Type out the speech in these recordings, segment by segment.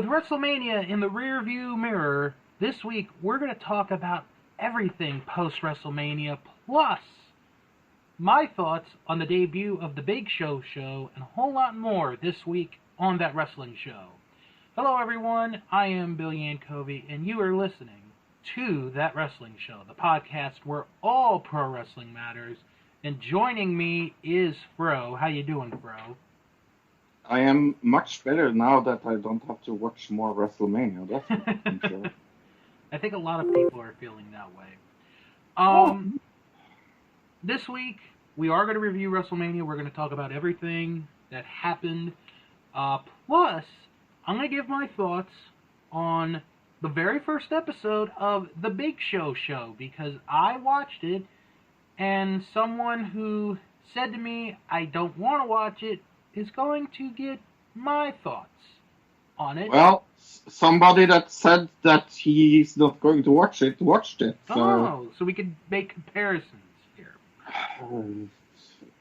with Wrestlemania in the rearview mirror, this week we're going to talk about everything post-WrestleMania, plus my thoughts on the debut of the Big Show and a whole lot more this week on That Wrestling Show. Hello everyone, I am Bill Yankovic, and you are listening to That Wrestling Show, the podcast where all pro wrestling matters, and joining me is Fro. How you doing, Fro? I am much better now that I don't have to watch more WrestleMania. That's for sure. I think a lot of people are feeling that way. This week, we are going to review WrestleMania. We're going to talk about everything that happened. Plus, I'm going to give my thoughts on the very first episode of The Big Show, because I watched it, and someone who said to me, I don't want to watch it, is going to get my thoughts on it. Well, somebody that said that he's not going to watch it, watched it. So we could make comparisons here.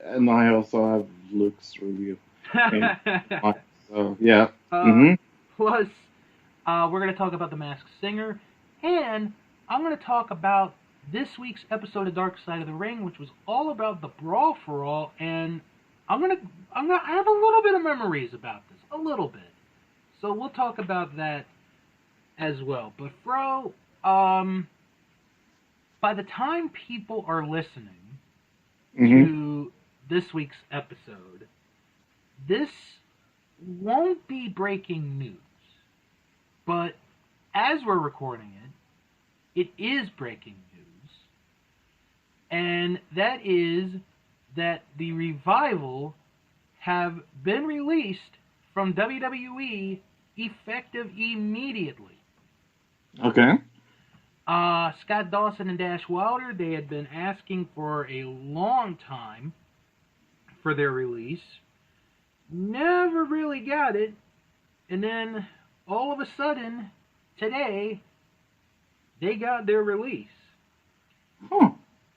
And I also have Luke's review. So, yeah. Plus, we're going to talk about The Masked Singer, and I'm going to talk about this week's episode of Dark Side of the Ring, which was all about the Brawl for All, and I have a little bit of memories about this, a little bit. So we'll talk about that as well. But Fro, by the time people are listening to this week's episode, this won't be breaking news. But as we're recording it, it is breaking news. And that is that the Revival have been released from WWE effective immediately. Okay. Scott Dawson and Dash Wilder, they had been asking for a long time for their release. Never really got it. And then, all of a sudden, today, they got their release.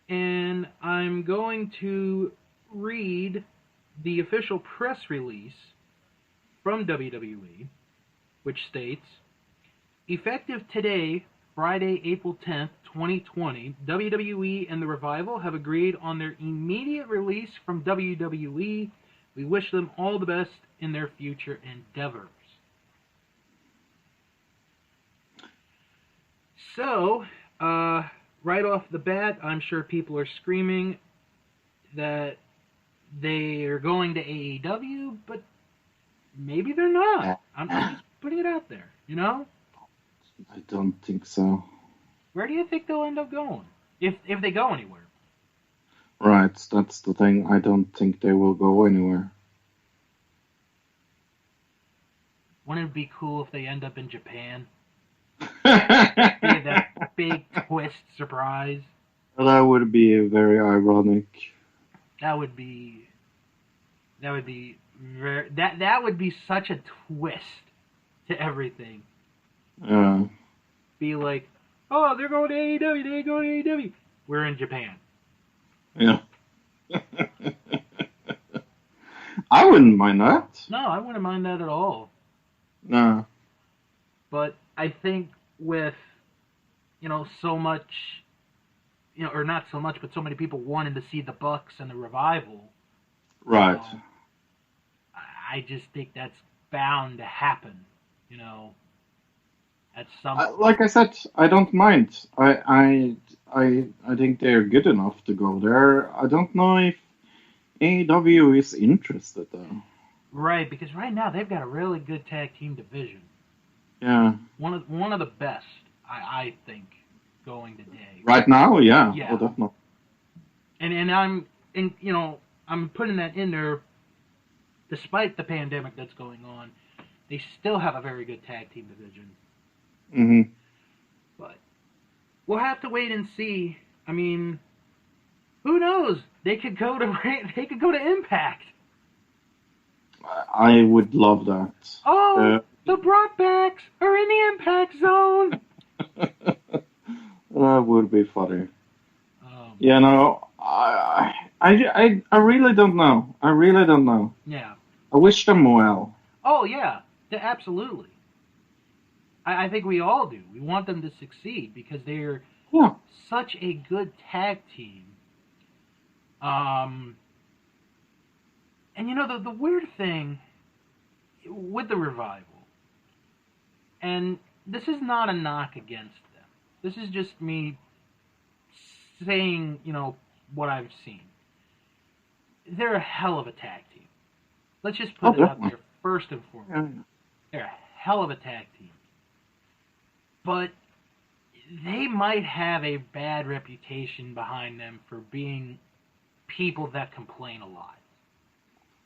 And I'm going to read the official press release from WWE, which states, effective today, Friday, April 10th, 2020, WWE and the Revival have agreed on their immediate release from WWE. We wish them all the best in their future endeavors. So, right off the bat, I'm sure people are screaming that they are going to AEW, but maybe they're not. I'm just putting it out there, you know? I don't think so. Where do you think they'll end up going? If they go anywhere? Right, that's the thing. I don't think they will go anywhere. Wouldn't it be cool if they end up in Japan? That big twist surprise. Well, that would be very ironic. That would be such a twist to everything. Be like, oh, they're going to AEW, they're going to AEW. We're in Japan. Yeah. I wouldn't mind that. No, I wouldn't mind that at all. No. But I think with, so much, or not so much, but so many people wanting to see the Bucks and the Revival. Right. I just think that's bound to happen, at some point. Like I said, I don't mind. I think they're good enough to go there. I don't know if AEW is interested, though. Right, because right now they've got a really good tag team division. Yeah. One of the best, I think, going today. Right now, yeah. Yeah. Oh, definitely. And I'm putting that in there. Despite the pandemic that's going on, they still have a very good tag team division. Mm-hmm. But we'll have to wait and see. I mean, who knows? They could go to Impact. I would love that. Oh, the Brockbacks are in the Impact Zone. That would be funny. I really don't know. I really don't know. Yeah. I wish them well. Oh, yeah. Absolutely. I think we all do. We want them to succeed because they're Yeah. such a good tag team. And the weird thing with the Revival, and this is not a knock against them. This is just me saying, what I've seen. They're a hell of a tag team. Let's just put it out there first and foremost. Yeah. They're a hell of a tag team. But they might have a bad reputation behind them for being people that complain a lot.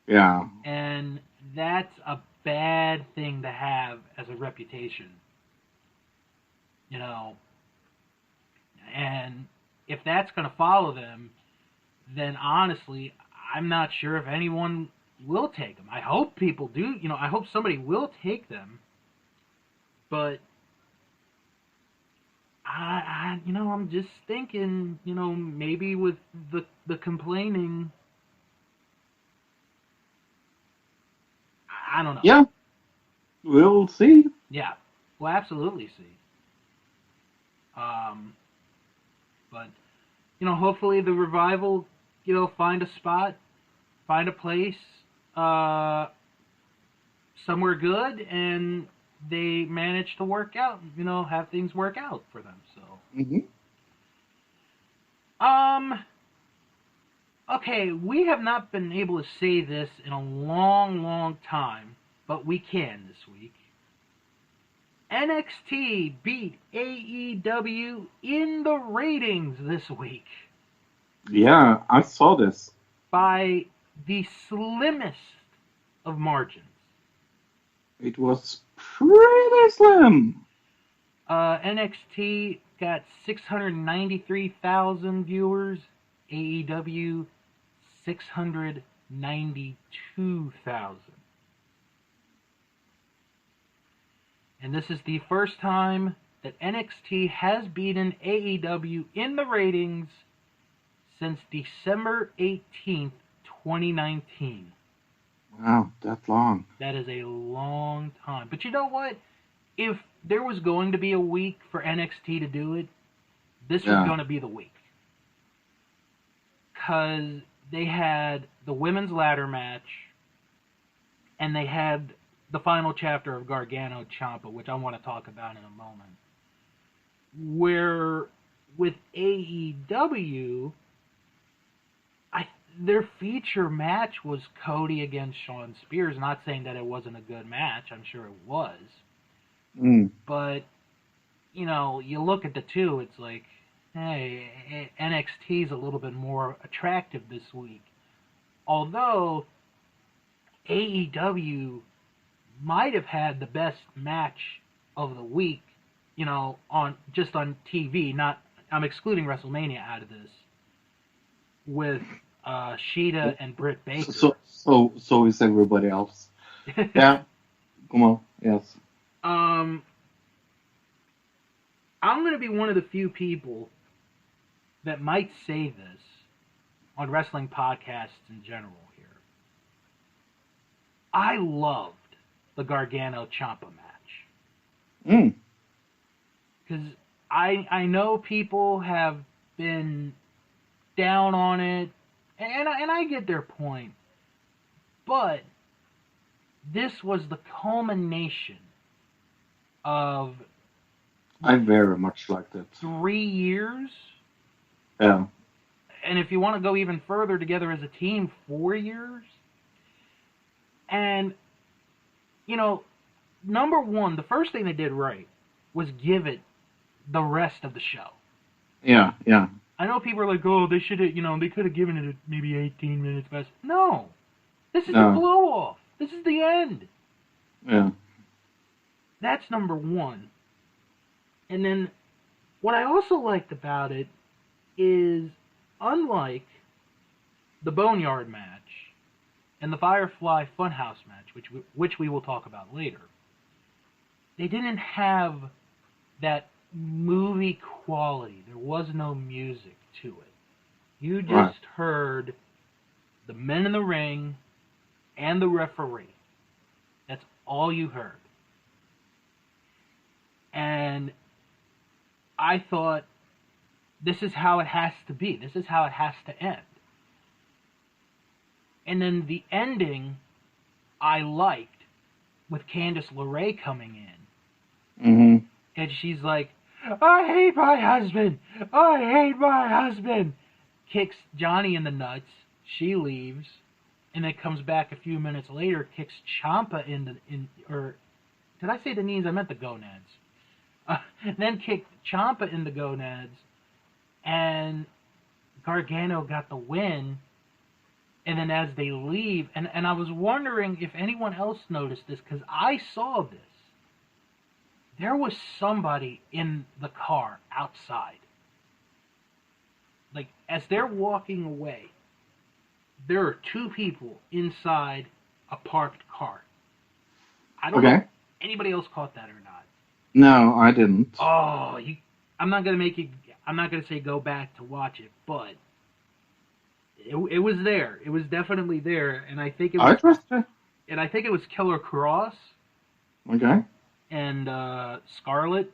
Yeah. And that's a bad thing to have as a reputation. And if that's going to follow them, then honestly, I'm not sure if anyone will take them. I hope people do. I hope somebody will take them. But I'm just thinking, maybe with the complaining, I don't know. Yeah. We'll see. Yeah, we'll absolutely see. But hopefully the Revival, find a spot, find a place, somewhere good, and they manage to work out, have things work out for them. So, okay, we have not been able to say this in a long, long time, but we can this week. NXT beat AEW in the ratings this week. Yeah, I saw this. By the slimmest of margins. It was pretty slim. NXT got 693,000 viewers. AEW 692,000. And this is the first time that NXT has beaten AEW in the ratings since December 18th, 2019. Wow, that long. That is a long time. But you know what? If there was going to be a week for NXT to do it, this was going to be the week. Because they had the women's ladder match, and they had the final chapter of Gargano Ciampa, which I want to talk about in a moment. Where with AEW, their feature match was Cody against Shawn Spears. Not saying that it wasn't a good match. I'm sure it was. But, you look at the two, it's like, hey, NXT's a little bit more attractive this week. Although, AEW might have had the best match of the week, on TV. I'm excluding WrestleMania out of this. With Sheeta and Britt Baker. So is everybody else. Yeah. Come on. Yes. I'm going to be one of the few people that might say this on wrestling podcasts in general here. I loved the Gargano Ciampa match. Because I know people have been down on it, and I get their point. But this was the culmination of... I very much liked it. 3 years? Yeah. And if you want to go even further, together as a team, 4 years? And, number one, the first thing they did right was give it the rest of the show. Yeah. I know people are like, oh, they should have, they could have given it maybe 18 minutes best. No. This is the blow-off. This is the end. Yeah. That's number one. And then what I also liked about it is, unlike the Boneyard match and the Firefly Funhouse match, which we will talk about later, they didn't have that movie quality. There was no music to it. You just heard the men in the ring and the referee. That's all you heard. And I thought, this is how it has to be. This is how it has to end. And then the ending I liked, with Candice LeRae coming in. Mm-hmm. And she's like, I hate my husband! I hate my husband! Kicks Johnny in the nuts. She leaves. And then comes back a few minutes later, kicks Ciampa or did I say the knees? I meant the gonads. Then kicked Ciampa in the gonads. And Gargano got the win. And then as they leave, and I was wondering if anyone else noticed this, because I saw this. There was somebody in the car outside. Like, as they're walking away, there are two people inside a parked car. I don't know if anybody else caught that or not. No, I didn't. Oh, I'm not gonna say go back to watch it, but it was there. It was definitely there, and I think it was. I trust it. And I think it was Killer Cross. Okay. And Scarlet.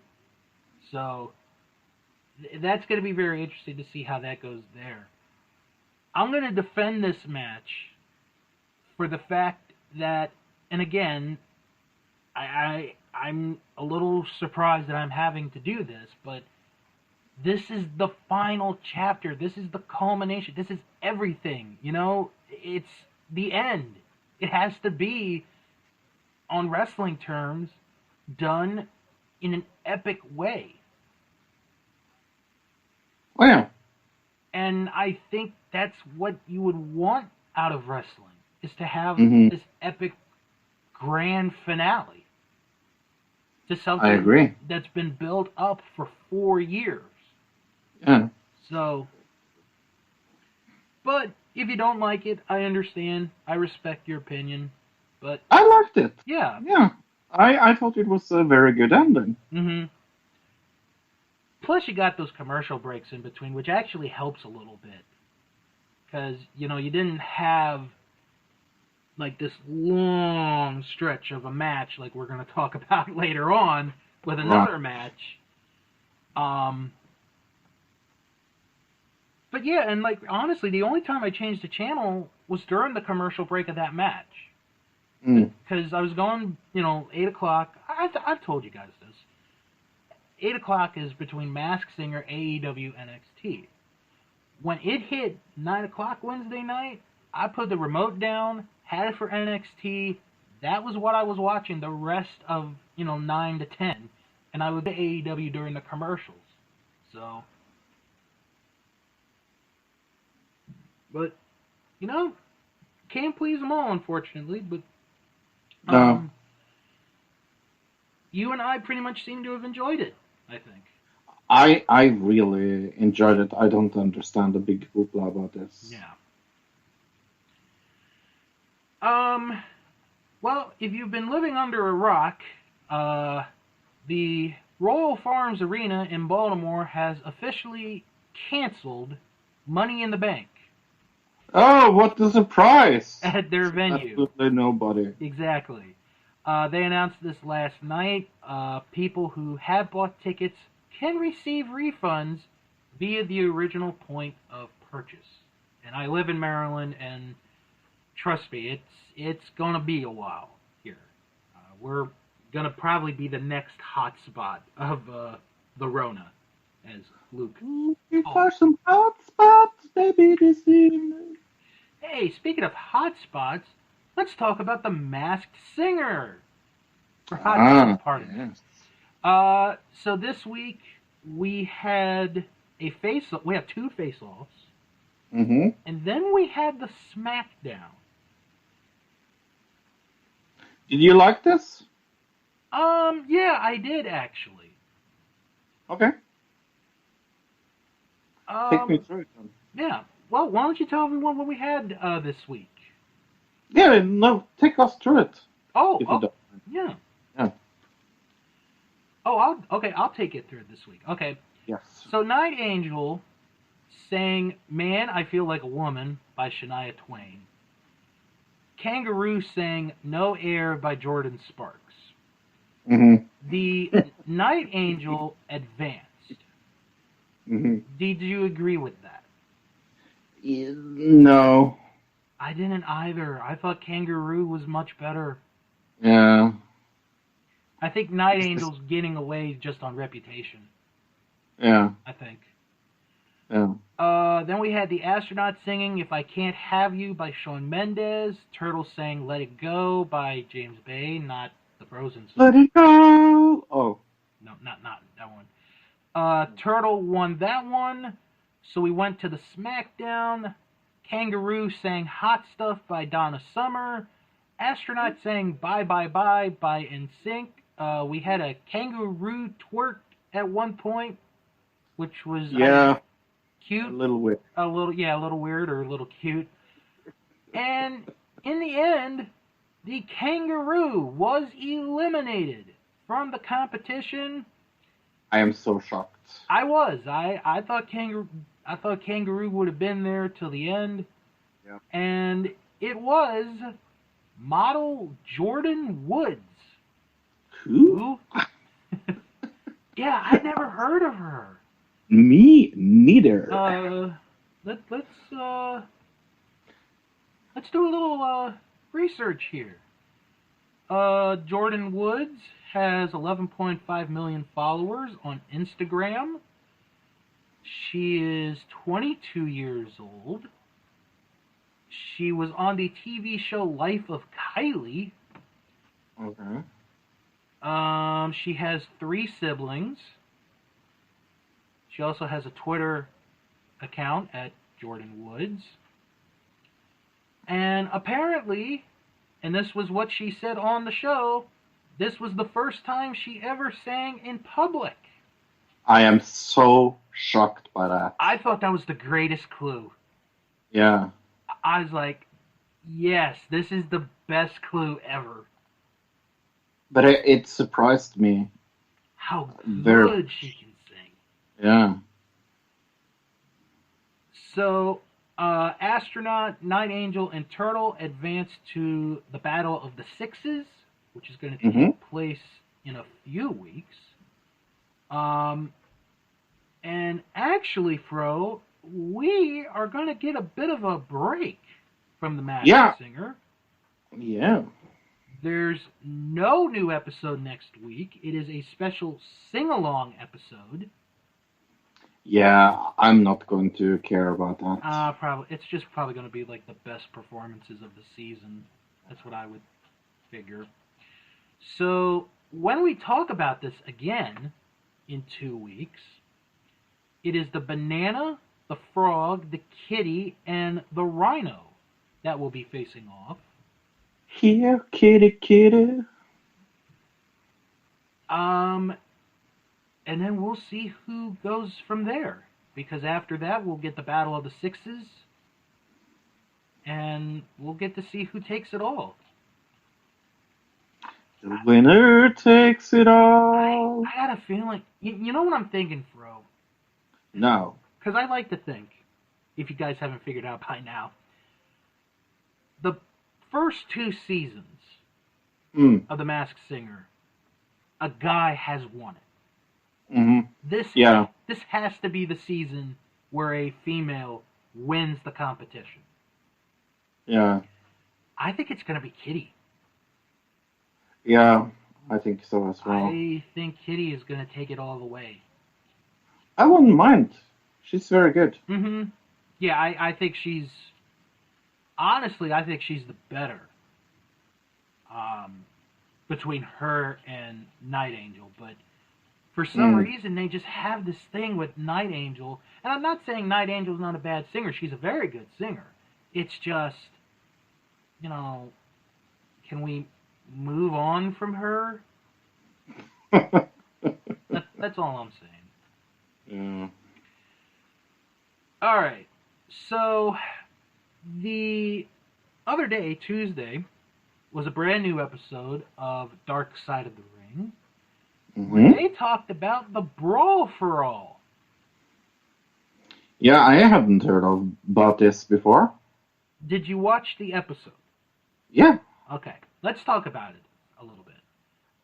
So that's going to be very interesting to see how that goes there. I'm going to defend this match for the fact that, and again, I'm a little surprised that I'm having to do this, but this is the final chapter. This is the culmination. This is everything. You know, it's the end. It has to be, on wrestling terms, done in an epic way. Oh, yeah. And I think that's what you would want out of wrestling, is to have this epic grand finale to something I agree. that's been built up for 4 years. Yeah. So, but if you don't like it, I understand. I respect your opinion. But I liked it. Yeah. Yeah. I thought it was a very good ending. Mm-hmm. Plus, you got those commercial breaks in between, which actually helps a little bit. Because, you know, you didn't have, like, this long stretch of a match like we're going to talk about later on with another match. But, yeah, and, like, honestly, the only time I changed the channel was during the commercial break of that match. Because I was going, 8 o'clock. I've told you guys this. 8 o'clock is between Masked Singer, AEW, NXT. When it hit 9 o'clock Wednesday night, I put the remote down, had it for NXT. That was what I was watching the rest of, 9 to 10. And I would get AEW during the commercials. So. But, can't please them all, unfortunately, but. No. You and I pretty much seem to have enjoyed it, I think. I really enjoyed it. I don't understand the big hoopla about this. Yeah. Well, if you've been living under a rock, the Royal Farms Arena in Baltimore has officially canceled Money in the Bank. Oh, what a surprise! At their venue. Absolutely nobody. Exactly. They announced this last night. People who have bought tickets can receive refunds via the original point of purchase. And I live in Maryland, and trust me, it's gonna be a while here. We're gonna probably be the next hot spot of the Rona, as Luke. For some hot spots, baby, this evening. Hey, speaking of hot spots, let's talk about the Masked Singer. For hot spots, yes. So this week we had we have 2 face-offs. Mm-hmm. And then we had the SmackDown. Did you like this? Yeah, I did actually. Okay. Take me through it then. Yeah. Well, why don't you tell everyone what we had this week? Yeah, no, take us through it. Oh, if you don't. Yeah. Yeah. Oh, I'll take it through this week. Okay. Yes. So Night Angel sang "Man, I Feel Like a Woman" by Shania Twain. Kangaroo sang "No Air" by Jordan Sparks. Mm-hmm. The Night Angel advanced. Mm-hmm. Did you agree with that? No. I didn't either. I thought Kangaroo was much better. Yeah. I think Night Angel's getting away just on reputation. Yeah. I think. Yeah. Then we had the astronaut singing "If I Can't Have You" by Shawn Mendes. Turtle sang "Let It Go" by James Bay, not the Frozen song. Let it go. Oh. No, not that one. Turtle won that one. So we went to the SmackDown. Kangaroo sang "Hot Stuff" by Donna Summer. Astronaut sang "Bye Bye Bye" by NSYNC. We had a kangaroo twerk at one point, which was cute. A little weird. A little weird or a little cute. And in the end, the kangaroo was eliminated from the competition. I am so shocked. I was. I thought kangaroo would have been there till the end. Yeah. And it was model Jordan Woods. Who? Yeah, I'd never heard of her. Me neither. Let's do a little research here. Jordan Woods has 11.5 million followers on Instagram. She is 22 years old. She was on the TV show Life of Kylie. Okay. She has 3 siblings. She also has a Twitter account at Jordan Woods. And apparently, and this was what she said on the show, this was the first time she ever sang in public. I am so shocked by that. I thought that was the greatest clue. Yeah. I was like, yes, this is the best clue ever. But it surprised me. How good she can sing. Yeah. So, Astronaut, Night Angel, and Turtle advance to the Battle of the Sixes, which is going to take place in a few weeks. And actually, Fro, we are going to get a bit of a break from the Masked Singer. Yeah. There's no new episode next week. It is a special sing-along episode. Yeah, I'm not going to care about that. Probably. It's just probably going to be like the best performances of the season. That's what I would figure. So, when we talk about this again in 2 weeks, it is the banana, the frog, the kitty, and the rhino that will be facing off. Here, kitty, kitty. And then we'll see who goes from there. Because after that, we'll get the Battle of the Sixes. And we'll get to see who takes it all. The winner takes it all. I got a feeling. You know what I'm thinking, Fro? No. Because I like to think, if you guys haven't figured out by now, the first 2 seasons of The Masked Singer, a guy has won it. This has to be the season where a female wins the competition. Yeah. I think it's going to be Kitty. Yeah, I think so as well. I think Kitty is going to take it all the way. I wouldn't mind. She's very good. Yeah, I think she's... Honestly, I think she's the better between her and Night Angel. But for some reason, they just have this thing with Night Angel. And I'm not saying Night Angel's not a bad singer. She's a very good singer. It's just, can we move on from her? That's all I'm saying. Yeah. All right. So, the other day, Tuesday, was a brand new episode of Dark Side of the Ring, where they talked about the Brawl for All. Yeah, I haven't heard about this before. Did you watch the episode? Yeah. Okay, let's talk about it a little bit.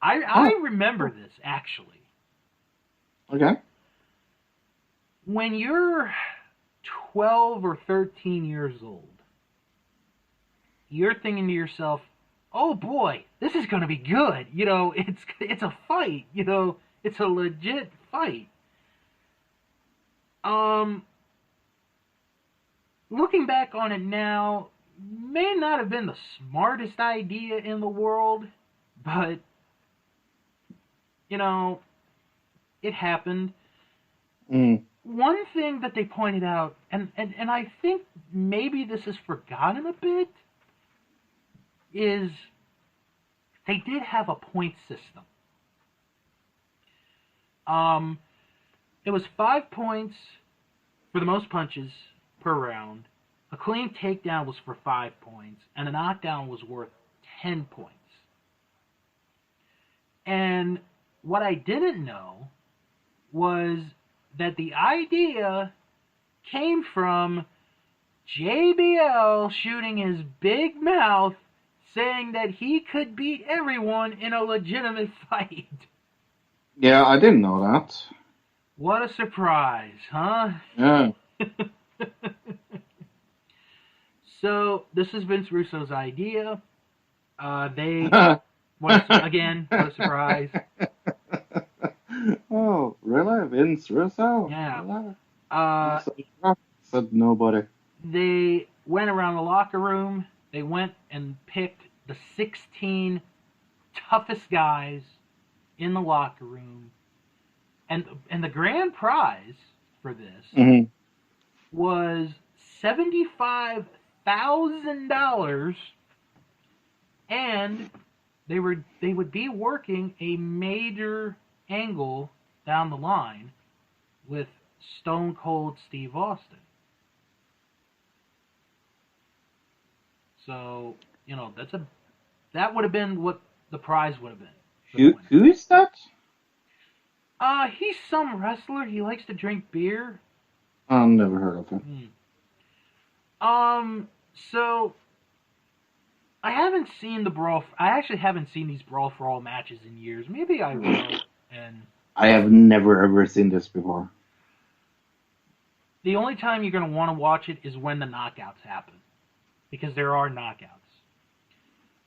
I remember this, actually. Okay. When you're 12 or 13 years old, you're thinking to yourself, "Oh boy, this is going to be good." It's a fight. It's a legit fight. Um, Looking back on it now, may not have been the smartest idea in the world, but you know, it happened. Mm. One thing that they pointed out, and I think maybe this is forgotten a bit, is they did have a point system. Um, it was 5 points for the most punches per round. A clean takedown was for 5 points, and a knockdown was worth 10 points. And what I didn't know was that the idea came from JBL shooting his big mouth saying that he could beat everyone in a legitimate fight. Yeah, I didn't know that. What a surprise, huh? Yeah. So, this is Vince Russo's idea. What a surprise. Oh, really? Vince Russo? Yeah. Really? Uh, Said nobody. they went around the locker room. They went and picked the 16 toughest guys in the locker room. And the grand prize for this Mm-hmm. was $75,000, and they would be working a major angle down the line with Stone Cold Steve Austin. So, that would have been what the prize would have been. Who is that? He's some wrestler. He likes to drink beer. I've never heard of him. So I haven't seen I actually haven't seen these Brawl for All matches in years. Maybe I will. And I have never ever seen this before. the only time you're going to want to watch it is when the knockouts happen, because there are knockouts.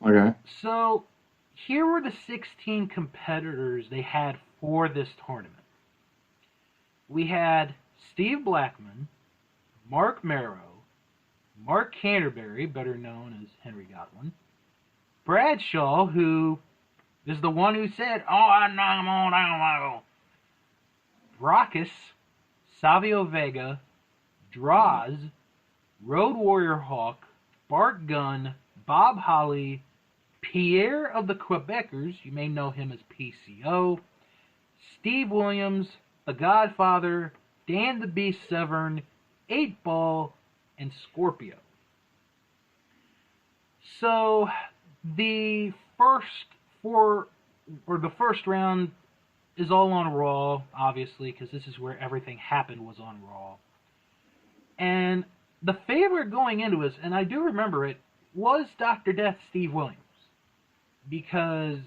Okay. So here were the 16 competitors they had for this tournament. We had Steve Blackman, Mark Marrow, Mark Canterbury, better known as Henry Godwin, Bradshaw, who is the one who said, "Oh, I knock him on down, Brockus, Savio Vega, Droz, Road Warrior Hawk, Bart Gunn, Bob Holly, Pierre of the Quebecers, you may know him as PCO, Steve Williams, The Godfather, Dan the Beast Severn, 8-Ball, and Scorpio. So the first round is all on Raw, obviously, because this is where everything happened, was on Raw. And the favorite going into this, and I do remember it, was Dr. Death Steve Williams. Because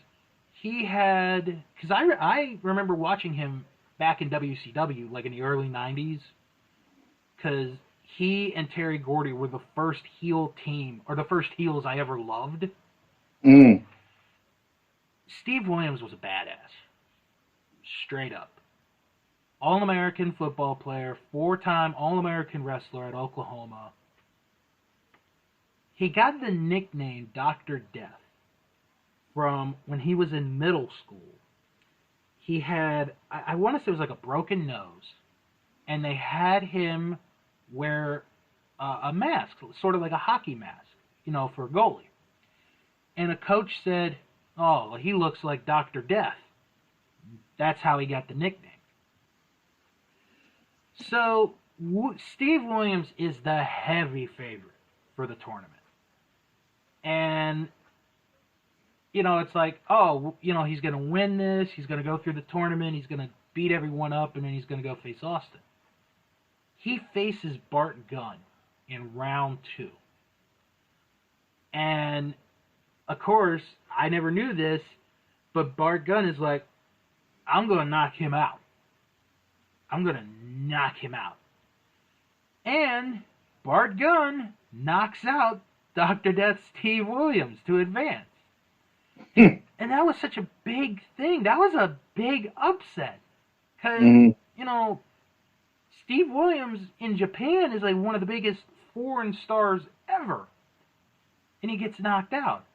I remember watching him back in WCW, like in the early 90s, because he and Terry Gordy were the first heel team, or the first heels I ever loved. Mm. Steve Williams was a badass. Straight up. All-American football player, 4-time All-American wrestler at Oklahoma. He got the nickname Dr. Death from when he was in middle school. He had, I want to say it was like a broken nose, and they had him wear a mask, sort of like a hockey mask, for a goalie. And a coach said, "Oh, he looks like Dr. Death." That's how he got the nickname. So, Steve Williams is the heavy favorite for the tournament. And, it's like, he's going to win this, he's going to go through the tournament, he's going to beat everyone up, and then he's going to go face Austin. He faces Bart Gunn in round 2. And, of course, I never knew this, but Bart Gunn is like, "I'm going to knock him out." I'm going to knock him out. And Bart Gunn knocks out Dr. Death Steve Williams to advance. And that was such a big thing. That was a big upset. Because, you know, Steve Williams in Japan is like one of the biggest foreign stars ever. And he gets knocked out.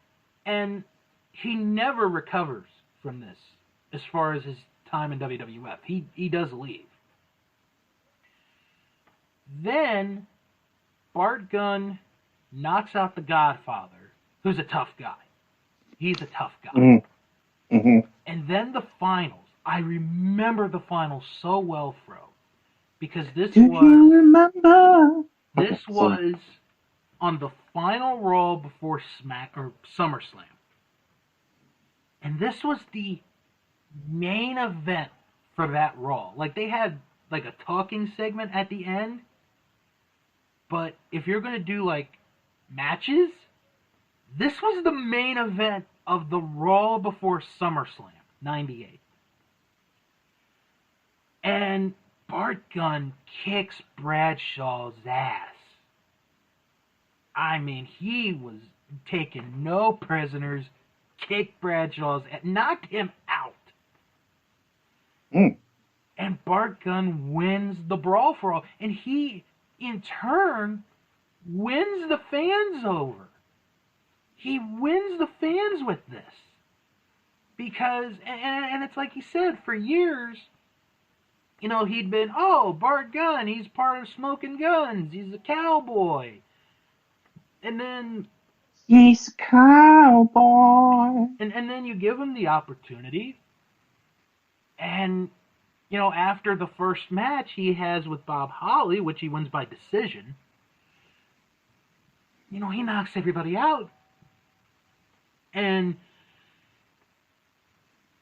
And he never recovers from this as far as his time in WWF. He does leave. Then Bart Gunn knocks out the Godfather, who's a tough guy. He's a tough guy. And then the finals. I remember the finals so well, Fro, because this was on the final Raw before SummerSlam. And this was the main event for that Raw. Like, they had like a talking segment at the end. But if you're going to do like matches, this was the main event of the Raw before SummerSlam, 98. And Bart Gunn kicks Bradshaw's ass. I mean, he was taking no prisoners, kicked Bradshaw's ass, knocked him out. And Bart Gunn wins the Brawl for All. And he, in turn, wins the fans over. He wins the fans with this. Because, and it's like he said, for years, you know, he'd been, oh, Bart Gunn, he's part of Smoking Guns, he's a cowboy. And then... he's a cowboy. And then you give him the opportunity, and, you know, after the first match he has with Bob Holly, which he wins by decision, you know, he knocks everybody out. And,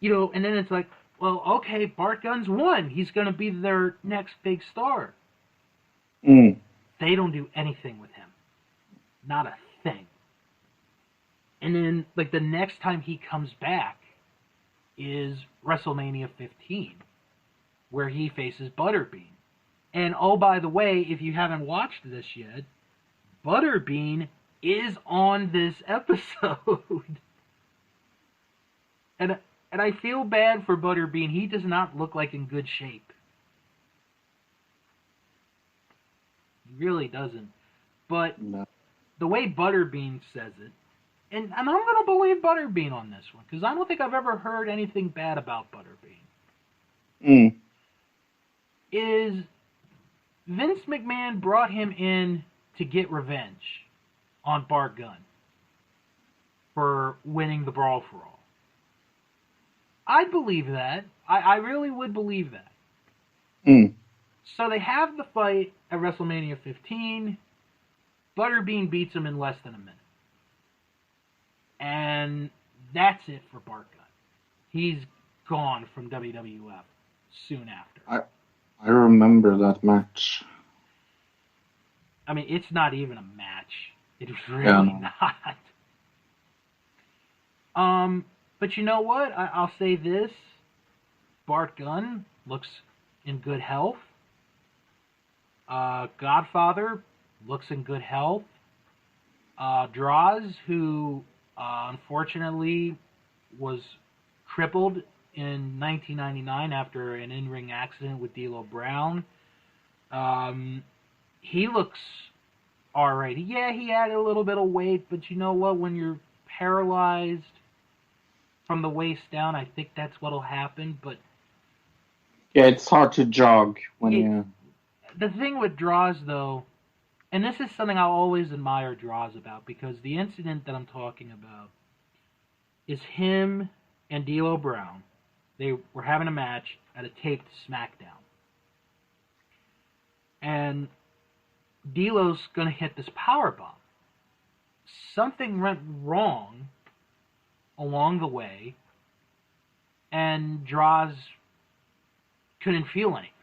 you know, and then it's like, well, okay, Bart Gunn's won. He's going to be their next big star. They don't do anything with him. Not a thing. And then, like, the next time he comes back is WrestleMania 15, where he faces Butterbean. And, oh, by the way, if you haven't watched this yet, Butterbean is on this episode. And I feel bad for Butterbean. He does not look like in good shape. He really doesn't. But the way Butterbean says it, and I'm going to believe Butterbean on this one, because I don't think I've ever heard anything bad about Butterbean, is Vince McMahon brought him in to get revenge on Bart Gunn for winning the Brawl for All. I believe that. I really would believe that. So they have the fight at WrestleMania 15. Butterbean beats him in less than a minute. And that's it for Bart Gunn. He's gone from WWF soon after. I remember that match. I mean, it's not even a match. It's really not. But you know what? I'll say this. Bart Gunn looks in good health. Godfather looks in good health. Droz, who unfortunately was crippled in 1999 after an in-ring accident with D'Lo Brown. He looks alright. Yeah, he added a little bit of weight, but you know what? When you're paralyzed from the waist down, I think that's what'll happen. But yeah, it's hard to jog when you... The thing with Droz, though, and this is something I'll always admire Droz about, because the incident that I'm talking about is him and D'Lo Brown. They were having a match at a taped SmackDown. And D'Lo's going to hit this powerbomb. Something went wrong along the way, and Droz couldn't feel anything.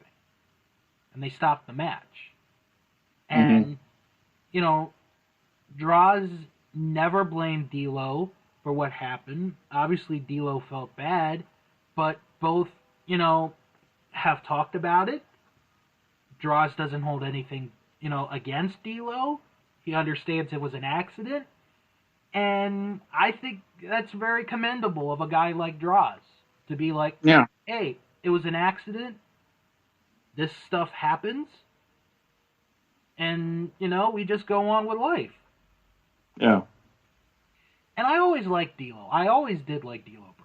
And they stopped the match. And, you know, Droz never blamed D'Lo for what happened. Obviously, D'Lo felt bad, but both, you know, have talked about it. Droz doesn't hold anything, against D'Lo. He understands it was an accident. And I think that's very commendable of a guy like Droz to be like, Yeah. hey, it was an accident. This stuff happens. And, we just go on with life. Yeah. And I always liked D'Lo. I always did like D'Lo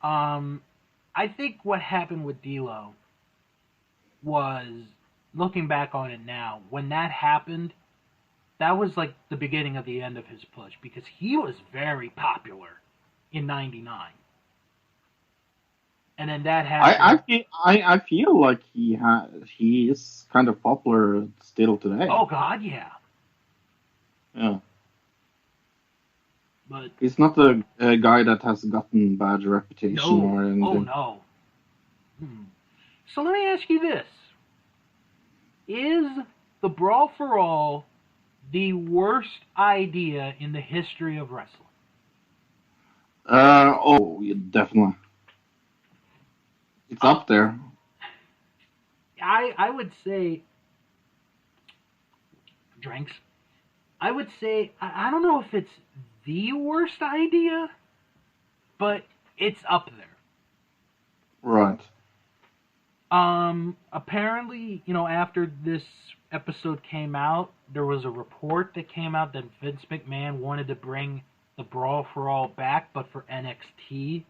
Brown. I think what happened with D'Lo was, looking back on it now, when that happened, that was like the beginning of the end of his push, because he was very popular in '99, and then that happened. I feel like he is kind of popular still today. Oh God, yeah. Yeah. But he's not a guy that has gotten bad reputation or anything. Oh no. So let me ask you this: is the Brawl for All the worst idea in the history of wrestling? Yeah, definitely. It's up there. I would say, drinks. I would say, I don't know if it's the worst idea, but it's up there. Right. Apparently, after this episode came out, there was a report that came out that Vince McMahon wanted to bring the Brawl for All back, but for NXT.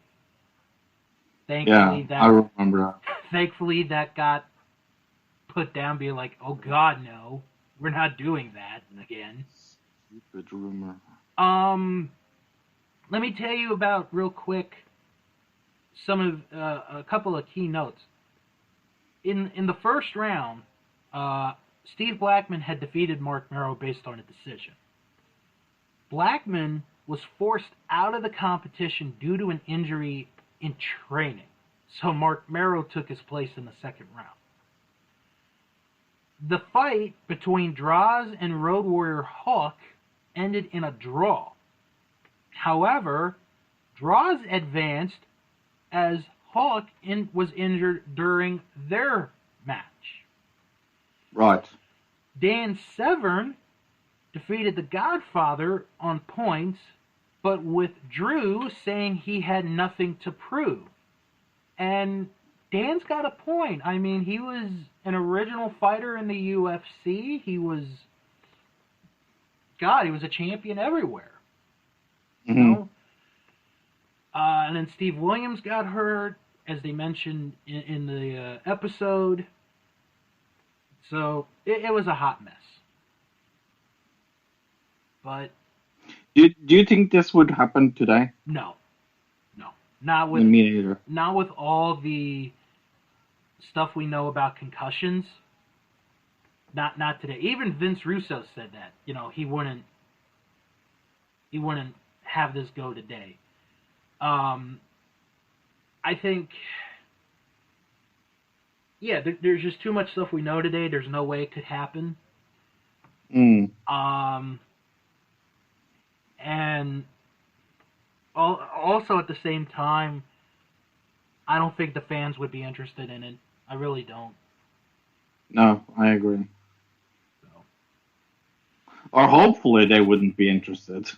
Thankfully, I remember that. Thankfully, that got put down, being like, oh God, no, we're not doing that again. Stupid rumor. Let me tell you about, real quick, a couple of key notes. In the first round, Steve Blackman had defeated Mark Merrow based on a decision. Blackman was forced out of the competition due to an injury in training, so Mark Merrow took his place in the second round. The fight between Droz and Road Warrior Hawk ended in a draw. However, Droz advanced as Hawk was injured during their match. Right. Dan Severn defeated the Godfather on points, but withdrew, saying he had nothing to prove. And Dan's got a point. I mean, he was an original fighter in the UFC. He was a champion everywhere. Mm-hmm. And then Steve Williams got hurt, as they mentioned in the episode. So it was a hot mess. But do you think this would happen today? No, not with me either. Not with all the stuff we know about concussions. Not today. Even Vince Russo said that he wouldn't have this go today. I think, there's just too much stuff we know today. There's no way it could happen. And also at the same time, I don't think the fans would be interested in it. I really don't. No, I agree. So. Or hopefully they wouldn't be interested.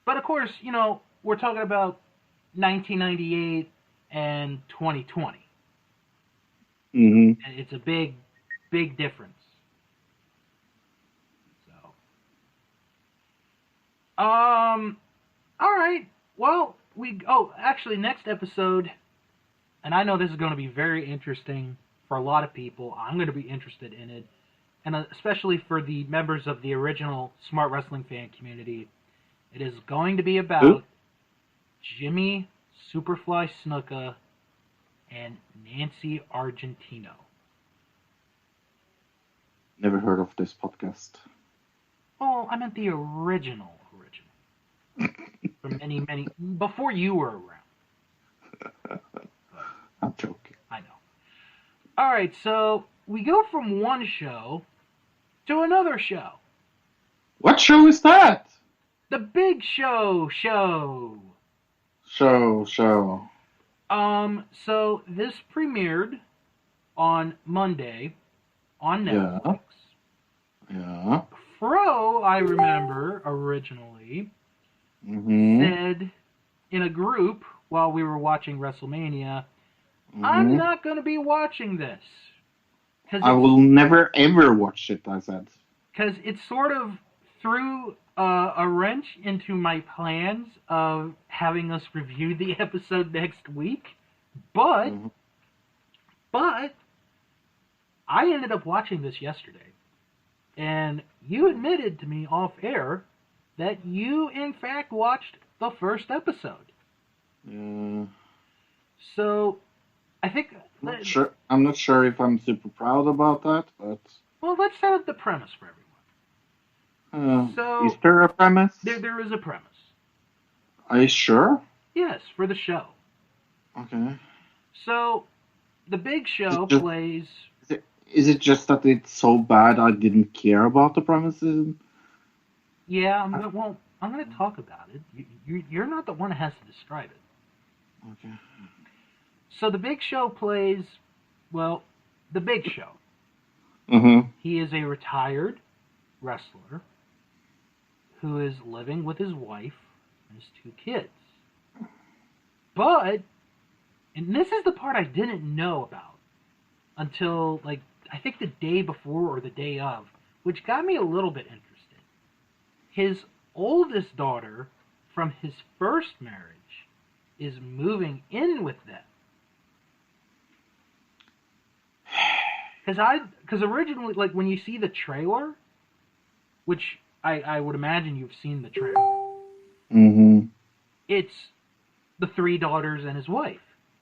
But of course, we're talking about 1998 and 2020. Mm-hmm. And it's a big, big difference. So, all right. Well, actually, next episode, and I know this is going to be very interesting for a lot of people. I'm going to be interested in it, and especially for the members of the original Smart Wrestling fan community. It is going to be about Jimmy Superfly Snuka and Nancy Argentino. Never heard of this podcast. Oh, I meant the original. From many, before you were around. I'm joking. I know. Alright, so we go from one show to another show. What show is that? The Big Show. Show. So this premiered on Monday on Yeah. Netflix. Yeah. Fro, I remember originally Mm-hmm. said in a group while we were watching WrestleMania, I'm Mm-hmm. not going to be watching this because I will never ever watch it, I said. it sort of threw a wrench into my plans of having us review the episode next week. But Mm-hmm. but I ended up watching this yesterday, and you admitted to me off air that you in fact watched the first episode. Yeah. So I think I'm not sure. I'm not sure if I'm super proud about that, but well, let's set up the premise for everyone. is So there a premise? there is a premise. Are you sure? Yes, for the show. Okay. So the Big Is it Show just plays. is it just that it's so bad I didn't care about the premises? Yeah, I'm going to talk about it. You're not the one that has to describe it. Okay. So the Big Show plays, well, the Big Show. Mm-hmm. He is a retired wrestler who is living with his wife and his 2 kids. But, and this is the part I didn't know about until, like, I think the day before or the day of, which got me a little bit interested. His oldest daughter from his first marriage is moving in with them. Because originally, like, when you see the trailer, which I would imagine you've seen the trailer, Mm-hmm. it's the 3 daughters and his wife.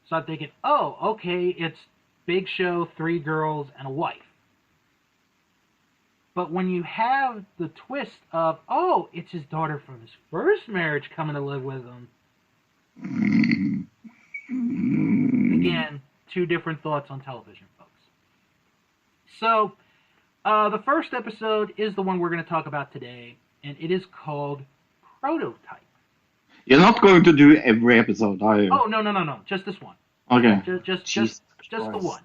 So I'm thinking, oh, okay, it's Big Show, 3 girls, and a wife. But when you have the twist of, oh, it's his daughter from his first marriage coming to live with him, again, 2 different thoughts on television, folks. So, the first episode is the one we're going to talk about today, and it is called Prototype. You're not going to do every episode, are you? Oh, no, just this one. Okay. Just the Christ. one.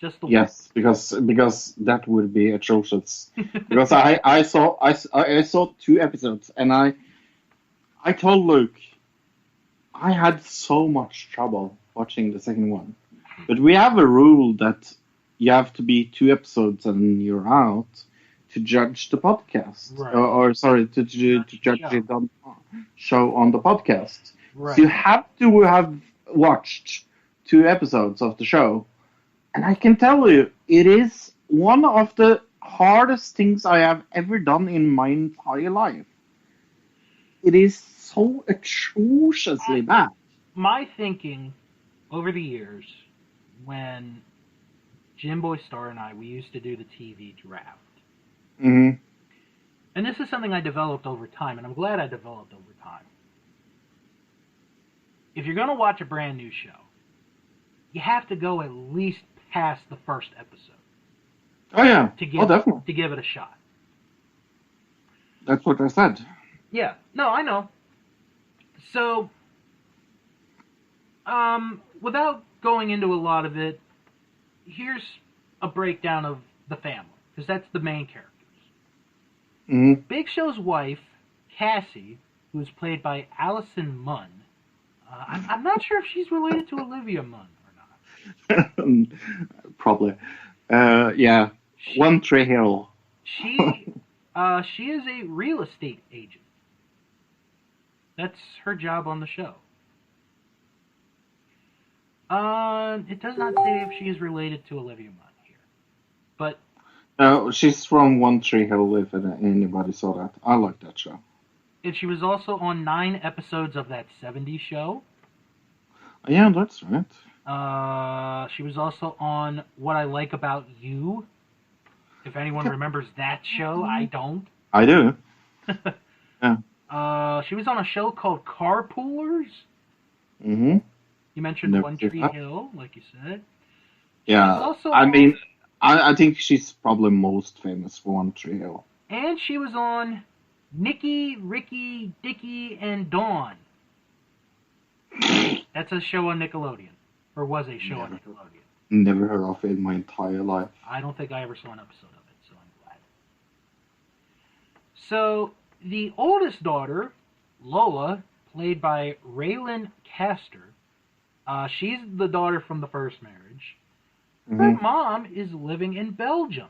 Just the one. Yes, because that would be atrocious. Because I saw 2 episodes and I told Luke I had so much trouble watching the second one. But we have a rule that you have to be 2 episodes and you're out to judge the podcast. Right. Or sorry, to judge it on show on the podcast. Right. So you have to have watched 2 episodes of the show. And I can tell you, it is one of the hardest things I have ever done in my entire life. It is so atrociously bad. My thinking over the years, when Jim Boy Star and we used to do the TV draft. Mm-hmm. And this is something I developed over time, and I'm glad I developed over time. If you're going to watch a brand new show, you have to go at least past the first episode. Oh, yeah. Definitely. To give it a shot. That's what I said. Yeah. No, I know. So, without going into a lot of it, here's a breakdown of the family, because that's the main characters. Mm-hmm. Big Show's wife, Cassie, who's played by Allison Munn. I'm not sure if she's related to Olivia Munn or not. Probably. Yeah. One Tree Hill. She is a real estate agent. That's her job on the show. It does not say if she is related to Olivia Munn here, but she's from One Tree Hill. If anybody saw that, I like that show. And she was also on 9 episodes of that '70s show. Yeah, that's right. She was also on What I Like About You. If anyone remembers that show, I don't. I do. Yeah. She was on a show called Carpoolers. Mm-hmm. You mentioned One Tree Hill, like you said. Yeah. I think she's probably most famous for One Tree Hill. And she was on Nikki, Ricky, Dickie, and Dawn. That's a show on Nickelodeon. Or was a show on Nickelodeon. Never heard of it in my entire life. I don't think I ever saw an episode of it, so I'm glad. So, the oldest daughter, Lola, played by Raylan Castor, she's the daughter from the first marriage. Her mom is living in Belgium.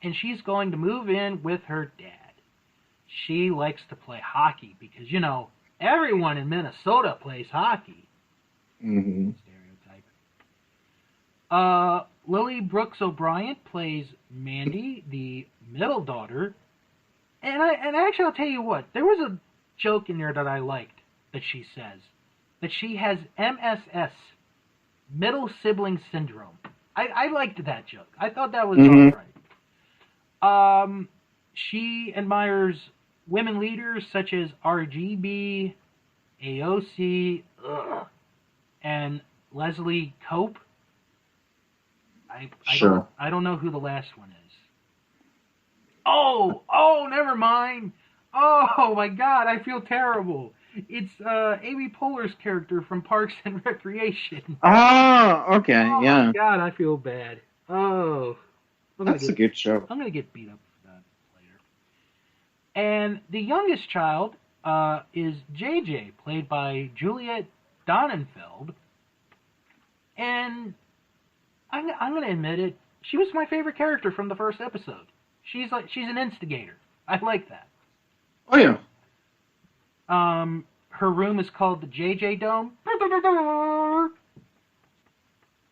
And she's going to move in with her dad. She likes to play hockey because, you know, everyone in Minnesota plays hockey. Stereotype. Lily Brooks O'Brien plays Mandy, the middle daughter. And actually, I'll tell you what. There was a joke in there that I liked that she says. That she has MSS, middle sibling syndrome. I liked that joke. I thought that was alright. She admires women leaders such as RGB, AOC, and Leslie Cope. I don't know who the last one is. Oh, never mind. Oh my God, I feel terrible. It's Amy Poehler's character from Parks and Recreation. Oh, okay, yeah. Oh my God, I feel bad. Oh. That's a good show. I'm going to get beat up for that later. And the youngest child is JJ, played by Juliet Donenfeld. And I'm going to admit it, she was my favorite character from the first episode. She's an instigator. I like that. Oh, yeah. Her room is called the JJ Dome. That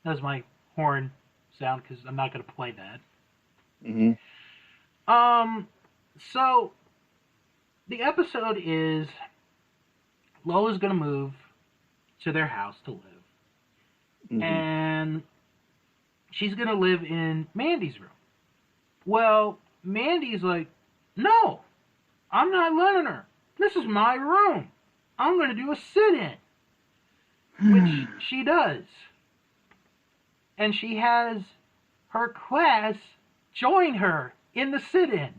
was my horn sound because I'm not going to play that. So the episode is Lola's gonna move to their house to live. And she's gonna live in Mandy's room. Well, Mandy's like, no, I'm not letting her. This is my room. I'm gonna do a sit-in. Which she does. And she has her class join her in the sit-in.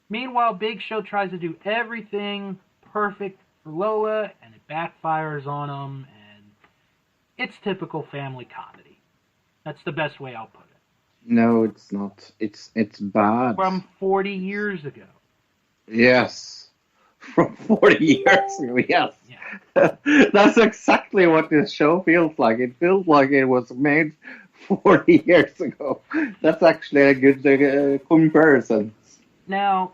Meanwhile, Big Show tries to do everything perfect for Lola, and it backfires on him, and it's typical family comedy. That's the best way I'll put it. No, it's not. It's bad. From 40 years ago. Yes. From 40 years ago, yes. Yeah. That's exactly what this show feels like. It feels like it was made 40 years ago. That's actually a good comparison. Now,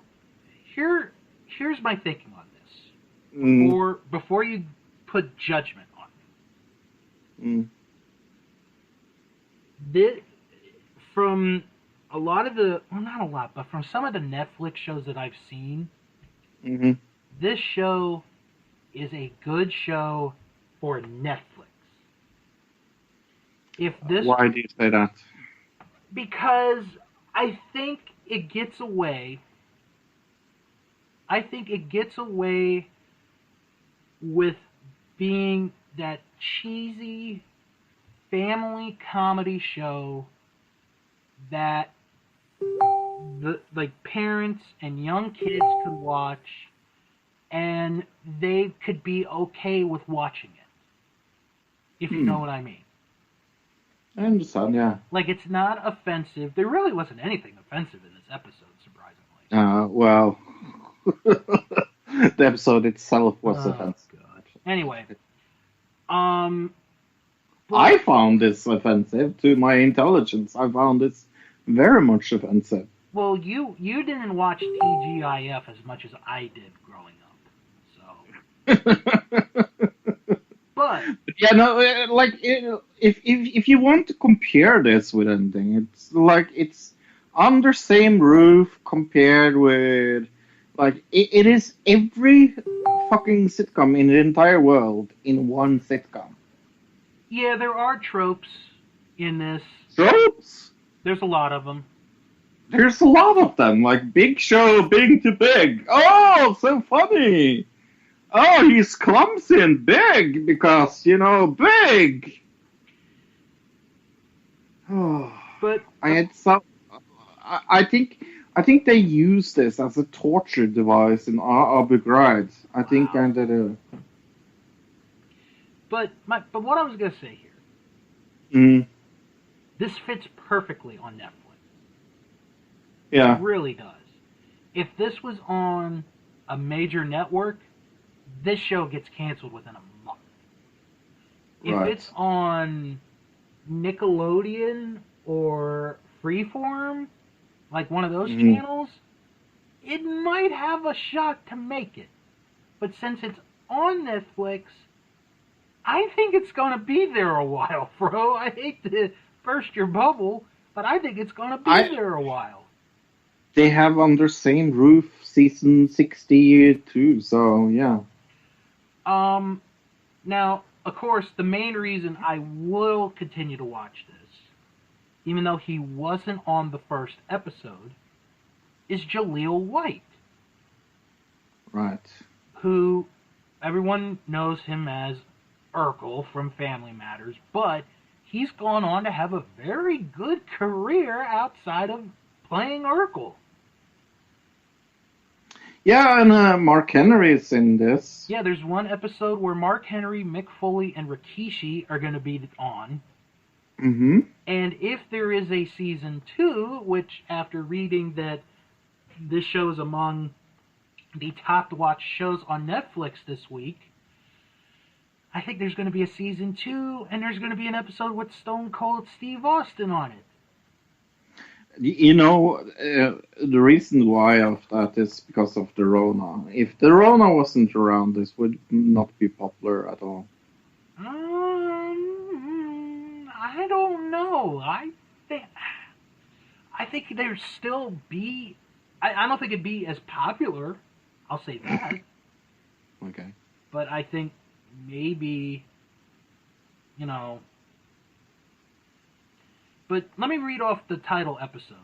here's my thinking on this. Before you put judgment on me. From a lot of not a lot, but from some of the Netflix shows that I've seen, this show is a good show for Netflix. Why do you say that? Because I think it gets away. With being that cheesy family comedy show that the parents and young kids could watch, and they could be okay with watching it, if you know what I mean. I understand, yeah. Like, it's not offensive. There really wasn't anything offensive in this episode, surprisingly. Well, the episode itself was offensive. God. Anyway, I found this offensive to my intelligence. I found this very much offensive. Well, you didn't watch TGIF as much as I did growing up, so. But yeah, no, like if you want to compare this with anything, it's like it's under same roof compared with like it is every fucking sitcom in the entire world in one sitcom. Yeah, there are tropes in this. Tropes? There's a lot of them. There's a lot of them, like Big Show being too big. Oh, so funny. Oh, he's clumsy and big because, big. But I think they use this as a torture device in Abu Ghraib. I think they do. But what I was gonna say here, this fits perfectly on Netflix. Yeah. It really does. If this was on a major network, this show gets canceled within a month. Right. If it's on Nickelodeon or Freeform, like one of those channels, it might have a shot to make it. But since it's on Netflix, I think it's going to be there a while, Fro. I hate to burst your bubble, but I think it's going to be there a while. They have under same roof season 62, so yeah. Now, of course, the main reason I will continue to watch this, even though he wasn't on the first episode, is Jaleel White. Right. Who everyone knows him as Urkel from Family Matters, but he's gone on to have a very good career outside of playing Urkel. Yeah, and Mark Henry is in this. Yeah, there's one episode where Mark Henry, Mick Foley, and Rikishi are going to be on. Mm-hmm. And if there is a season 2, which after reading that this show is among the top watch shows on Netflix this week, I think there's going to be a season 2, and there's going to be an episode with Stone Cold Steve Austin on it. You know, the reason why of that is because of the Rona. If the Rona wasn't around, this would not be popular at all. I don't know. I think there'd still be. I don't think it'd be as popular. I'll say that. Okay. But I think maybe, you know. But let me read off the title episodes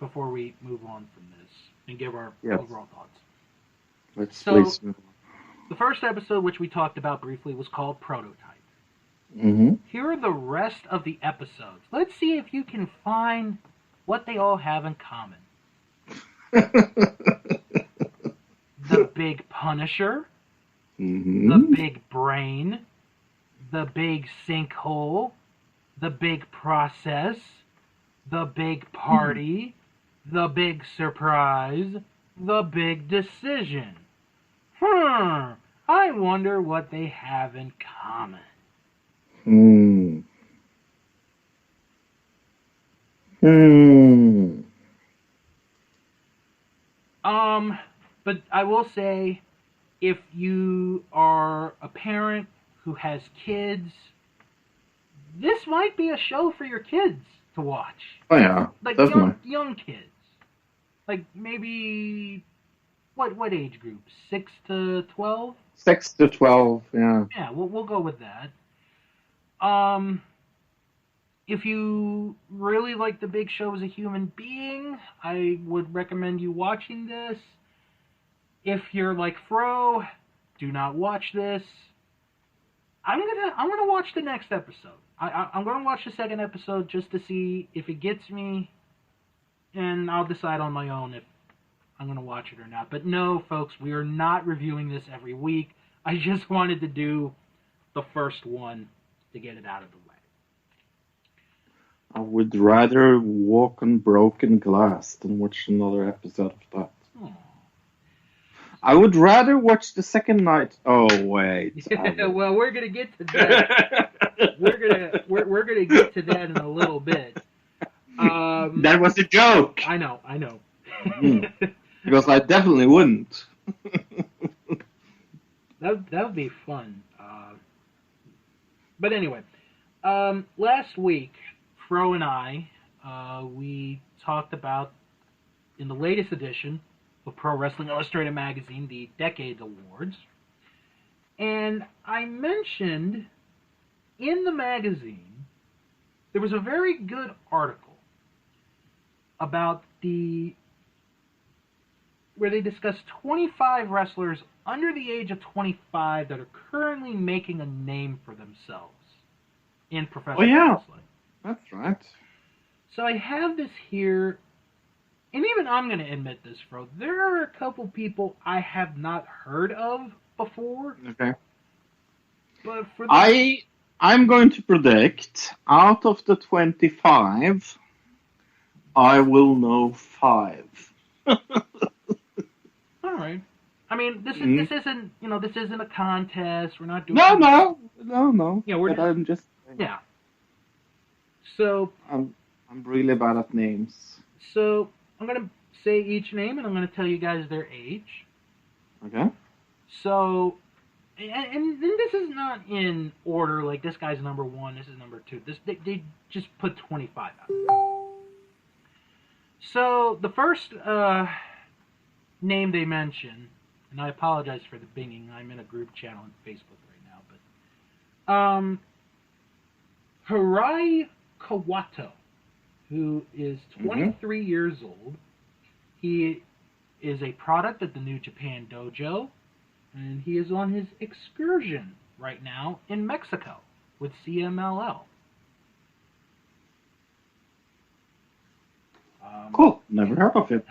before we move on from this and give our overall thoughts. Please move on. The first episode, which we talked about briefly, was called Prototype. Mm-hmm. Here are the rest of the episodes. Let's see if you can find what they all have in common. The Big Punisher, the Big Brain, the Big Sinkhole, the Big Process, the Big Party, the Big Surprise, the Big Decision. I wonder what they have in common. But I will say, if you are a parent who has kids, this might be a show for your kids to watch. Oh yeah, like definitely. young kids, like maybe what age group? 6 to 12. 6 to 12, yeah. Yeah, we'll go with that. If you really like The Big Show as a human being, I would recommend you watching this. If you're like Fro, do not watch this. I'm gonna watch the next episode. I'm gonna watch the second episode just to see if it gets me, and I'll decide on my own if I'm gonna watch it or not. But no, folks, we are not reviewing this every week. I just wanted to do the first one to get it out of the way. I would rather walk on broken glass than watch another episode of that. Aww. I would rather watch the second night. Oh wait. Well, we're gonna get to that. we're gonna get to that in a little bit. That was a joke. I know. Because I definitely wouldn't. that would be fun. But anyway, last week, Fro and I, we talked about, in the latest edition of Pro Wrestling Illustrated magazine, the Decades Awards. And I mentioned in the magazine, there was a very good article about where they discussed 25 wrestlers under the age of 25 that are currently making a name for themselves in professional wrestling. That's right. So I have this here, and even I'm going to admit this, Fro. There are a couple people I have not heard of before. Okay. But for the... I'm going to predict out of the 25, I will know 5. All right. I mean, this isn't this isn't a contest. We're not doing No. Yeah, we're but I'm just yeah. So I'm really bad at names. So I'm gonna say each name, and I'm gonna tell you guys their age. Okay. So, and this is not in order. Like this guy's number 1, this is number 2. They just put 25 out. So the first name they mention, and I apologize for the binging. I'm in a group channel on Facebook right now, but Hirai Kawato, who is 23 years old. He is a product of the New Japan Dojo, and he is on his excursion right now in Mexico with CMLL. Cool. Never heard of it.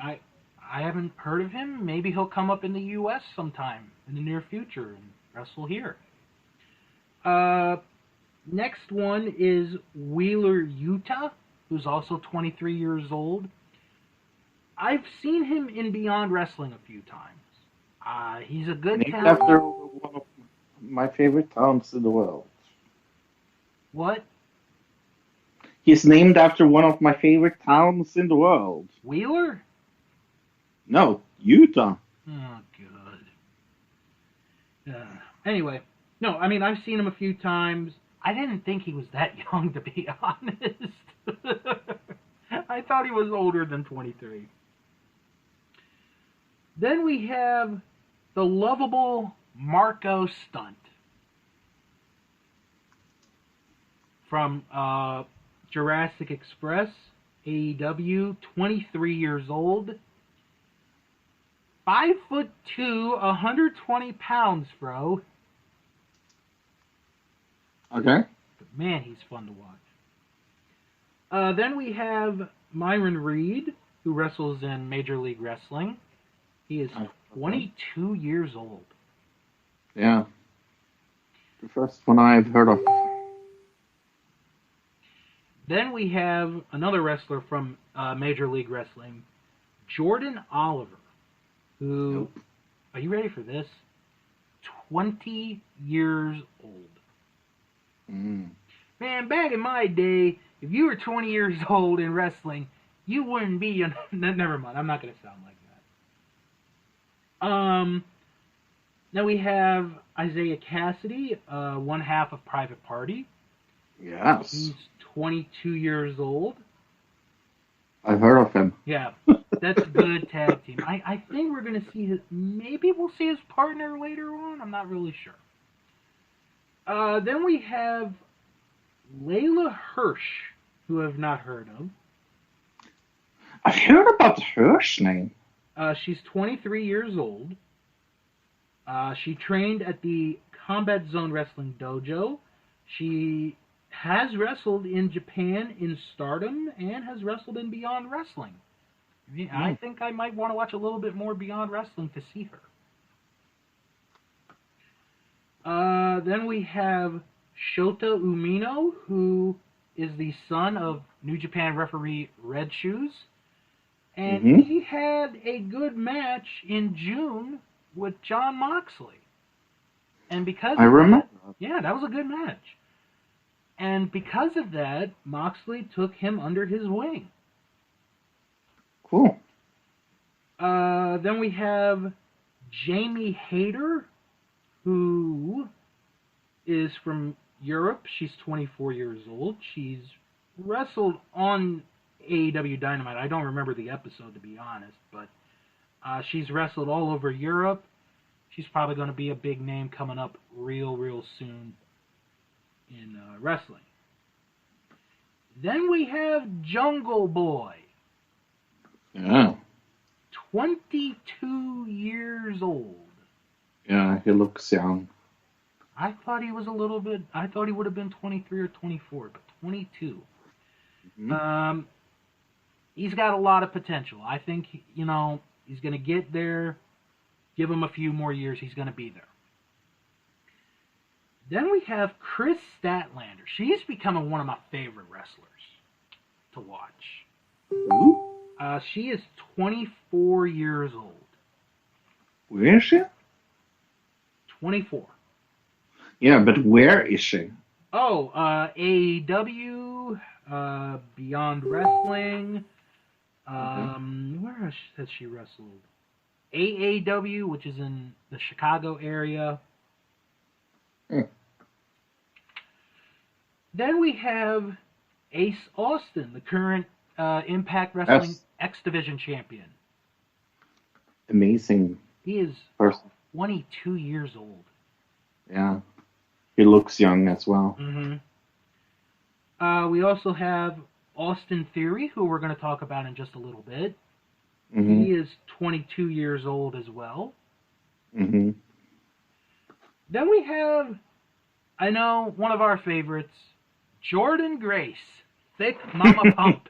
I haven't heard of him. Maybe he'll come up in the U.S. sometime in the near future and wrestle here. Next one is Wheeler Yuta, who's also 23 years old. I've seen him in Beyond Wrestling a few times. He's a good Named talent. after one of my favorite towns in the world. What? He's named after one of my favorite towns in the world. Wheeler? No, Utah. Oh, good. Anyway, no, I mean, I've seen him a few times. I didn't think he was that young, to be honest. I thought he was older than 23. Then we have the lovable Marco Stunt from Jurassic Express, AEW, 23 years old. 5'2", 120 pounds, bro. Okay. But man, he's fun to watch. Then we have Myron Reed, who wrestles in Major League Wrestling. He is 22 years old. Yeah. The first one I've heard of. Then we have another wrestler from Major League Wrestling, Jordan Oliver, who, are you ready for this? 20 years old. Mm. Man, back in my day, if you were 20 years old in wrestling, you wouldn't be... Never mind, I'm not going to sound like that. Then we have Isaiah Cassidy, one half of Private Party. Yes. He's 22 years old. I've heard of him. Yeah, that's a good tag team. I think we're going to see his... Maybe we'll see his partner later on. I'm not really sure. Then we have Layla Hirsch, who I've not heard of. I've heard about the Hirsch name. She's 23 years old. She trained at the Combat Zone Wrestling Dojo. She has wrestled in Japan in Stardom and has wrestled in Beyond Wrestling. I think I might want to watch a little bit more Beyond Wrestling to see her. Then we have Shota Umino, who is the son of New Japan referee Red Shoes. And he had a good match in June with Jon Moxley. And because I remember. Yeah, that was a good match. And because of that, Moxley took him under his wing. Cool. Then we have Jamie Hayter, who is from Europe. She's 24 years old. She's wrestled on AEW Dynamite. I don't remember the episode, to be honest, but she's wrestled all over Europe. She's probably going to be a big name coming up real soon in wrestling. Then we have Jungle Boy. Yeah. 22 years old. Yeah, he looks young. I thought he was a little bit... I thought he would have been 23 or 24, but 22. He's got a lot of potential. I think, he's going to get there. Give him a few more years, he's going to be there. Then we have Chris Statlander. She's becoming one of my favorite wrestlers to watch. Who? She is 24 years old. Where is she? 24. Yeah, but where is she? Oh, AEW, Beyond Wrestling. Where has she wrestled? AAW, which is in the Chicago area. Then we have Ace Austin, the current Impact Wrestling X Division champion. Amazing. He is person. 22 years old. Yeah. He looks young as well. We also have Austin Theory, who we're going to talk about in just a little bit. Mm-hmm. He is 22 years old as well. Mm-hmm. Then we have, I know, one of our favorites, Jordan Grace, Thick Mama Pump.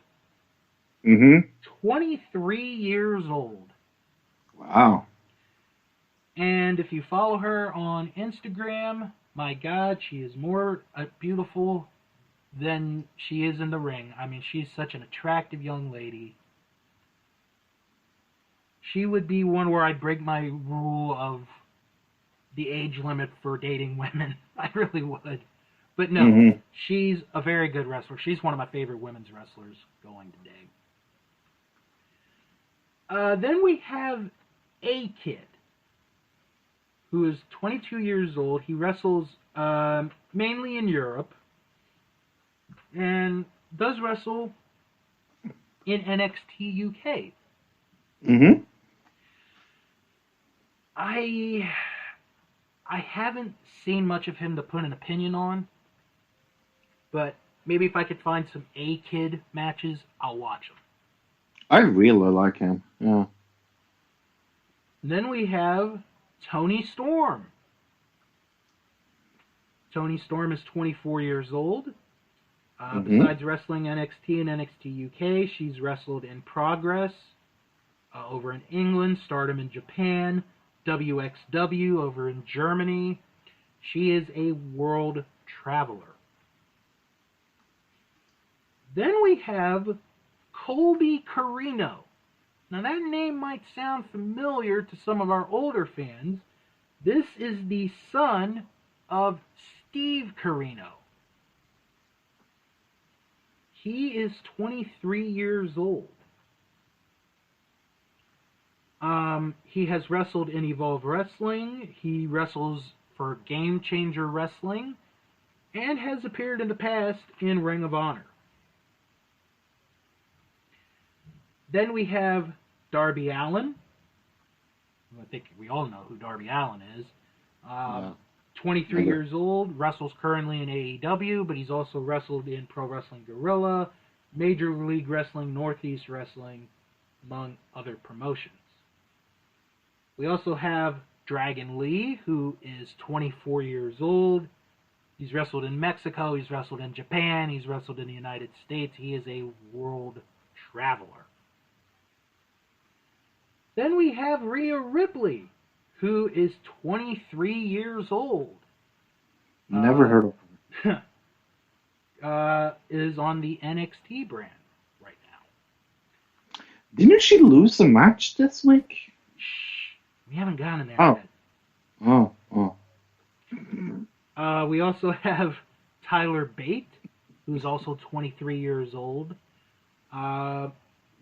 23 years old. Wow. And if you follow her on Instagram, my God, she is more beautiful than she is in the ring. I mean, she's such an attractive young lady. She would be one where I'd break my rule of the age limit for dating women. I really would. But no, she's a very good wrestler. She's one of my favorite women's wrestlers going today. Then we have A-Kid, who is 22 years old. He wrestles mainly in Europe and does wrestle in NXT UK. I haven't seen much of him to put an opinion on, but maybe if I could find some A-Kid matches, I'll watch them. I really like him, yeah. Then we have Tony Storm. Tony Storm is 24 years old. Besides wrestling NXT and NXT UK, she's wrestled in Progress over in England, Stardom in Japan, WXW over in Germany. She is a world traveler. Then we have Colby Carino. Now that name might sound familiar to some of our older fans. This is the son of Steve Carino. He is 23 years old. He has wrestled in Evolve Wrestling. He wrestles for Game Changer Wrestling and has appeared in the past in Ring of Honor. Then we have Darby Allin. I think we all know who Darby Allin is. 23 years old, wrestles currently in AEW, but he's also wrestled in Pro Wrestling Guerrilla, Major League Wrestling, Northeast Wrestling, among other promotions. We also have Dragon Lee, who is 24 years old. He's wrestled in Mexico, he's wrestled in Japan, he's wrestled in the United States. He is a world traveler. Then we have Rhea Ripley, who is 23 years old. Never heard of her. Is on the NXT brand right now. Didn't she lose a match this week? Shh. We haven't gotten there yet. We also have Tyler Bate, who's also 23 years old.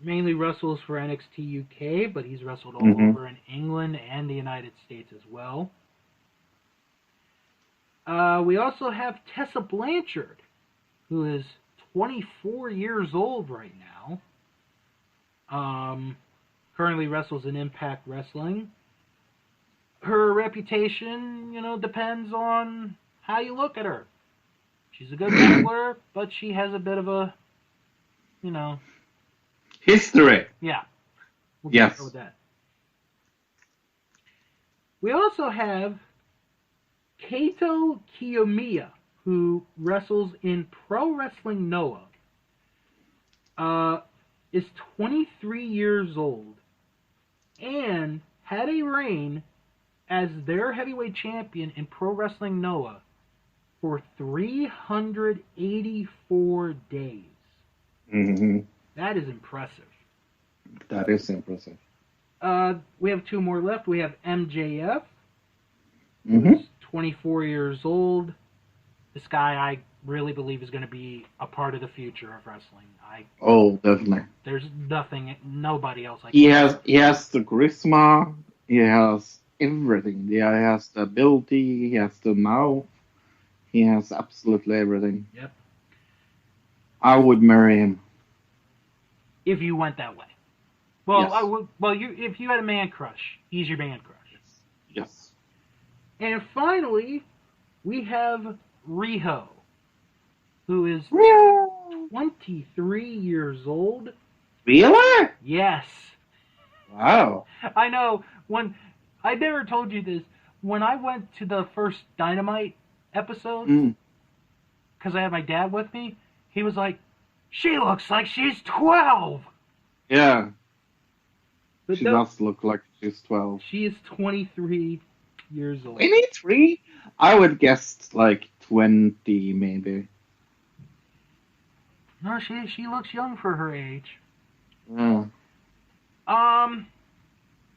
Mainly wrestles for NXT UK, but he's wrestled all over in England and the United States as well. We also have Tessa Blanchard, who is 24 years old right now. Currently wrestles in Impact Wrestling. Her reputation, depends on how you look at her. She's a good wrestler, but she has a bit of a, history. Yeah. We'll yes. Go with that. We also have Kaito Kiyomiya, who wrestles in Pro Wrestling Noah. Is 23 years old and had a reign as their heavyweight champion in Pro Wrestling Noah for 384 days. Mm-hmm. That is impressive. That is impressive. We have two more left. We have MJF, Mm-hmm. who's 24 years old. This guy, I really believe, is going to be a part of the future of wrestling. Oh, definitely. There's nobody else like He has the charisma. He has everything. He has the ability. He has the mouth. He has absolutely everything. Yep. I would marry him. If you went that way. Well, Yes. If you had a man crush, he's your man crush. Yes. And finally, we have Riho, who is 23 years old. Really? Yes. Wow. I know. I never told you this. When I went to the first Dynamite episode, because I had my dad with me, he was like, "She looks like she's 12." Yeah. But She does look like she's 12. She is 23 years old. 23? I would guess like 20, maybe. No, she looks young for her age. Yeah.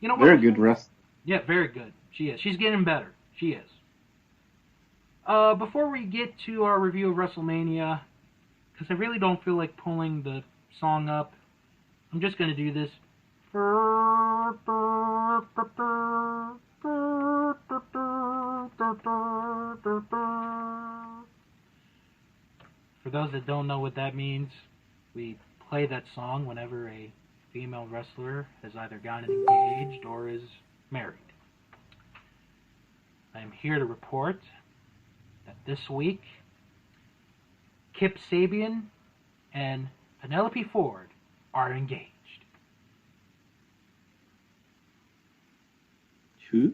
You know what? Very good wrestler. Yeah, very good. She is. She's getting better. She is. Before we get to our review of WrestleMania, because I really don't feel like pulling the song up, I'm just going to do this. For those that don't know what that means, we play that song whenever a female wrestler has either gotten engaged or is married. I am here to report that this week, Kip Sabian and Penelope Ford are engaged. Who?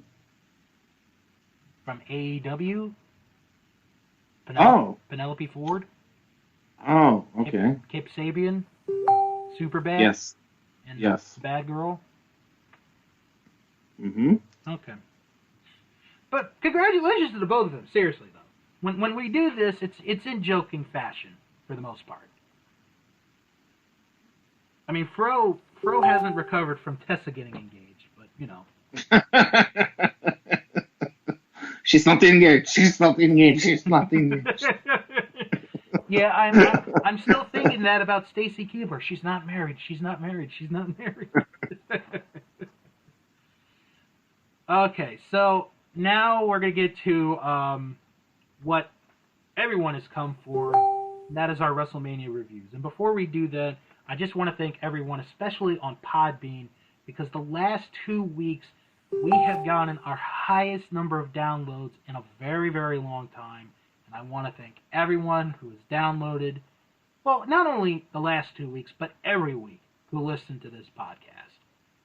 From AEW, Penelope Ford. Oh, okay. Kip Sabian, Superbad. Yes. And yes. Bad Girl. Mm-hmm. Okay. But congratulations to the both of them. Seriously, though, when we do this, it's in joking fashion for the most part. I mean, Fro hasn't recovered from Tessa getting engaged, but you know. She's not engaged. She's not engaged. She's not engaged. Yeah, I'm still thinking that about Stacy Keibler. She's not married. She's not married. She's not married. Okay, so now we're gonna get to what everyone has come for. And that is our WrestleMania reviews. And before we do that, I just want to thank everyone, especially on Podbean, because the last 2 weeks we have gotten our highest number of downloads in a very, very long time. And I want to thank everyone who has downloaded, well, not only the last 2 weeks, but every week who listened to this podcast.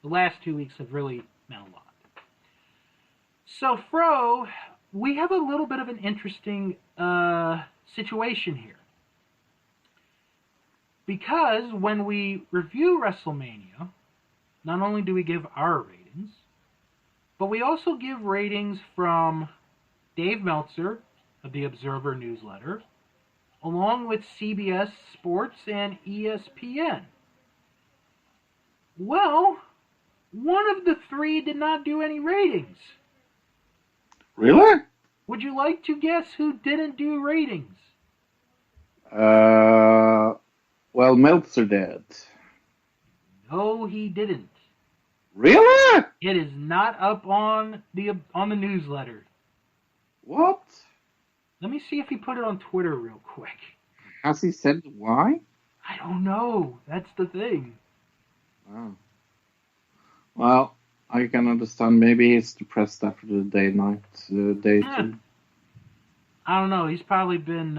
The last 2 weeks have really meant a lot. So, Fro, we have a little bit of an interesting situation here. Because when we review WrestleMania, not only do we give our ratings, but we also give ratings from Dave Meltzer of the Observer newsletter, along with CBS Sports and ESPN. Well, one of the three did not do any ratings. Really? Would you like to guess who didn't do ratings? Well, Meltzer did. No, he didn't. Really? It is not up on the newsletter. What? Let me see if he put it on Twitter real quick. Has he said why? I don't know. That's the thing. Oh. Well, I can understand. Maybe he's depressed after the day two. I don't know. He's probably been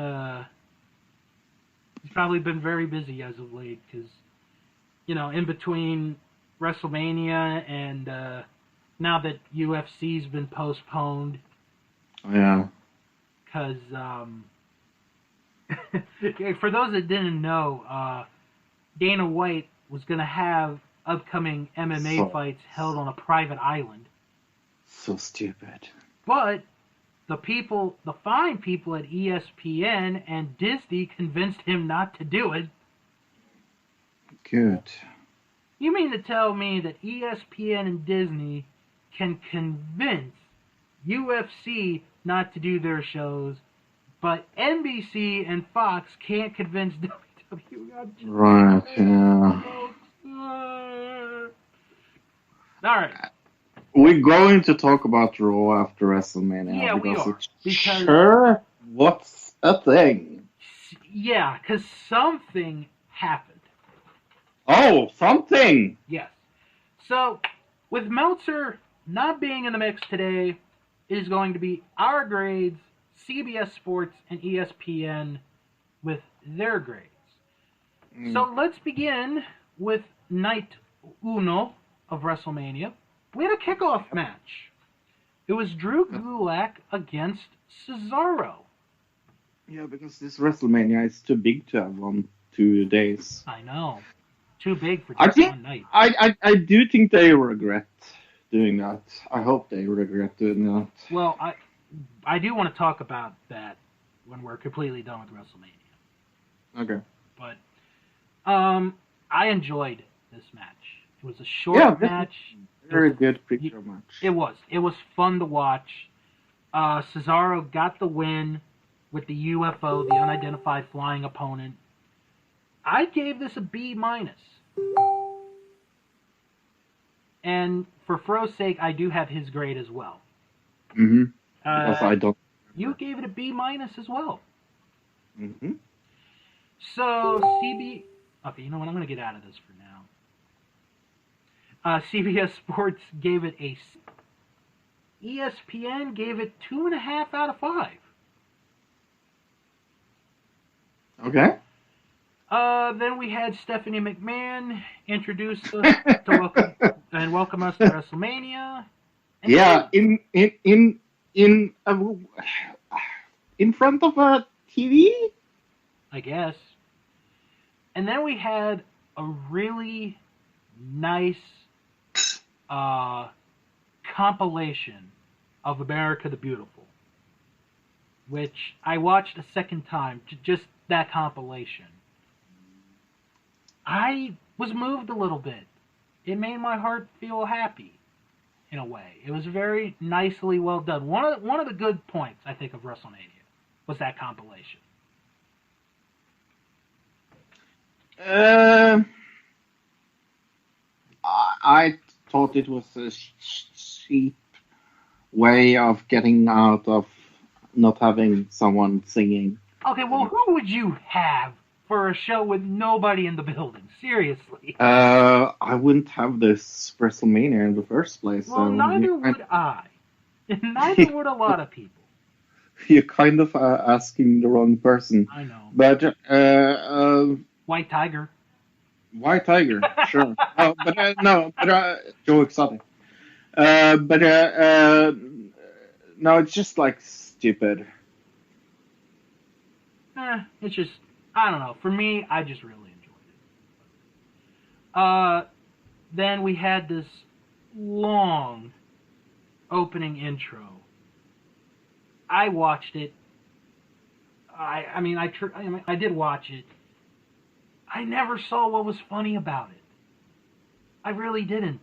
very busy as of late because, you know, in between WrestleMania and now that UFC's been postponed. Yeah. Because for those that didn't know, Dana White was going to have upcoming MMA fights held on a private island. So stupid. But the fine people at ESPN and Disney convinced him not to do it. Good. You mean to tell me that ESPN and Disney can convince UFC not to do their shows, but NBC and Fox can't convince WWE? Right, yeah. All right. We're going to talk about Raw after WrestleMania. Yeah, we are. Because sure, what's a thing? Yeah, because something happened. Oh, something! Yes. So, with Meltzer not being in the mix today, it is going to be our grades, CBS Sports, and ESPN with their grades. So let's begin with night uno of WrestleMania. We had a kickoff match. It was Drew Gulak against Cesaro. Yeah, because this WrestleMania is too big to have on 2 days. I know. Too big for just one night. I do think they regret doing that. I hope they regret doing that. Well, I do want to talk about that when we're completely done with WrestleMania. Okay. But I enjoyed this match. It was a short match. Very good picture match. It was. It was fun to watch. Cesaro got the win with the UFO, the unidentified flying opponent. I gave this a B-. And for Fro's sake, I do have his grade as well. Mm-hmm. Because I don't. You gave it a B- as well. Mm-hmm. So, Okay, you know what? I'm going to get out of this for now. CBS Sports gave it a C. ESPN gave it 2.5 out of 5. Okay. Then we had Stephanie McMahon introduce us to welcome us to WrestleMania. And yeah, in front of a TV, I guess. And then we had a really nice compilation of America the Beautiful, which I watched a second time, just that compilation. I was moved a little bit. It made my heart feel happy, in a way. It was very nicely well done. One of the good points, I think, of WrestleMania was that compilation. I thought it was a cheap way of getting out of not having someone singing. Okay, well, who would you have for a show with nobody in the building? Seriously. I wouldn't have this WrestleMania in the first place. Well, so neither would I. And neither would a lot of people. You're kind of asking the wrong person. I know. But, White Tiger. White Tiger, sure. Joe Exotic. No, it's just like stupid. It's just, I don't know. For me, I just really enjoyed it. Then we had this long opening intro. I watched it. I did watch it. I never saw what was funny about it. I really didn't.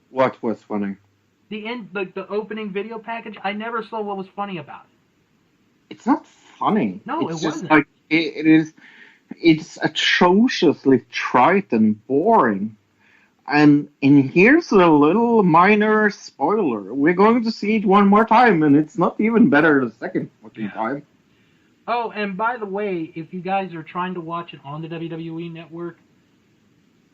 What was funny? The opening video package. I never saw what was funny about it. It's not funny. No, it's it just wasn't. Like it is. It's atrociously trite and boring. And here's a little minor spoiler. We're going to see it one more time, and it's not even better the second fucking time. Oh, and by the way, if you guys are trying to watch it on the WWE Network,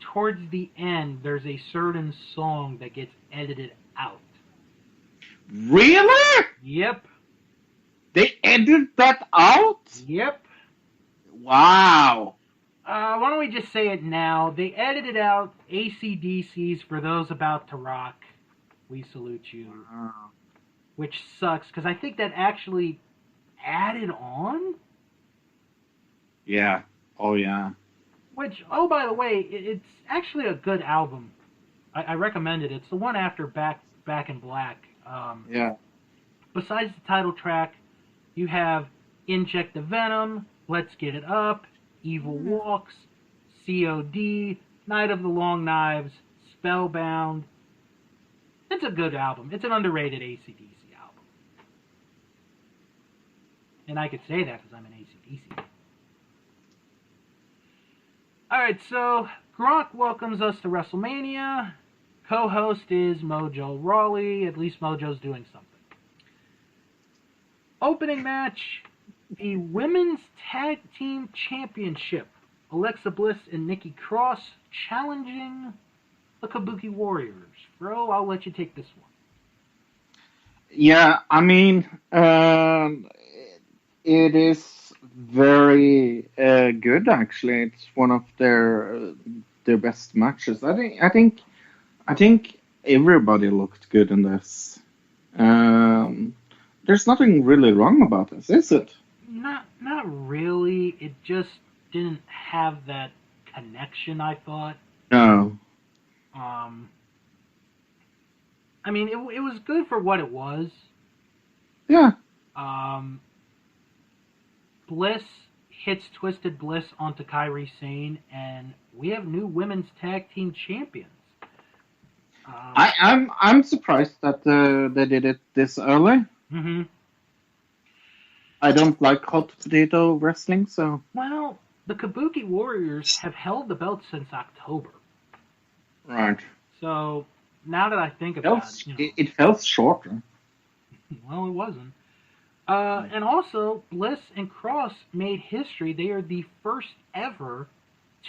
towards the end, there's a certain song that gets edited out. Really? Yep. They edited that out? Yep. Wow. Why don't we just say it now? They edited out AC/DC's For Those About to Rock. We salute you. Which sucks, because I think that actually added on? Yeah. Oh, yeah. Which, oh, by the way, it's actually a good album. I recommend it. It's the one after Back in Black. Yeah. besides the title track, you have Inject the Venom, Let's Get It Up, Evil Walks, COD, Night of the Long Knives, Spellbound. It's a good album. It's an underrated AC/DC album. And I could say that because I'm an AC/DC. Alright, so Gronk welcomes us to WrestleMania. Co-host is Mojo Rawley. At least Mojo's doing something. Opening match, the Women's Tag Team Championship. Alexa Bliss and Nikki Cross challenging the Kabuki Warriors. Bro, I'll let you take this one. Yeah, I mean, it is very good. Actually, it's one of their best matches. I think everybody looked good in this. There's nothing really wrong about this, is it? Not really. It just didn't have that connection, I thought. No. I mean, it was good for what it was. Yeah. Bliss hits Twisted Bliss onto Kairi Sane, and we have new women's tag team champions. I'm surprised that they did it this early. Mm-hmm. I don't like hot potato wrestling, so. Well, the Kabuki Warriors have held the belt since October. Right. So now that I think about it, it felt shorter. Well, it wasn't. And also, Bliss and Cross made history. They are the first ever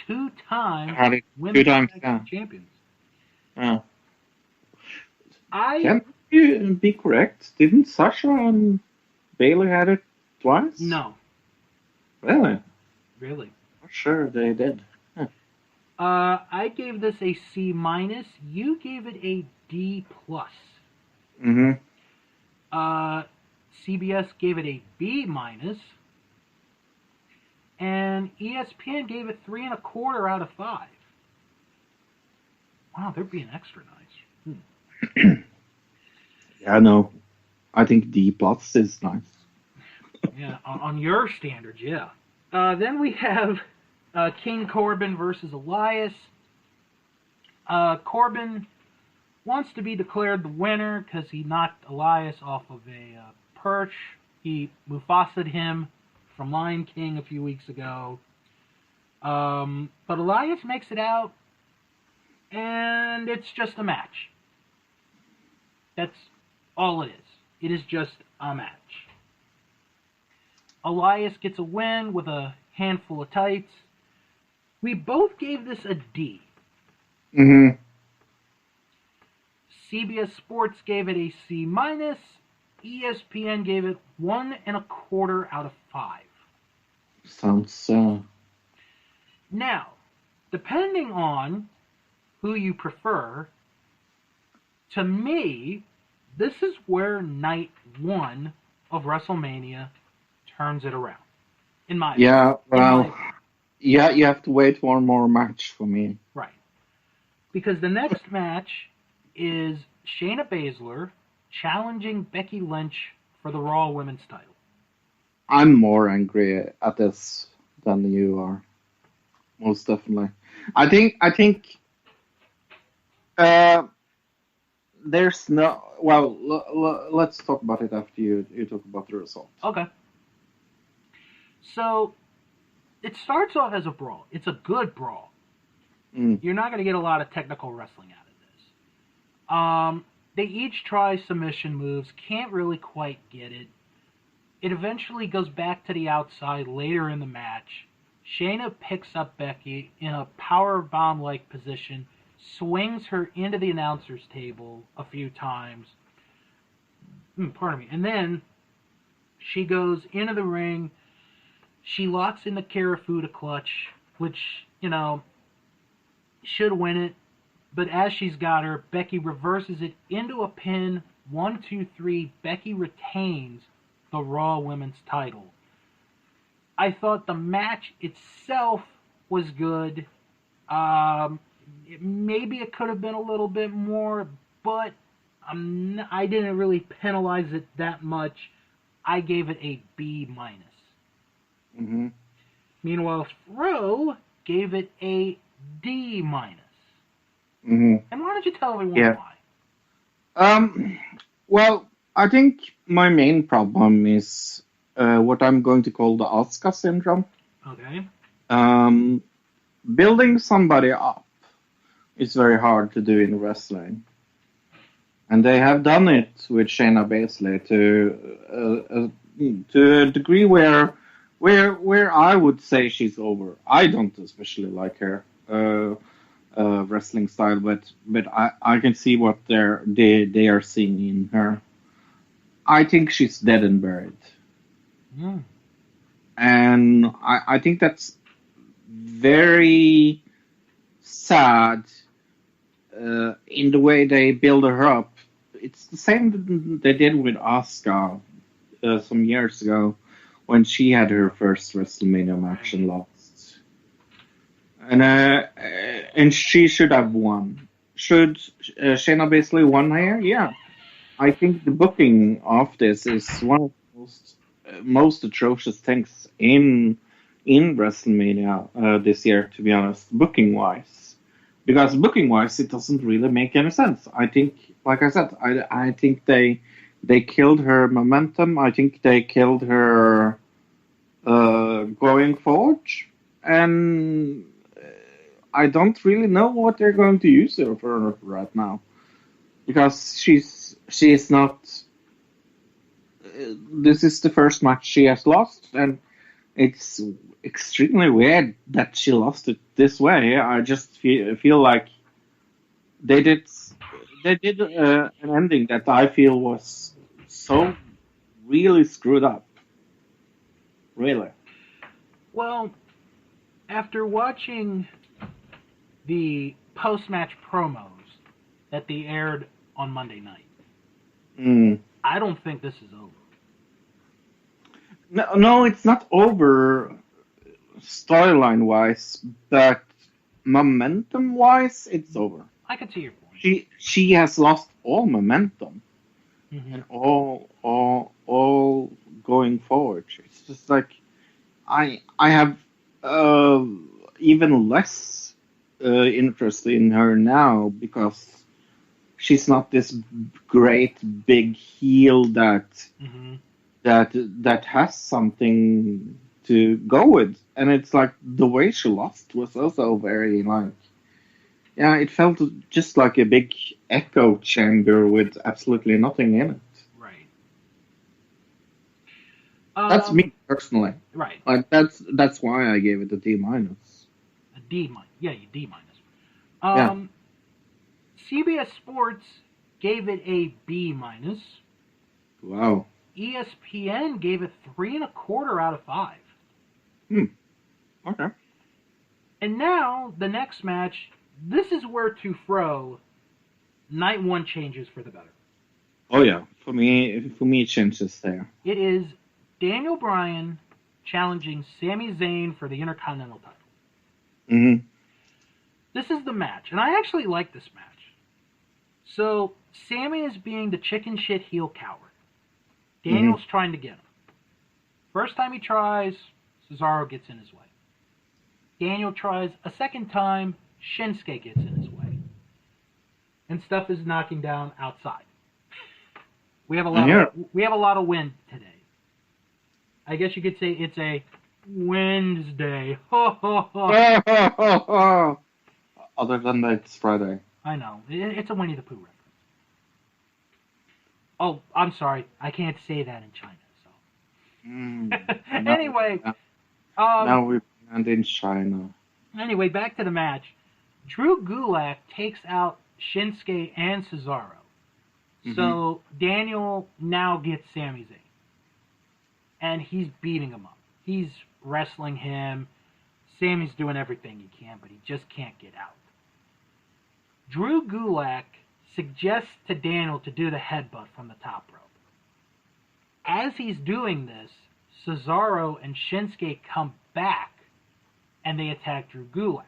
two-time women's tag team champions. Yeah. Can you be correct? Didn't Sasha and Bayley had it twice? No. Really? Really? I'm sure they did. Huh. I gave this a C-. You gave it a D+. Mm-hmm. CBS gave it a B-. And ESPN gave it 3.25 out of 5. Wow, they're being extra nice. Yeah, no. I think D+ is nice. Yeah, on your standards, yeah. Then we have King Corbin versus Elias. Corbin wants to be declared the winner because he knocked Elias off of a perch. He Mufasa'd him from Lion King a few weeks ago. But Elias makes it out, and it's just a match. That's all it is. It is just a match. Elias gets a win with a handful of tights. We both gave this a D. Mm-hmm. CBS Sports gave it a C-. ESPN gave it 1.25 out of 5. Sounds. Now, depending on who you prefer, to me, this is where night 1 of WrestleMania turns it around. In my opinion. Yeah, well, yeah, you have to wait one more match for me. Right. Because the next match is Shayna Baszler challenging Becky Lynch for the Raw Women's title. I'm more angry at this than you are. Most definitely. I think there's no... Well, let's talk about it after you talk about the result. Okay. So, it starts off as a brawl. It's a good brawl. You're not going to get a lot of technical wrestling out of this. They each try submission moves, can't really quite get it. It eventually goes back to the outside later in the match. Shayna picks up Becky in a powerbomb-like position, swings her into the announcer's table a few times. Pardon me. And then she goes into the ring. She locks in the Karafuda clutch, which, should win it. But as she's got her, Becky reverses it into a pin. 1, 2, 3. Becky retains the Raw Women's title. I thought the match itself was good. Maybe it could have been a little bit more, but I didn't really penalize it that much. I gave it a B minus. Mm-hmm. Meanwhile, Fro gave it a D minus. Mm-hmm. And why don't you tell everyone Yeah. why? Well, I think my main problem is what I'm going to call the Asuka syndrome. Okay. Building somebody up is very hard to do in wrestling. And they have done it with Shayna Baszler to a degree where I would say she's over. I don't especially like her wrestling style, but I can see what they are seeing in her. I think she's dead and buried, and I think that's very sad in the way they build her up. It's the same they did with Asuka some years ago when she had her first WrestleMania match and lost. And she should have won. Should Shayna Baszler won here? Yeah. I think the booking of this is one of the most atrocious things in WrestleMania this year, to be honest, booking wise. Because booking wise, it doesn't really make any sense. I think, like I said, I think they killed her momentum. I think they killed her going forward, and I don't really know what they're going to use her for right now, because she's not. This is the first match she has lost, and it's extremely weird that she lost it this way. I just feel like they did an ending that I feel was so really screwed up. Really. Well, after watching the post-match promos that they aired on Monday night, I don't think this is over. No, it's not over storyline-wise, but momentum-wise, it's over. I can see your point. She has lost all momentum and all going forward. It's just like I have even less interest in her now because she's not this great big heel that has something to go with, and it's like the way she lost was also very like, yeah, it felt just like a big echo chamber with absolutely nothing in it. Right. That's me personally. Right. Like that's why I gave it a D minus. A D minus. Yeah, D minus. Yeah. CBS Sports gave it a B minus. Wow. ESPN gave it 3.25 out of 5. Okay. And now the next match. This is where to Fro night one changes for the better. Oh yeah, for me it changes there. It is Daniel Bryan challenging Sami Zayn for the Intercontinental title. Mm-hmm. This is the match, and I actually like this match. So Sami is being the chicken shit heel coward. Daniel's trying to get him. First time he tries, Cesaro gets in his way. Daniel tries a second time, Shinsuke gets in his way. And stuff is knocking down outside. We have a lot of wind today. I guess you could say it's a Wednesday. Ho ho ho. Other than that, it's Friday. I know. It's a Winnie the Pooh reference. Oh, I'm sorry. I can't say that in China. So. Anyway. Now we're in China. Anyway, back to the match. Drew Gulak takes out Shinsuke and Cesaro. So Daniel now gets Sami Zayn. And he's beating him up. He's wrestling him. Sami's doing everything he can, but he just can't get out. Drew Gulak suggests to Daniel to do the headbutt from the top rope. As he's doing this, Cesaro and Shinsuke come back and they attack Drew Gulak.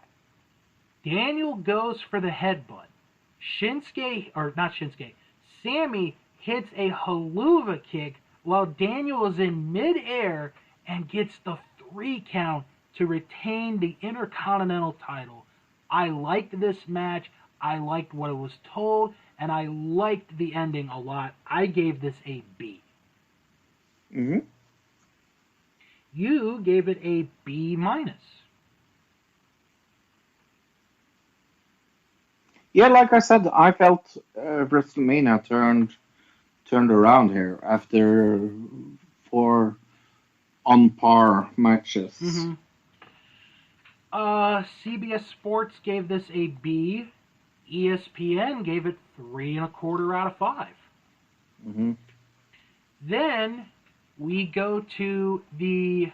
Daniel goes for the headbutt. Sammy hits a haluva kick while Daniel is in midair and gets the 3 count to retain the Intercontinental title. I liked this match. I liked what it was told, and I liked the ending a lot. I gave this a B. Mm-hmm. You gave it a B minus. Yeah, like I said, I felt WrestleMania turned around here after 4 on par matches. Mm-hmm. CBS Sports gave this a B. ESPN gave it 3.25 out of 5. Mm-hmm. Then we go to the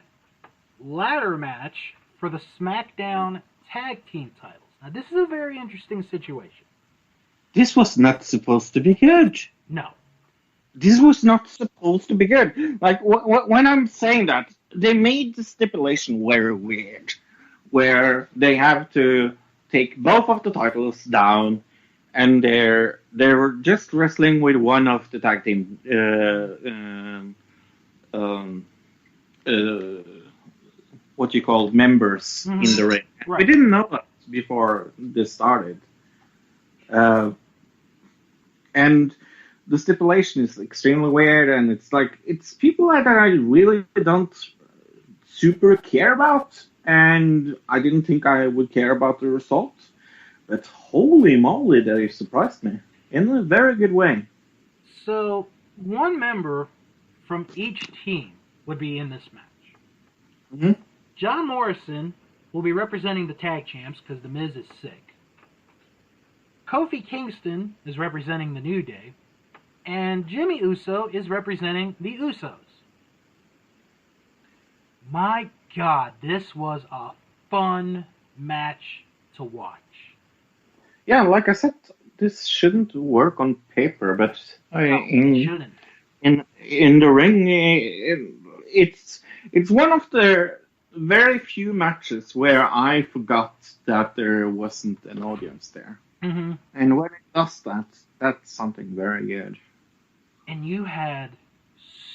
ladder match for the SmackDown Tag Team titles. Now, this is a very interesting situation. This was not supposed to be good. No. This was not supposed to be good. Like, when I'm saying that, they made the stipulation very weird, where they have to take both of the titles down, and they were just wrestling with one of the tag team what you call members in the ring. Right. We didn't know that before this started. And the stipulation is extremely weird, and it's people that I really don't super care about, and I didn't think I would care about the result. But holy moly, they surprised me in a very good way. So, one member from each team would be in this match. Mm-hmm. John Morrison will be representing the tag champs because The Miz is sick. Kofi Kingston is representing the New Day. And Jimmy Uso is representing the Usos. My God, this was a fun match to watch. Yeah, like I said, this shouldn't work on paper, but It shouldn't. In the ring, it's one of the very few matches where I forgot that there wasn't an audience there. Mm-hmm. And when it does that, that's something very good. And you had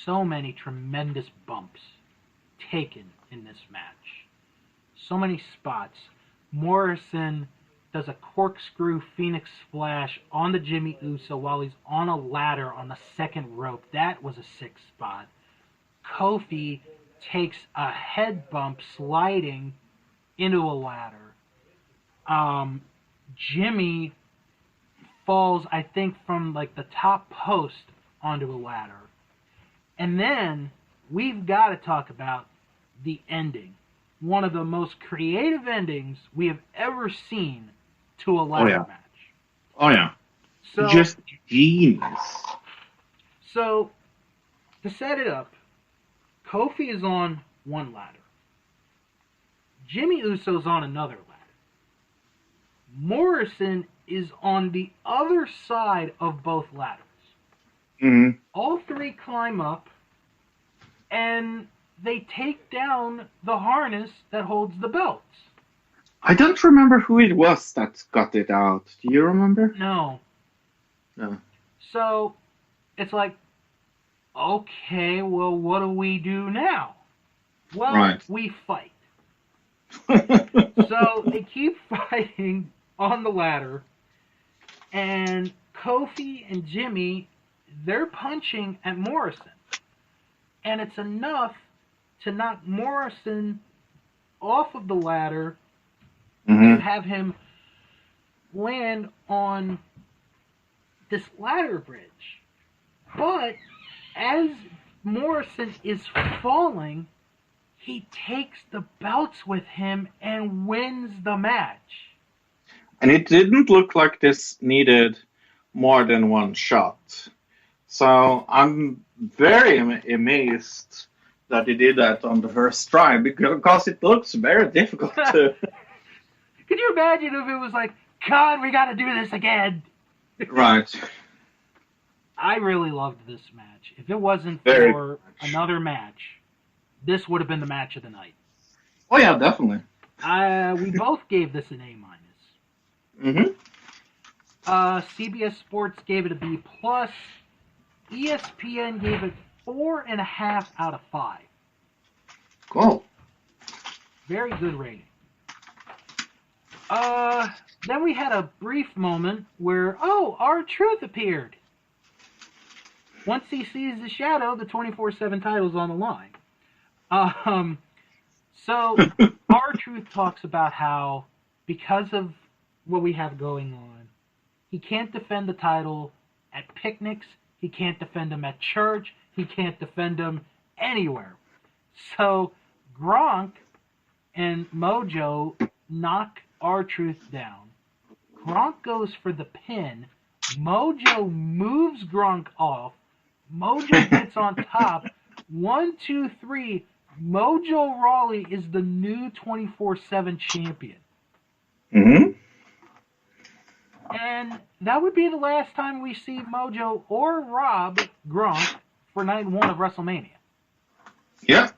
so many tremendous bumps taken in this match. So many spots. Morrison does a corkscrew Phoenix Splash on the Jimmy Uso while he's on a ladder on the second rope. That was a sick spot. Kofi takes a head bump sliding into a ladder. Jimmy falls, I think, from like the top post onto a ladder. And then we've got to talk about the ending. One of the most creative endings we have ever seen to a ladder match. Oh, yeah. So, just genius. So, to set it up, Kofi is on one ladder. Jimmy Uso's on another ladder. Morrison is on the other side of both ladders. Mm-hmm. All three climb up, and they take down the harness that holds the belts. I don't remember who it was that got it out. Do you remember? No. No. So, it's like, okay, well, what do we do now? Well, we fight. So, they keep fighting on the ladder, and Kofi and Jimmy, they're punching at Morrison. And it's enough to knock Morrison off of the ladder to have him land on this ladder bridge. But as Morrison is falling, he takes the belts with him and wins the match. And it didn't look like this needed more than one shot. So I'm very amazed that he did that on the first try, because it looks very difficult to... Could you imagine if it was like, God, we got to do this again? Right. I really loved this match. If it wasn't for another match, this would have been the match of the night. Oh, yeah, definitely. We both gave this an A-. CBS Sports gave it a B+. ESPN gave it 4.5 out of 5. Cool. Very good rating. Then we had a brief moment where, R-Truth appeared. Once he sees the shadow, the 24/7 title's on the line. So R-Truth talks about how, because of what we have going on, he can't defend the title at picnics, he can't defend him at church, he can't defend him anywhere. So Gronk and Mojo knock R-Truth down. Gronk goes for the pin. Mojo moves Gronk off. Mojo gets on top. 1, 2, 3. Mojo Rawley is the new 24/7 champion. Mm-hmm. And that would be the last time we see Mojo or Rob Gronk for night 1 of WrestleMania. Yeah.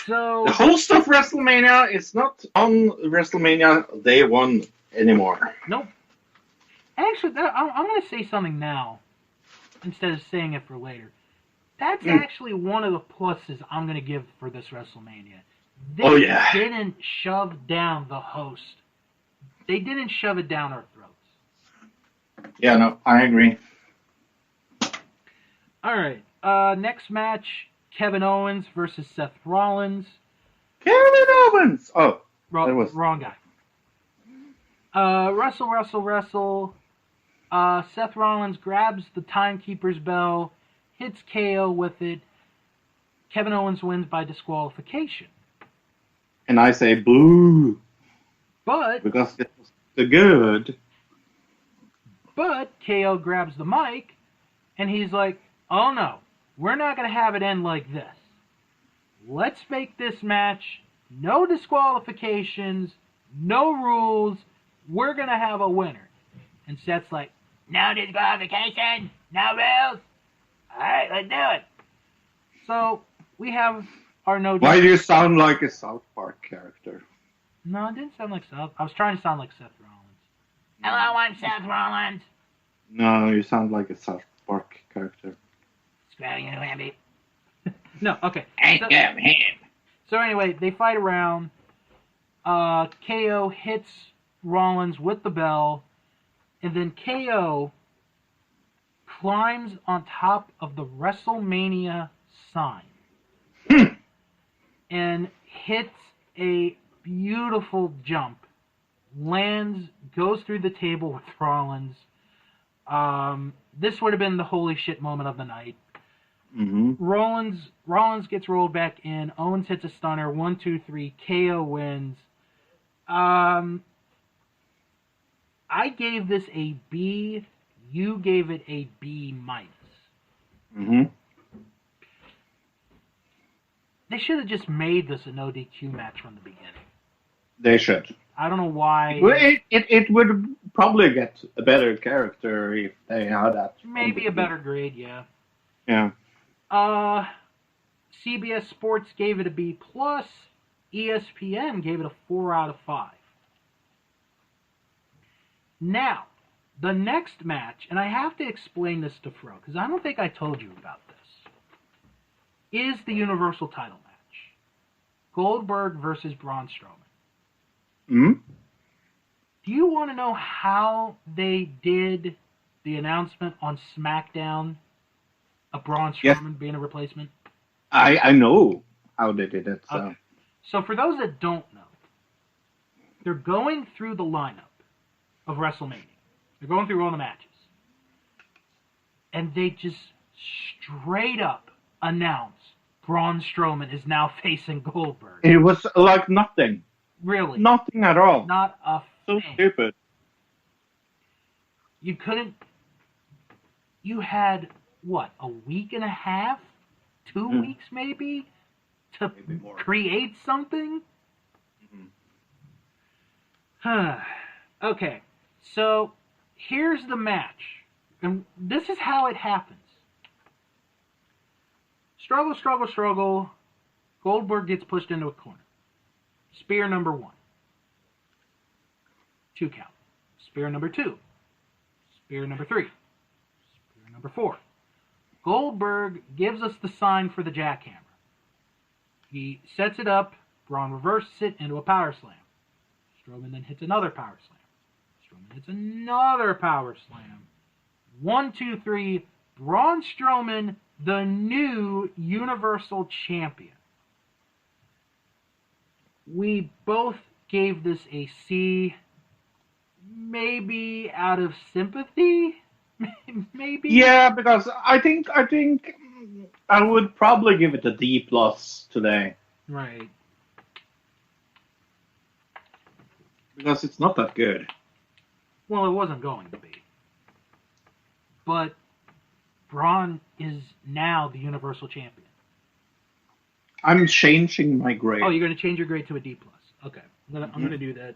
So The host of WrestleMania is not on WrestleMania day 1 anymore. nope. Actually, I'm going to say something now instead of saying it for later. That's actually one of the pluses I'm going to give for this WrestleMania. They didn't shove down the host. They didn't shove it down our throats. Yeah, no, I agree. All right. Next match, Kevin Owens versus Seth Rollins. Kevin Owens! Oh, Wrong guy. Wrestle. Seth Rollins grabs the timekeeper's bell, hits KO with it. Kevin Owens wins by disqualification. And I say boo. But Because it was the good. But KO grabs the mic, and he's like, oh no, we're not going to have it end like this. Let's make this match no disqualifications, no rules. We're going to have a winner. And Seth's like, no disqualification, no rules. All right, let's do it. So we have our no. Why do you sound like a South Park character? No, it didn't sound like Seth. I was trying to sound like Seth Rollins. Hello, I'm Seth Rollins. No, you sound like a South Park character. Scratching you, Andy. No, okay. Him. So anyway, they fight around. KO hits Rollins with the bell, and then KO climbs on top of the WrestleMania sign and hits a beautiful jump. Lands, goes through the table with Rollins. This would have been the holy shit moment of the night. Mm-hmm. Rollins gets rolled back in. Owens hits a stunner. 1, 2, 3. KO wins. I gave this a B. You gave it a B-. Mm-hmm. They should have just made this a no DQ match from the beginning. They should. I don't know why. Well, it would probably get a better character if they had that. Maybe a better grade, yeah. Yeah. CBS Sports gave it a B+. ESPN gave it a 4 out of 5. Now, the next match, and I have to explain this to Fro, because I don't think I told you about this, is the Universal title match. Goldberg versus Braun Strowman. Hmm? Do you want to know how they did the announcement on SmackDown of Braun Strowman being a replacement? I know how they did it. So. Okay. So for those that don't know, they're going through the lineup of WrestleMania. They're going through all the matches. And they just straight up announce Braun Strowman is now facing Goldberg. It was like nothing. Really? Nothing at all. Not a So thing. stupid. You couldn't... You had, what, a week and a half? 2 weeks, maybe? To Maybe more. create something? Okay, so here's the match. And this is how it happens. Struggle. Goldberg gets pushed into a corner. Spear number 1. 2 count. Spear number 2. Spear number 3. Spear number 4. Goldberg gives us the sign for the jackhammer. He sets it up. Braun reverses it into a power slam. Strowman then hits another power slam. Strowman hits another power slam. 1, 2, 3. Braun Strowman, the new Universal Champion. We both gave this a C, maybe out of sympathy, maybe. Yeah, because I think I would probably give it a D plus today. Right. Because it's not that good. Well, it wasn't going to be. But Braun is now the Universal Champion. I'm changing my grade. Oh, you're going to change your grade to a D+. Okay. I'm gonna do that.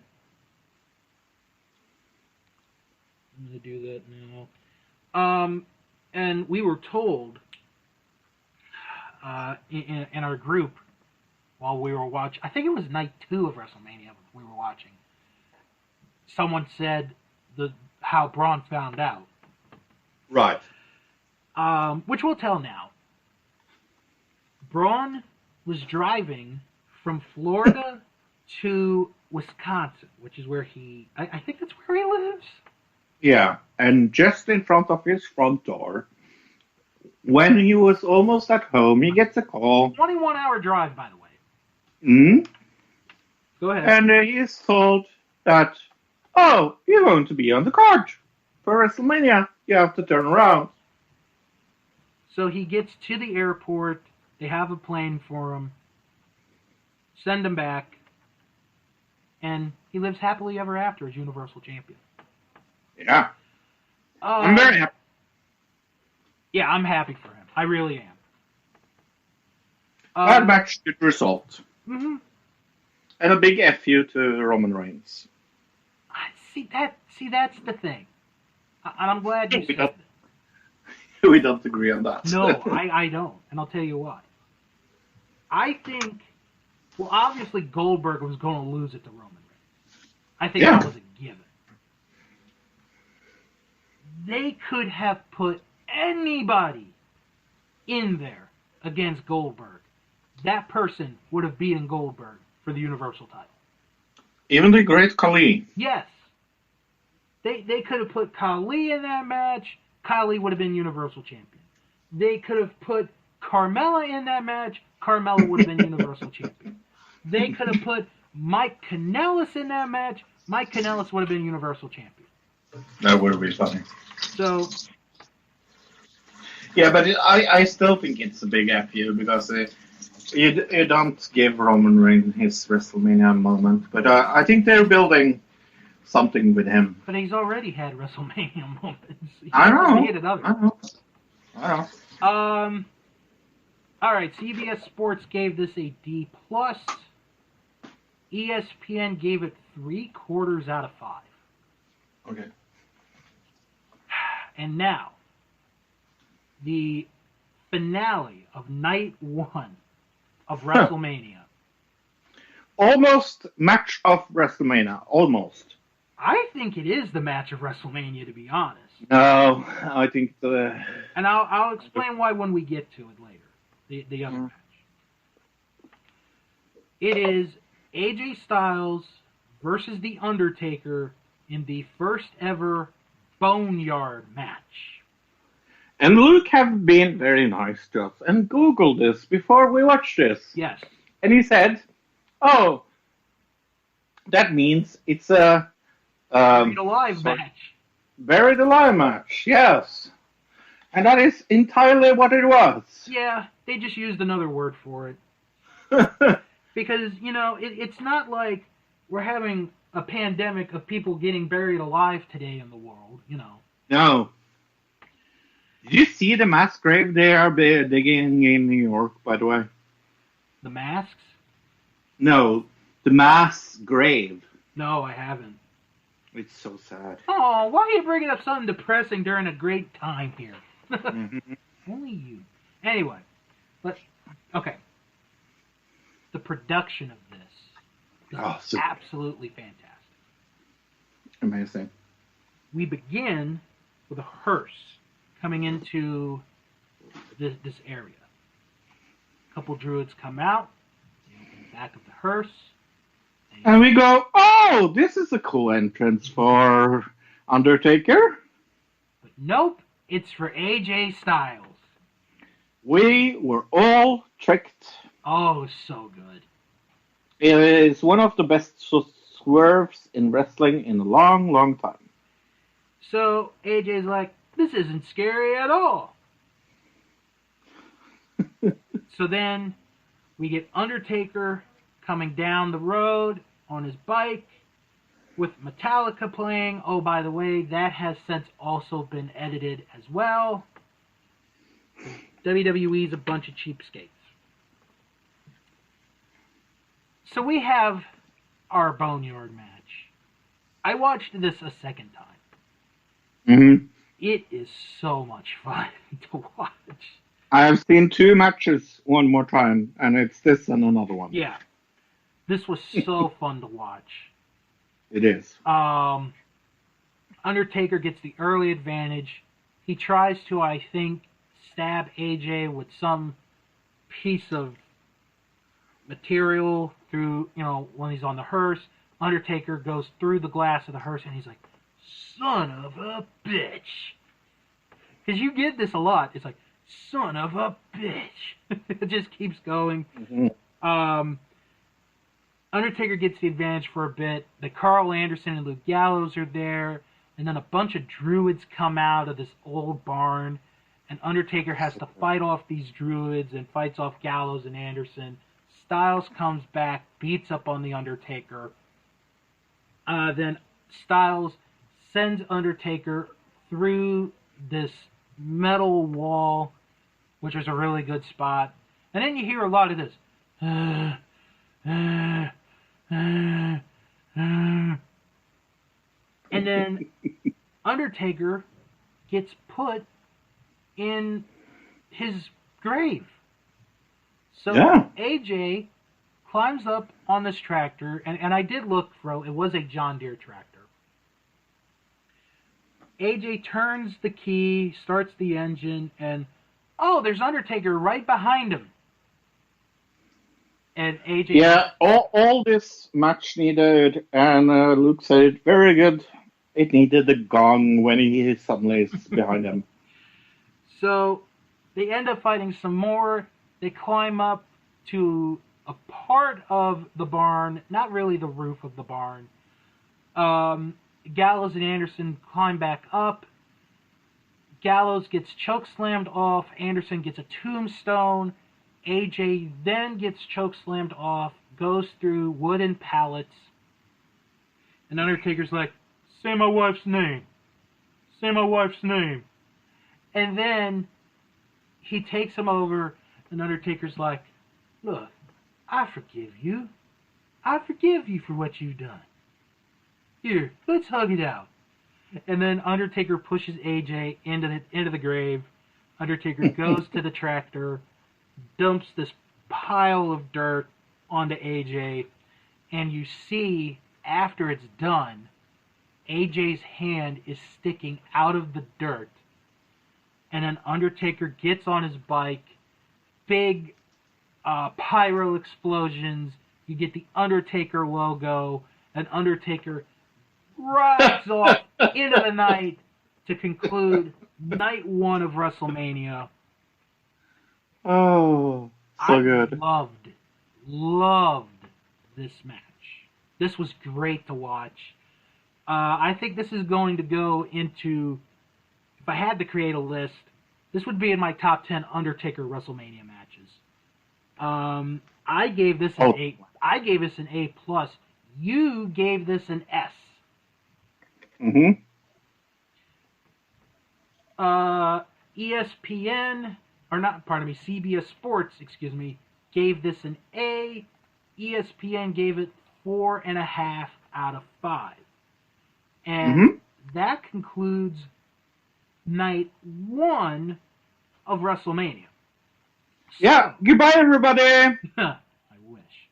I'm going to do that now. And we were told in our group while we were watching, I think it was night 2 of WrestleMania we were watching, someone said how Braun found out. Right. Which we'll tell now. Braun was driving from Florida to Wisconsin, which is where I think that's where he lives. Yeah, and just in front of his front door, when he was almost at home, he gets a call. 21-hour drive, by the way. Go ahead. And he is told that, oh, you're going to be on the card for WrestleMania. You have to turn around. So he gets to the airport. They have a plane for him. Send him back. And he lives happily ever after as Universal Champion. Yeah. I'm very happy. Yeah, I'm happy for him. I really am. That match, good result. Mm-hmm. And a big FU to Roman Reigns. See, that's the thing. And I'm glad you said that. We don't agree on that. No, I don't. And I'll tell you why. I think, well, obviously Goldberg was going to lose it to Roman Reigns. I think that was a given. They could have put anybody in there against Goldberg. That person would have beaten Goldberg for the Universal title. Even the great Khali. Yes. They could have put Khali in that match. Khali would have been Universal Champion. They could have put Carmella in that match. Carmella would have been Universal Champion. They could have put Mike Kanellis in that match. Mike Kanellis would have been Universal Champion. That would be funny. So... Yeah, but I still think it's a big FU because you don't give Roman Reigns his WrestleMania moment. But I think they're building something with him. But he's already had WrestleMania moments. I know. All right, CBS Sports gave this a D+. ESPN gave it 3/4 out of 5. Okay. And now, the finale of night 1 of WrestleMania. Almost match of WrestleMania. Almost. I think it is the match of WrestleMania, to be honest. No, I think And I'll explain why when we get to it later. The other match. It is AJ Styles versus The Undertaker in the first ever Boneyard match. And Luke have been very nice to us and Googled this before we watched this. Yes. And he said, oh, that means it's a... Buried Alive match. Buried Alive match, yes. And that is entirely what it was. Yeah, they just used another word for it. Because, it's not like we're having a pandemic of people getting buried alive today in the world, No. Did you see the mass grave they are digging in New York, by the way? The masks? No, the mass grave. No, I haven't. It's so sad. Oh, why are you bringing up something depressing during a great time here? Mm-hmm. Only you. Anyway, okay. The production of this is absolutely fantastic. Amazing. we begin with a hearse coming into this area. A couple druids come out, they open the back of the hearse, and we go, oh, this is a cool entrance for Undertaker. But nope, it's for AJ Styles. We were all tricked. Oh, so good. It is one of the best swerves in wrestling in a long, long time. So AJ's like, this isn't scary at all. So then we get Undertaker coming down the road on his bike with Metallica playing. Oh, by the way, that has since also been edited as well. WWE's a bunch of cheapskates. So we have our Boneyard match. I watched this a second time. Mm-hmm. It is so much fun to watch. I have seen 2 matches one more time, and it's this and another one. Yeah. This was so fun to watch. It is. Undertaker gets the early advantage. He tries to, I think, stab AJ with some piece of material through, when he's on the hearse. Undertaker goes through the glass of the hearse, and he's like, son of a bitch. Because you get this a lot. It's like, son of a bitch. It just keeps going. Mm-hmm. Undertaker gets the advantage for a bit. The Carl Anderson and Luke Gallows are there. And then a bunch of druids come out of this old barn. And Undertaker has to fight off these druids and fights off Gallows and Anderson. Styles comes back, beats up on the Undertaker. Then Styles sends Undertaker through this metal wall, which was a really good spot. And then you hear a lot of this. And then Undertaker gets put in his grave. So AJ climbs up on this tractor, and I did look, Fro, it was a John Deere tractor. AJ turns the key, starts the engine, and there's Undertaker right behind him. And AJ... Yeah, all this match needed, and Luke said it very good. It needed the gong when he suddenly is behind him. So they end up fighting some more. They climb up to a part of the barn, not really the roof of the barn. Gallows and Anderson climb back up. Gallows gets chokeslammed off. Anderson gets a tombstone. AJ then gets chokeslammed off, goes through wooden pallets. And Undertaker's like, say my wife's name. Say my wife's name. And then he takes him over, and Undertaker's like, look, I forgive you. I forgive you for what you've done. Here, let's hug it out. And then Undertaker pushes AJ into the grave. Undertaker goes to the tractor, dumps this pile of dirt onto AJ, and you see, after it's done, AJ's hand is sticking out of the dirt. And then Undertaker gets on his bike, big pyro explosions, you get the Undertaker logo, and Undertaker rides off into the night to conclude night 1 of WrestleMania. Oh, so good. Loved this match. This was great to watch. I think this is going to go into, if I had to create a list, this would be in my top 10 Undertaker WrestleMania matches. I gave this an A. I gave this an A+. You gave this an S. Mm-hmm. ESPN, CBS Sports, gave this an A. ESPN gave it 4.5 out of 5. And that concludes night 1 of WrestleMania. Yeah, goodbye everybody! I wish.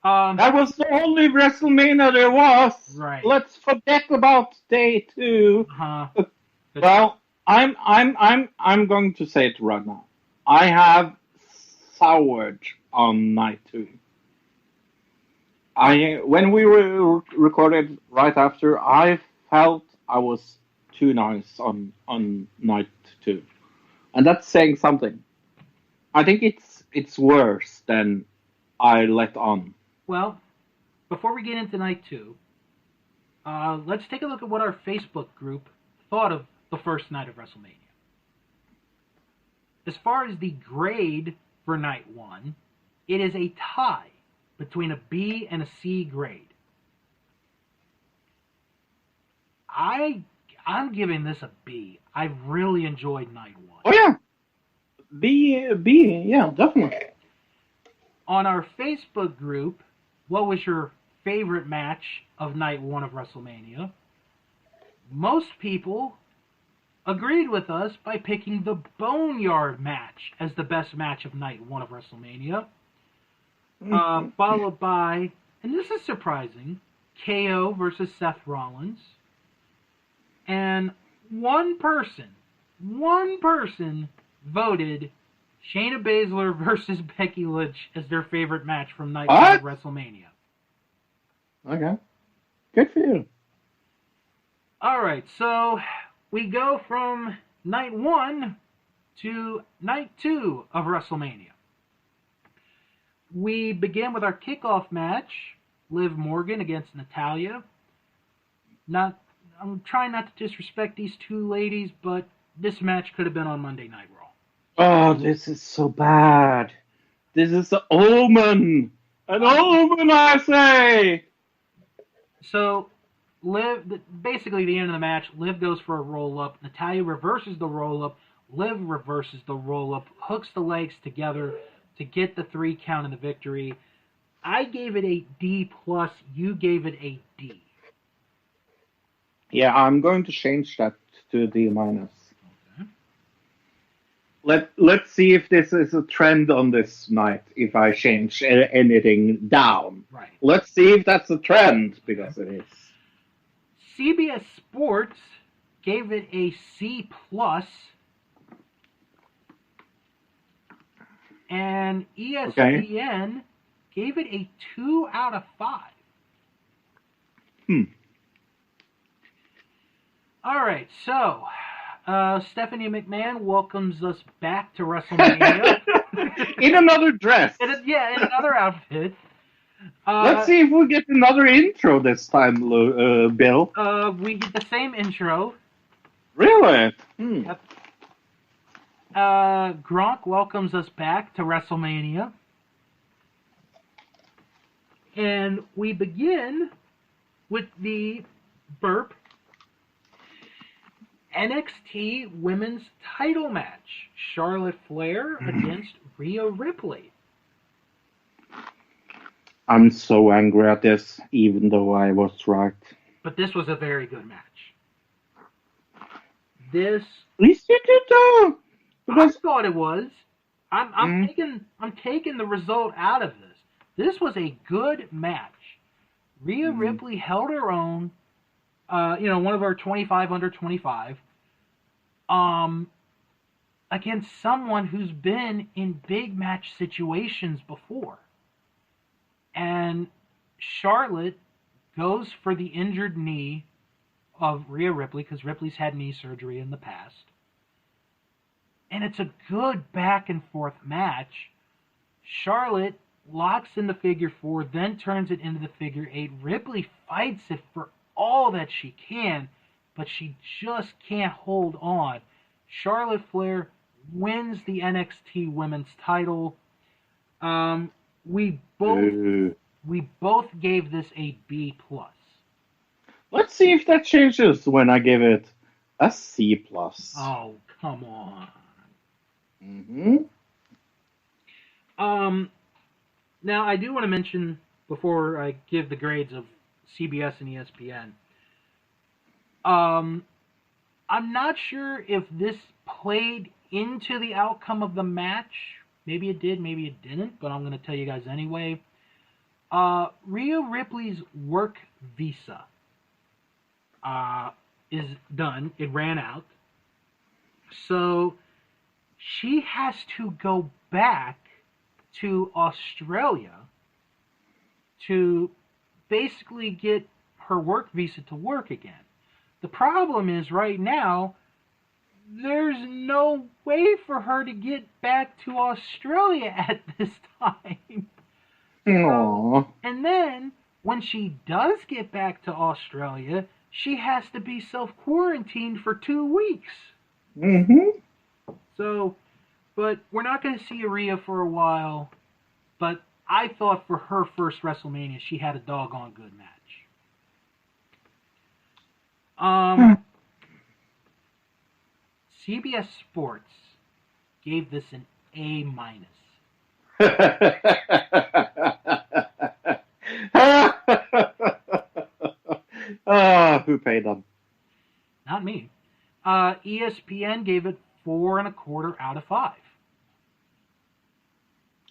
That was the only WrestleMania there was. Right. Let's forget about day 2. Well, I'm going to say it right now. I have soured on night 2. When we were recorded right after, I felt I was too nice on night 2, and that's saying something. I think it's worse than I let on. Well, before we get into night 2, let's take a look at what our Facebook group thought of the first night of WrestleMania. As far as the grade for night 1, it is a tie between a B and a C grade. I'm giving this a B. I really enjoyed night 1. Oh yeah, B, yeah, definitely. On our Facebook group, what was your favorite match of night 1 of WrestleMania? Most people agreed with us by picking the Boneyard match as the best match of night 1 of WrestleMania. Followed by, and this is surprising, KO versus Seth Rollins. And one person voted Shayna Baszler versus Becky Lynch as their favorite match from night 1 of WrestleMania. Okay. Good for you. Alright, so we go from night 1 to night 2 of WrestleMania. We begin with our kickoff match, Liv Morgan against Natalya. I'm trying not to disrespect these two ladies, but this match could have been on Monday Night Raw. Oh, this is so bad. This is an omen. An omen, I say. So, basically the end of the match, Liv goes for a roll-up. Natalya reverses the roll-up. Liv reverses the roll-up, hooks the legs together to get the 3 count in the victory. I gave it a D+. You gave it a D. Yeah, I'm going to change that to D-. Okay. Let's see if this is a trend on this night, if I change anything down. Right. Let's see if that's a trend, because it is. CBS Sports gave it a C+. And ESPN gave it a 2 out of 5. All right, so Stephanie McMahon welcomes us back to WrestleMania. In another dress. In another outfit. Let's see if we get another intro this time, Bill. We get the same intro. Really? Yep. Gronk welcomes us back to WrestleMania. And we begin with the burp NXT Women's Title match. Charlotte Flair against Rhea Ripley. I'm so angry at this, even though I was right. But this was a very good match. This... At least you did though. I thought it was. I'm taking the result out of this. This was a good match. Rhea Ripley held her own. One of our 25 under 25. Against someone who's been in big match situations before. And Charlotte goes for the injured knee of Rhea Ripley, because Ripley's had knee surgery in the past. And it's a good back and forth match. Charlotte locks in the figure 4, then turns it into the figure 8. Ripley fights it for all that she can, but she just can't hold on. Charlotte Flair wins the NXT Women's title. We both gave this a B+. Let's see if that changes when I give it a C+. Oh, come on. Now, I do want to mention, before I give the grades of CBS and ESPN, I'm not sure if this played into the outcome of the match. Maybe it did, maybe it didn't, but I'm going to tell you guys anyway. Rhea Ripley's work visa is done. It ran out. So she has to go back to Australia to basically get her work visa to work again. The problem is right now, there's no way for her to get back to Australia at this time. So, and then, when she does get back to Australia, she has to be self-quarantined for 2 weeks. Mm-hmm. So, but we're not going to see Rhea for a while. But I thought for her first WrestleMania, she had a doggone good match. CBS Sports gave this an A-. Who paid them? Not me. ESPN gave it 4.25 out of 5.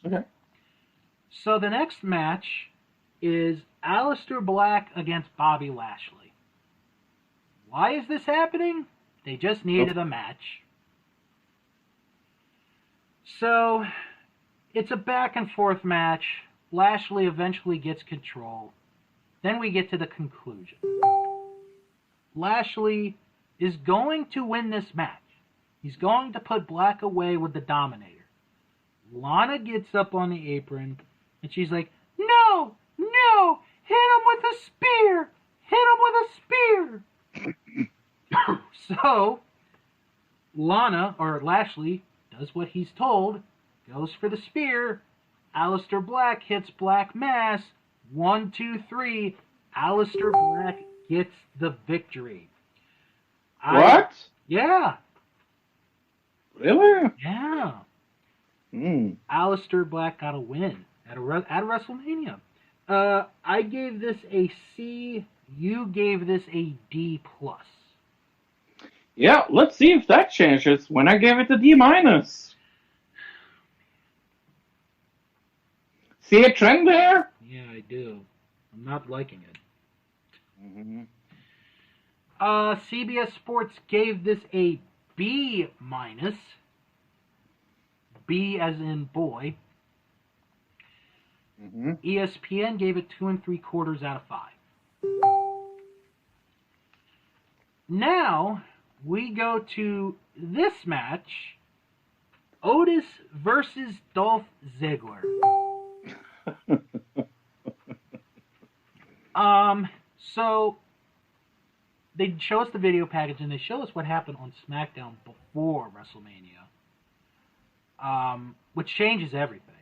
Okay. So the next match is Aleister Black against Bobby Lashley. Why is this happening? They just needed a match. So it's a back and forth match. Lashley eventually gets control. Then we get to the conclusion. Lashley is going to win this match. He's going to put Black away with the Dominator. Lana gets up on the apron, and she's like, no, hit him with a spear. So, Lashley does what he's told, goes for the spear. Aleister Black hits Black Mass. 1, 2, 3. Aleister Black gets the victory. What? Yeah. Really? Yeah. Aleister Black got a win at WrestleMania. I gave this a C. You gave this a D+. Yeah, let's see if that changes when I gave it a D-. See a trend there? Yeah, I do. I'm not liking it. Mm-hmm. CBS Sports gave this a B-. B as in boy. Mm-hmm. ESPN gave it 2.75 out of 5. Now, we go to this match. Otis versus Dolph Ziggler. So they show us the video package and they show us what happened on SmackDown before WrestleMania, which changes everything.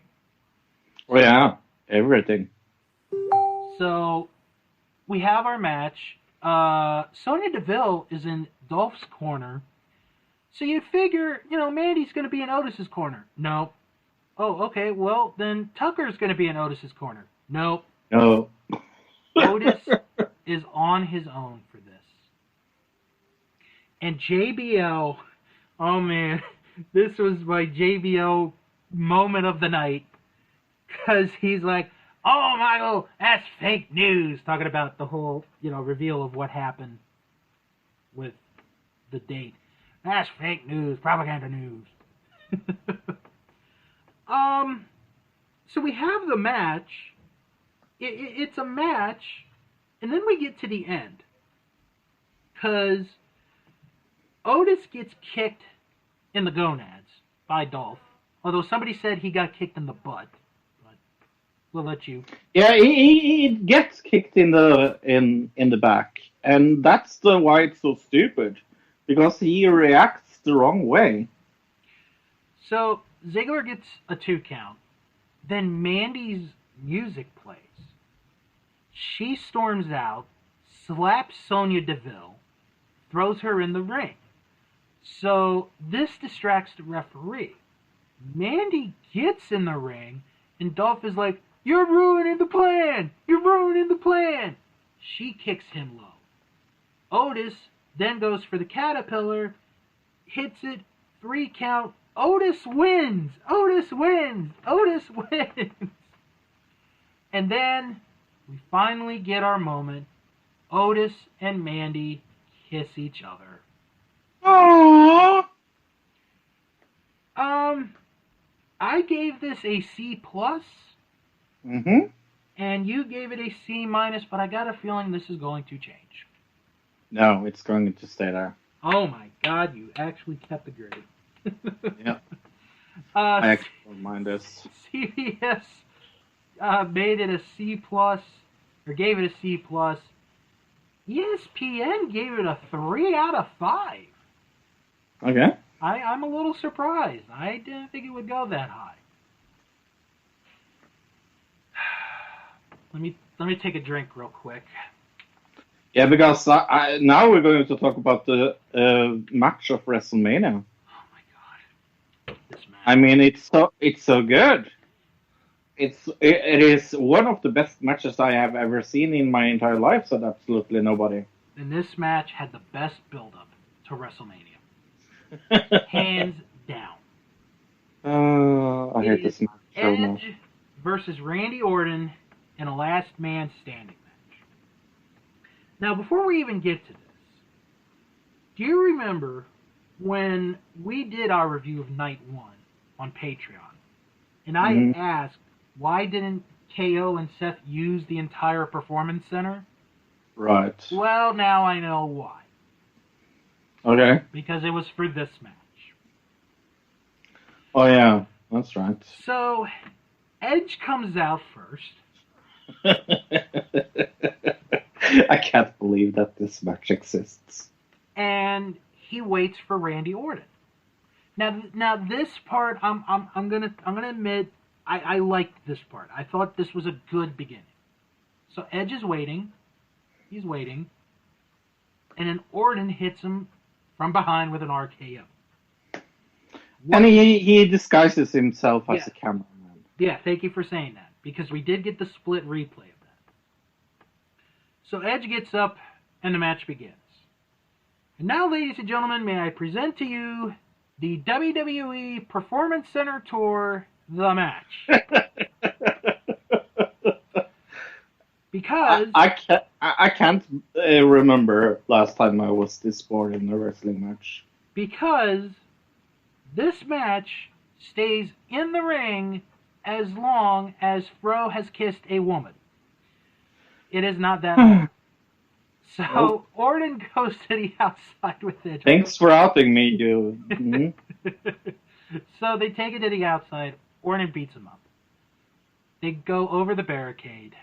Oh yeah, everything. So we have our match. Sonya Deville is in Dolph's corner. So you'd figure, Mandy's going to be in Otis's corner. No. Oh, okay. Well, then Tucker's going to be in Otis's corner. No. No. Otis is on his own for this. And JBL, oh man, this was my JBL moment of the night. Because he's like, oh, Michael, that's fake news. Talking about the whole, reveal of what happened with the date. That's fake news, propaganda news. So we have the match. It's a match, and then we get to the end. Because Otis gets kicked in the gonads by Dolph. Although somebody said he got kicked in the butt. But we'll let you. Yeah, he gets kicked in the back. And that's why it's so stupid. Because he reacts the wrong way. So Ziggler gets a 2 count. Then Mandy's music plays. She storms out, slaps Sonya Deville, throws her in the ring. So this distracts the referee. Mandy gets in the ring, and Dolph is like, you're ruining the plan! You're ruining the plan! She kicks him low. Otis then goes for the caterpillar, hits it, 3 count. Otis wins! Otis wins! Otis wins! And then we finally get our moment. Otis and Mandy kiss each other. Aww. I gave this a C+, Mm-hmm. and you gave it a C-, but I got a feeling this is going to change. No, it's going to stay there. Oh my God, you actually kept the grade. Yeah. I actually don't mind this. CBS made it a C+, or gave it a C+. ESPN gave it a 3 out of 5. Okay. I'm a little surprised. I didn't think it would go that high. Let me take a drink real quick. Yeah, because now we're going to talk about the match of WrestleMania. Oh my God, this match. I mean, it's so good. It is one of the best matches I have ever seen in my entire life. Said absolutely nobody. And this match had the best build-up to WrestleMania, hands down. I hate this match so much. Edge versus Randy Orton in a last man standing match. Now, before we even get to this, do you remember when we did our review of Night 1 on Patreon, and I asked, why didn't KO and Seth use the entire Performance Center? Right. Well, now I know why. Okay. Because it was for this match. Oh, yeah. That's right. So, Edge comes out first. I can't believe that this match exists. And he waits for Randy Orton. Now this part, I'm gonna admit, I liked this part. I thought this was a good beginning. So Edge is waiting. He's waiting. And then Orton hits him from behind with an RKO. And he disguises himself as a cameraman. Yeah, thank you for saying that. Because we did get the split replay of that. So Edge gets up and the match begins. And now, ladies and gentlemen, may I present to you the WWE Performance Center Tour, The Match. Because I can't remember last time I was this bored in a wrestling match. Because this match stays in the ring as long as Fro has kissed a woman. It is not that long. So nope. Orton goes to the outside with Edge. Thanks for outing me, dude. Mm-hmm. So they take it to the outside. Orton beats him up. They go over the barricade.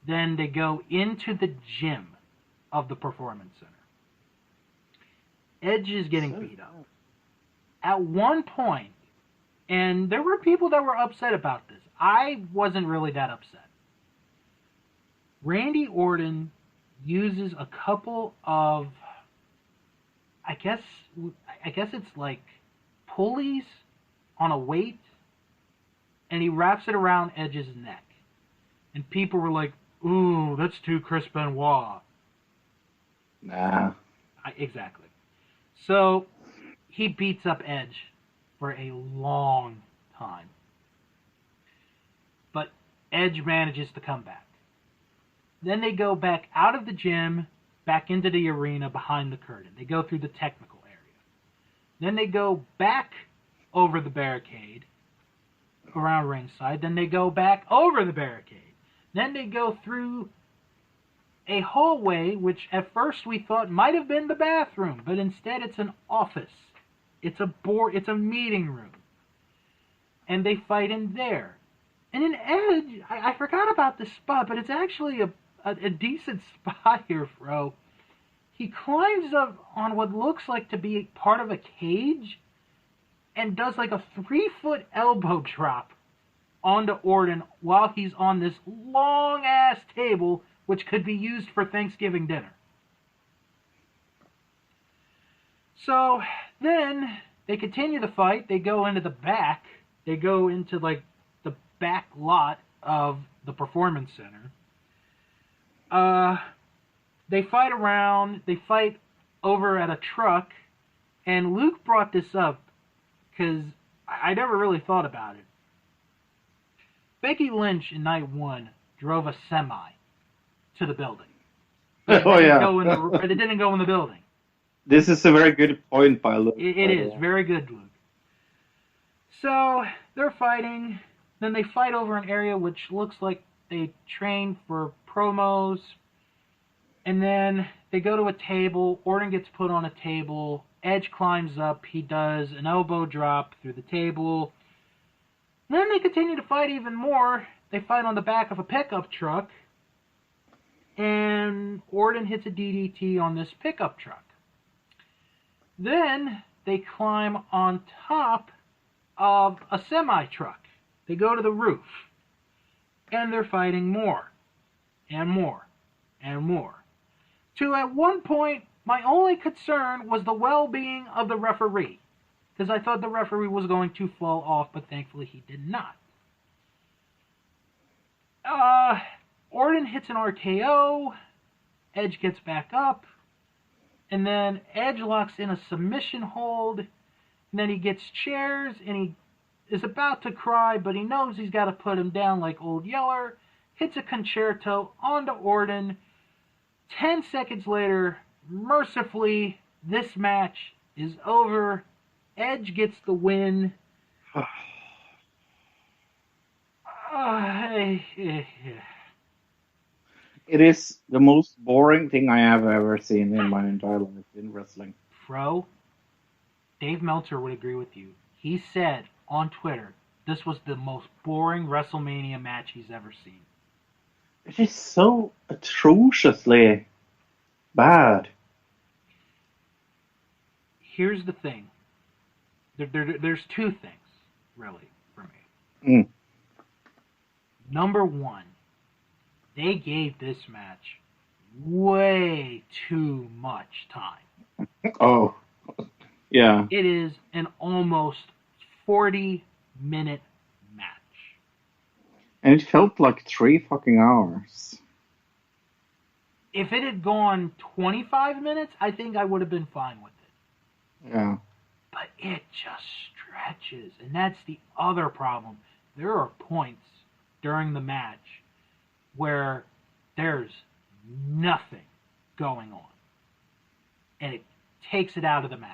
Then they go into the gym of the Performance Center. Edge is getting beat up. At one point, and there were people that were upset about this. I wasn't really that upset. Randy Orton uses a couple of, I guess it's like pulleys on a weight, and he wraps it around Edge's neck. And people were like, ooh, that's too Chris Benoit. Nah. Exactly. So he beats up Edge for a long time. But Edge manages to come back. Then they go back out of the gym, back into the arena behind the curtain. They go through the technical area. Then they go back over the barricade around ringside. Then they go back over the barricade. Then they go through a hallway, which at first we thought might have been the bathroom, but instead it's an office. It's a meeting room. And they fight in there. And in Edge, I forgot about this spot, but it's actually a decent spot here, Fro. He climbs up on what looks like to be part of a cage and does like a 3-foot elbow drop onto Orton while he's on this long-ass table, which could be used for Thanksgiving dinner. So then they continue the fight. They go into the back. They go into like the back lot of the Performance Center. They fight around. They fight over at a truck. And Luke brought this up because I never really thought about it. Becky Lynch in Night 1 drove a semi to the building. Oh yeah. It didn't go in the building. This is a very good point by Luke. It is very good, Luke. So they're fighting. Then they fight over an area which looks like they train for promos. And then they go to a table. Orton gets put on a table. Edge climbs up. He does an elbow drop through the table. Then they continue to fight even more. They fight on the back of a pickup truck. And Orton hits a DDT on this pickup truck. Then they climb on top of a semi-truck. They go to the roof. And they're fighting more. And more. And more. To at one point, my only concern was the well-being of the referee. Because I thought the referee was going to fall off, but thankfully he did not. Orton hits an RKO. Edge gets back up. And then Edge locks in a submission hold. And then he gets chairs, and he is about to cry, but he knows he's got to put him down like Old Yeller. Hits a concerto onto Orton. 10 seconds later, mercifully, this match is over. Edge gets the win. It is the most boring thing I have ever seen in my entire life in wrestling. Fro, Dave Meltzer would agree with you. He said on Twitter, this was the most boring WrestleMania match he's ever seen. It is so atrociously bad. Here's the thing. There's two things, really, for me. Number one, they gave this match way too much time. Oh, yeah. It is an almost 40-minute match. And it felt like 3 fucking hours. If it had gone 25 minutes, I think I would have been fine with it. Yeah. But it just stretches. And that's the other problem. There are points during the match where there's nothing going on. And it takes it out of the match.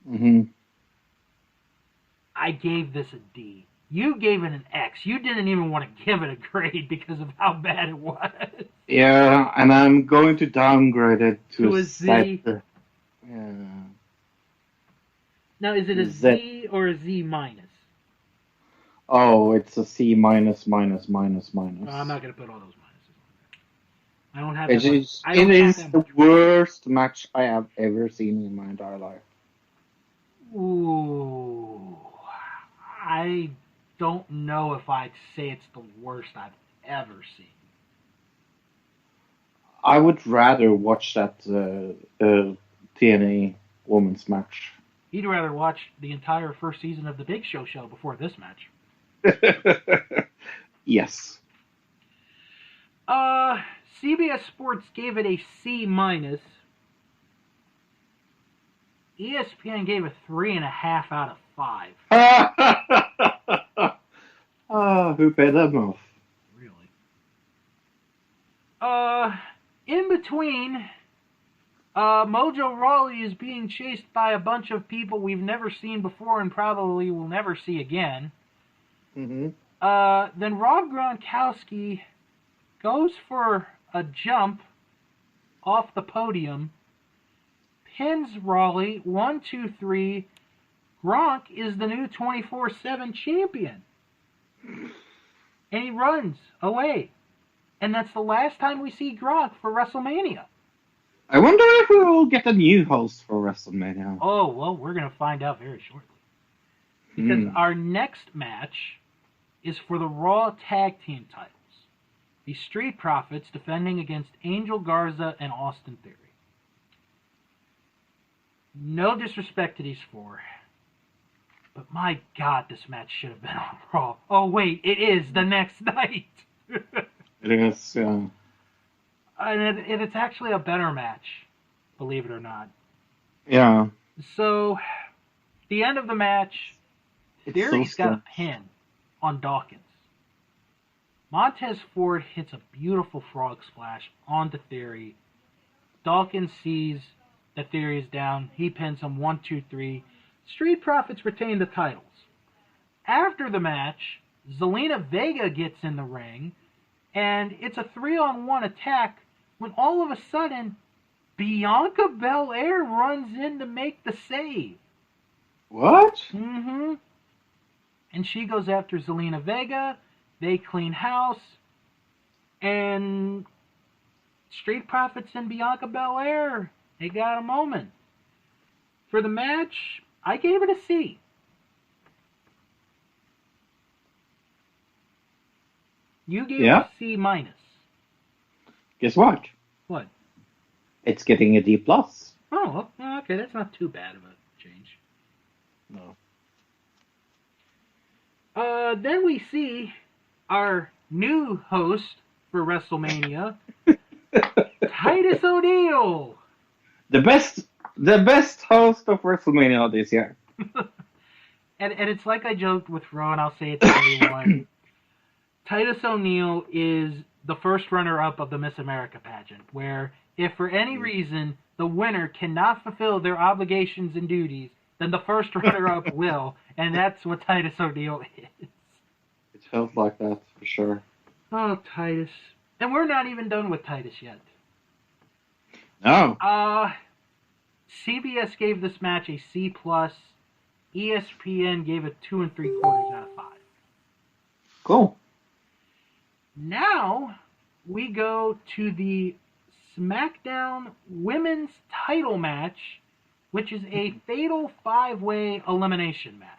Mm-hmm. I gave this a D. You gave it an X. You didn't even want to give it a grade because of how bad it was. Yeah, and I'm going to downgrade it to a Z. Yeah. Now, is it a Z or a Z minus? Oh, it's a C minus minus minus minus. I'm not going to put all those minuses on there. I don't have. It is the worst match I have ever seen in my entire life. Ooh, I don't know if I'd say it's the worst I've ever seen. I would rather watch that TNA women's match. You'd rather watch the entire first season of the Big Show before this match. Yes. CBS Sports gave it a C minus. ESPN gave it 3.5 out of 5. Who paid them off? Really? In between, Mojo Rawley is being chased by a bunch of people we've never seen before and probably will never see again. Mm-hmm. Then Rob Gronkowski goes for a jump off the podium, pins Rawley, 1, 2, 3. Gronk is the new 24/7 champion. And he runs away. And that's the last time we see Gronk for WrestleMania. I wonder if we will get a new host for WrestleMania. Oh, well, we're going to find out very shortly. Because our next match is for the Raw Tag Team titles. The Street Profits defending against Angel Garza and Austin Theory. No disrespect to these four. But my God, this match should have been on Raw. Oh, wait, it is the next night. It is, yeah. And it's actually a better match, believe it or not. Yeah. So, the end of the match, Theory's got a pin on Dawkins. Montez Ford hits a beautiful frog splash onto Theory. Dawkins sees that Theory is down. He pins him 1, 2, 3. Street Profits retain the titles. After the match, Zelina Vega gets in the ring, and it's a 3-on-1 attack when all of a sudden Bianca Belair runs in to make the save. What? Mm-hmm. And she goes after Zelina Vega. They clean house. And Street Profits and Bianca Belair, they got a moment. For the match, I gave it a C. You gave it a C minus. Guess what? What? It's getting a D+. Oh, okay, that's not too bad of a change. No. Then we see our new host for WrestleMania, Titus O'Neil. The best host of WrestleMania this year. and it's like I joked with Ro, and I'll say it to everyone. Titus O'Neil is the first runner-up of the Miss America pageant, where if for any reason the winner cannot fulfill their obligations and duties, then the first runner-up will, and that's what Titus O'Neil is. It feels like that, for sure. Oh, Titus. And we're not even done with Titus yet. No. CBS gave this match a C+. ESPN gave it 2 3/4 out of 5. Cool. Now, we go to the SmackDown Women's Title match, which is a fatal 5-way elimination match.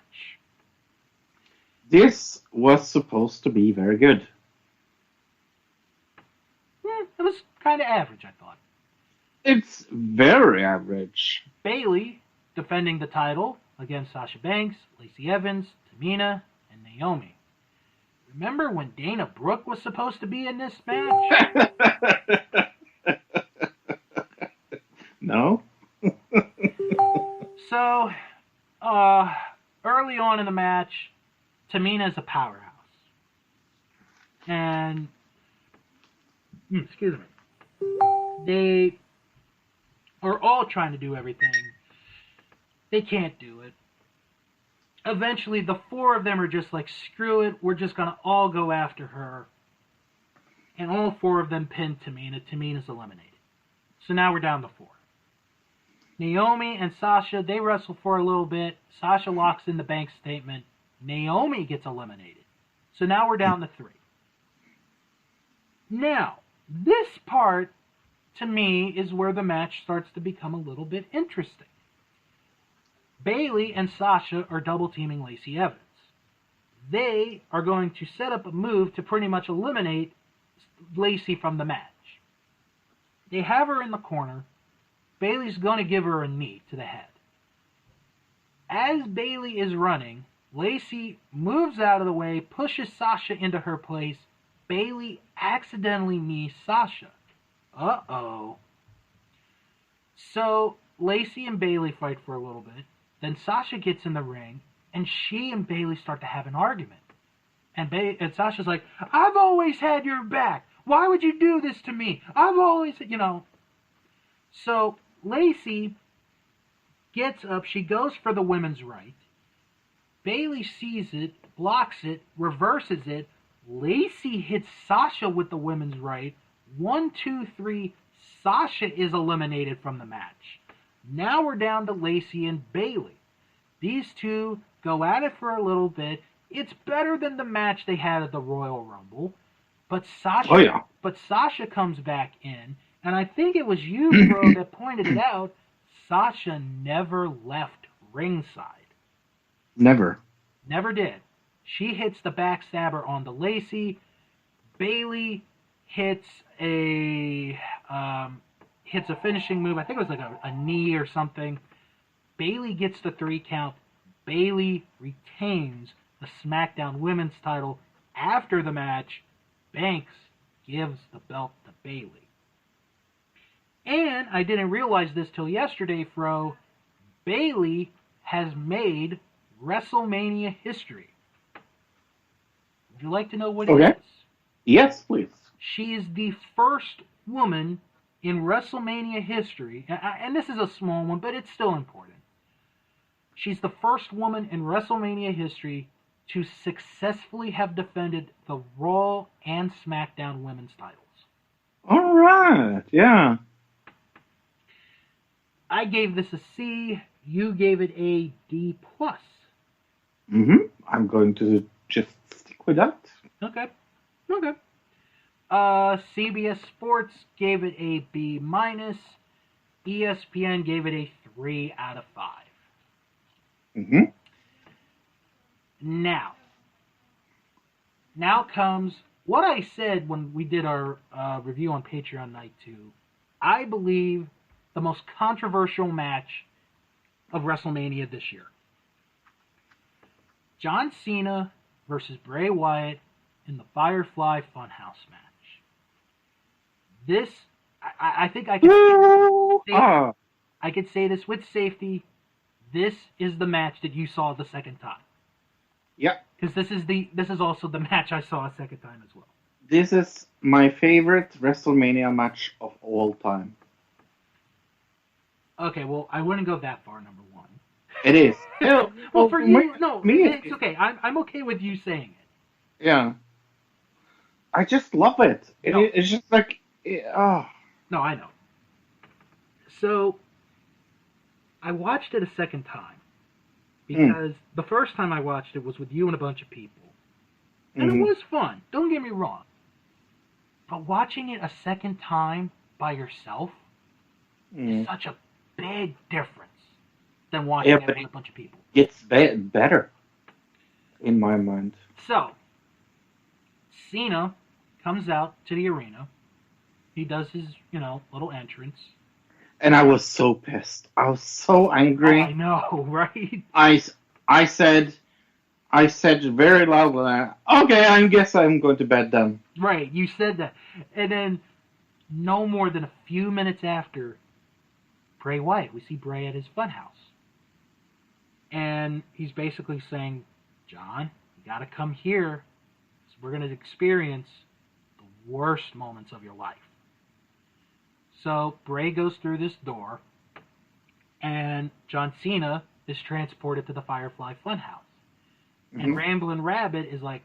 This was supposed to be very good. It was kind of average, I thought. It's very average. Bayley defending the title against Sasha Banks, Lacey Evans, Tamina, and Naomi. Remember when Dana Brooke was supposed to be in this match? No? So, early on in the match, Tamina's a powerhouse. And, excuse me, they are all trying to do everything. They can't do it. Eventually, the 4 of them are just like, screw it, we're just going to all go after her. And all 4 of them pin Tamina. Tamina's eliminated. So now we're down to 4. Naomi and Sasha, they wrestle for a little bit. Sasha locks in the Banks statement. Naomi gets eliminated. So now we're down to 3. Now, this part, to me, is where the match starts to become a little bit interesting. Bayley and Sasha are double-teaming Lacey Evans. They are going to set up a move to pretty much eliminate Lacey from the match. They have her in the corner. Bayley's going to give her a knee to the head. As Bayley is running, Lacey moves out of the way, pushes Sasha into her place. Bayley accidentally knees Sasha. Uh-oh. So, Lacey and Bayley fight for a little bit. Then Sasha gets in the ring, and she and Bayley start to have an argument. And Sasha's like, I've always had your back. Why would you do this to me? I've always, So, Lacey gets up. She goes for the women's right. Bayley sees it, blocks it, reverses it. Lacey hits Sasha with the women's right. 1, 2, 3. Sasha is eliminated from the match. Now we're down to Lacey and Bayley. These two go at it for a little bit. It's better than the match they had at the Royal Rumble. But Sasha comes back in, and I think it was you, bro, that pointed it out. Sasha never left ringside. Never. Never did. She hits the backstabber on the Lacey. Bayley hits a finishing move. I think it was like a knee or something. Bayley gets the 3 count. Bayley retains the SmackDown Women's title. After the match, Banks gives the belt to Bayley. And I didn't realize this till yesterday, Fro. Bayley has made WrestleMania history. Would you like to know what it is? Yes, please. She is the first woman in WrestleMania history, and this is a small one, but it's still important. She's the first woman in WrestleMania history to successfully have defended the Raw and SmackDown women's titles. All right. Yeah. I gave this a C. You gave it a D plus. I'm going to just stick with that. Okay. Okay. CBS Sports gave it a B minus. ESPN gave it a 3 out of 5. Now comes what I said when we did our review on Patreon Night 2. I believe the most controversial match of WrestleMania this year. John Cena versus Bray Wyatt in the Firefly Funhouse match. This, I think I could say this with safety. This is the match that you saw the second time. Yeah. Because this is also the match I saw a second time as well. This is my favorite WrestleMania match of all time. Okay, well, I wouldn't go that far, number one. It is. Well, for you, no, it's okay. I'm okay with you saying it. Yeah. I just love it. It's just like, No, I know. So, I watched it a second time. Because the first time I watched it was with you and a bunch of people. And it was fun. Don't get me wrong. But watching it a second time by yourself is such a big difference than watching it with a bunch of people. It's better, in my mind. So, Cena comes out to the arena. He does his, little entrance. And I was so pissed. I was so angry. Oh, I know, right? I said very loudly, okay, I guess I'm going to bed then. Right, you said that. And then, no more than a few minutes after, Bray Wyatt, we see Bray at his funhouse. And he's basically saying, John, you gotta come here. So we're gonna experience the worst moments of your life. So Bray goes through this door, and John Cena is transported to the Firefly Funhouse. And Ramblin' Rabbit is like,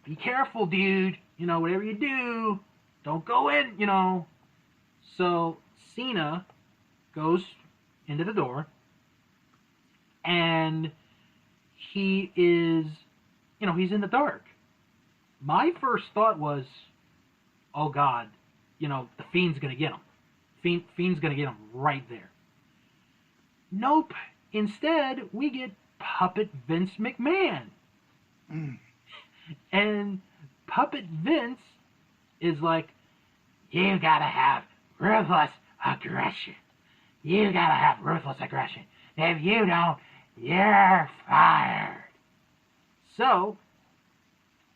be careful, dude. Whatever you do, don't go in, So Cena goes into the door, and he is, he's in the dark. My first thought was, oh God, the Fiend's going to get him. Fiend's going to get him right there. Nope. Instead, we get Puppet Vince McMahon. And Puppet Vince is like, you gotta have ruthless aggression. You gotta have ruthless aggression. If you don't, you're fired. So,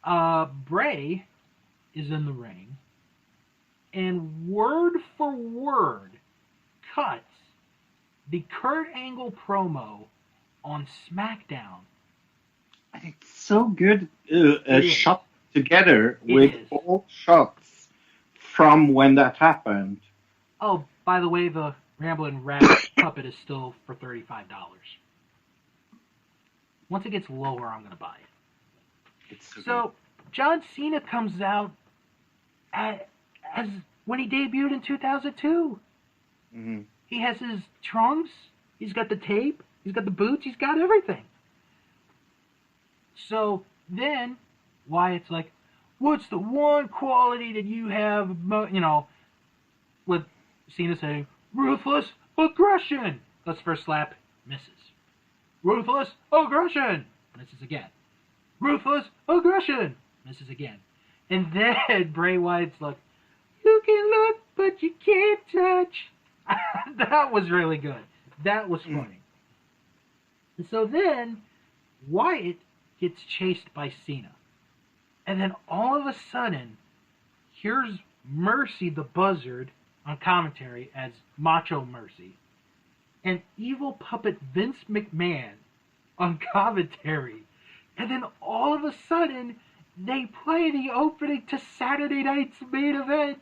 Bray is in the ring, and word for word cuts the Kurt Angle promo on SmackDown. And it's so good shot together with all shots from when that happened. Oh, by the way, the Ramblin' Rabbit puppet is still for $35. Once it gets lower, I'm going to buy it. It's so John Cena comes out as when he debuted in 2002. He has his trunks, he's got the tape, he's got the boots, he's got everything. So then Wyatt's like, what's the one quality that you have, with Cena saying, ruthless aggression. Let's first slap, misses. Ruthless aggression, misses again. Ruthless aggression, misses again. And then Bray Wyatt's like, you can look, but you can't touch. That was really good. That was funny. And so then Wyatt gets chased by Cena. And then all of a sudden, here's Mercy the Buzzard on commentary as Macho Mercy. And evil puppet Vince McMahon on commentary. And then all of a sudden, they play the opening to Saturday night's main event,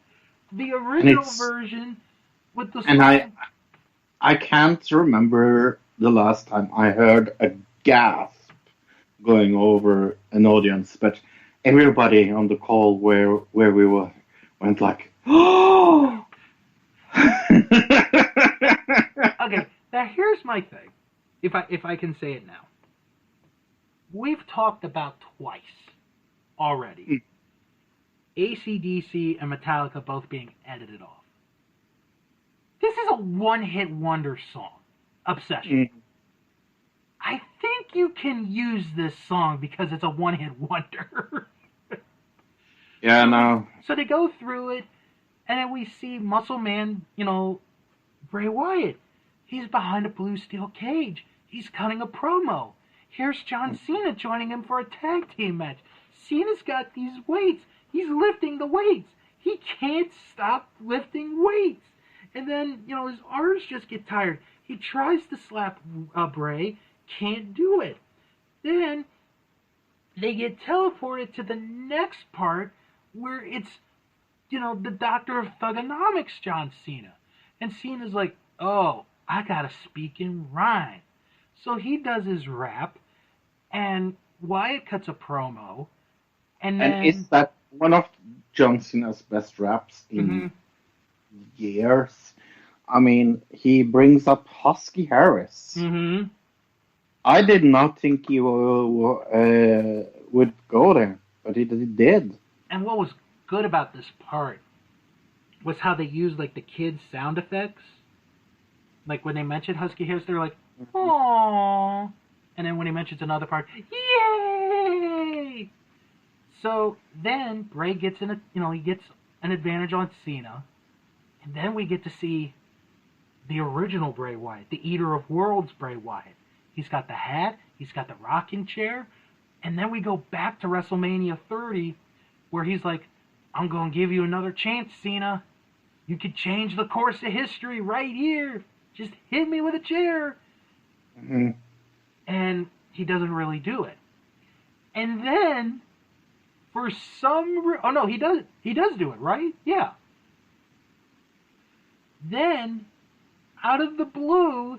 the And original it's version with the and song. I can't remember the last time I heard a gasp going over an audience, but everybody on the call where we were went like, oh. Okay, now here's my thing. If I can say it now. We've talked about twice already. AC/DC and Metallica both being edited off. This is a one-hit wonder song, Obsession. I think you can use this song because it's a one-hit wonder. Yeah, no. So they go through it, and then we see Muscle Man, Bray Wyatt. He's behind a blue steel cage. He's cutting a promo. Here's John Cena joining him for a tag team match. Cena's got these weights. He's lifting the weights. He can't stop lifting weights. And then, his arms just get tired. He tries to slap Bray. Can't do it. Then they get teleported to the next part where it's, the Doctor of Thugonomics, John Cena. And Cena's like, oh, I gotta speak in rhyme. So he does his rap, and Wyatt cuts a promo, and then... And is that one of John Cena's best raps in years? I mean, he brings up Husky Harris. Mm-hmm. I did not think he would go there, but he did. And what was good about this part was how they used, like, the kids' sound effects. Like, when they mentioned Husky Harris, they're like, aww. And then when he mentions another part, yay! So then Bray gets he gets an advantage on Cena. And then we get to see the original Bray Wyatt, the Eater of Worlds Bray Wyatt. He's got the hat, he's got the rocking chair, and then we go back to WrestleMania 30, where he's like, I'm going to give you another chance, Cena. You could change the course of history right here. Just hit me with a chair. Mm-hmm. And he doesn't really do it. And then, for some... oh, no, he does do it, right? Yeah. Then, out of the blue,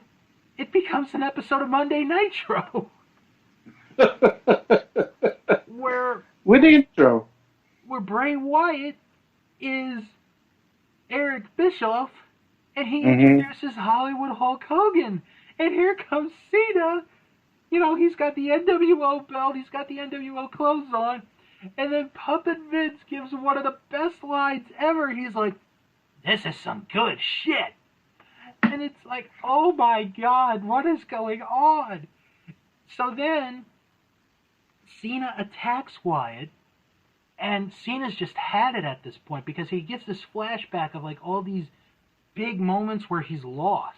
it becomes an episode of Monday Nitro. With the intro. Where Bray Wyatt is Eric Bischoff, and he introduces Hollywood Hulk Hogan. And here comes Cena. He's got the NWO belt, he's got the NWO clothes on, and then Puppet Vince gives one of the best lines ever. He's like, this is some good shit. And it's like, oh my God, what is going on? So then, Cena attacks Wyatt, and Cena's just had it at this point because he gets this flashback of like all these big moments where he's lost.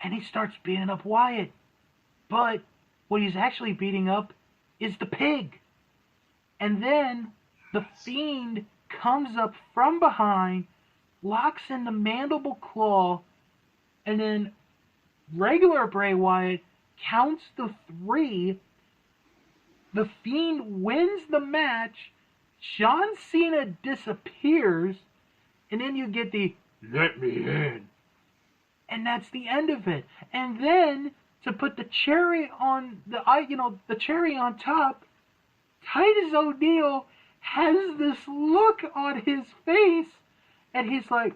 And he starts beating up Wyatt. But what he's actually beating up is the pig. And then the Fiend comes up from behind, locks in the mandible claw, and then regular Bray Wyatt counts the 3. The Fiend wins the match. John Cena disappears. And then you get the, let me in. And that's the end of it. And then, to put the cherry on the cherry on top, Titus O'Neil has this look on his face, and he's like,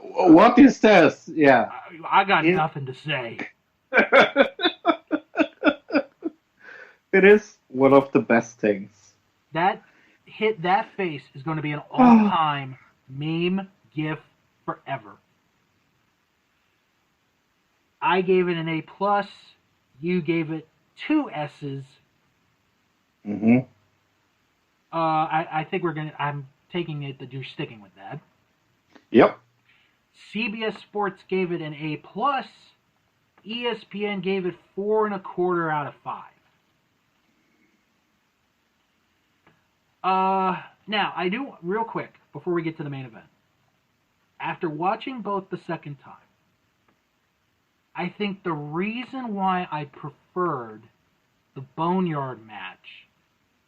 what is this? Yeah. I got nothing to say. It is one of the best things. That face is going to be an all-time meme gif forever. I gave it an A+. You gave it 2 S's. Mm-hmm. I think I'm taking it that you're sticking with that. Yep. CBS Sports gave it an A+. ESPN gave it 4.25 out of 5. Now, I do, real quick, before we get to the main event. After watching both the second time, I think the reason why I preferred the Boneyard match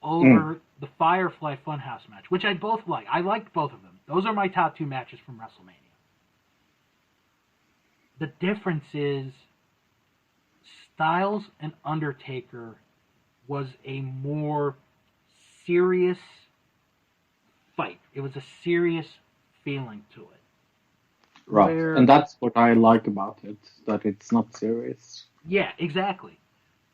over the Firefly Funhouse match, which I both like. I liked both of them. Those are my top 2 matches from WrestleMania. The difference is Styles and Undertaker was a more serious fight. It was a serious feeling to it. Right, and that's what I like about it, that it's not serious. Yeah, exactly.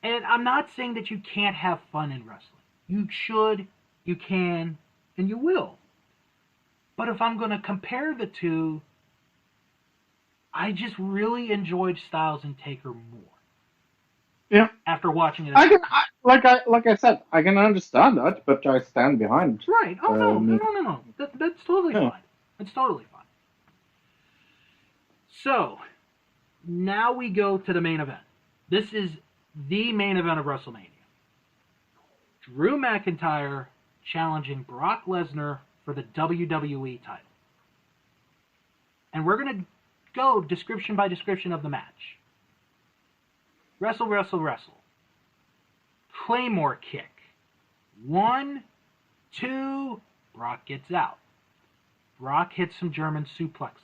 And I'm not saying that you can't have fun in wrestling. You should, you can, and you will. But if I'm going to compare the two, I just really enjoyed Styles and Taker more. Yeah. After watching it. Like I said, I can understand that, but I stand behind. Right. Oh, no. That's totally fine. That's totally fine. So, now we go to the main event. This is the main event of WrestleMania. Drew McIntyre challenging Brock Lesnar for the WWE title. And we're going to go description by description of the match. Wrestle. Claymore kick. 1, 2, Brock gets out. Brock hits some German suplexes.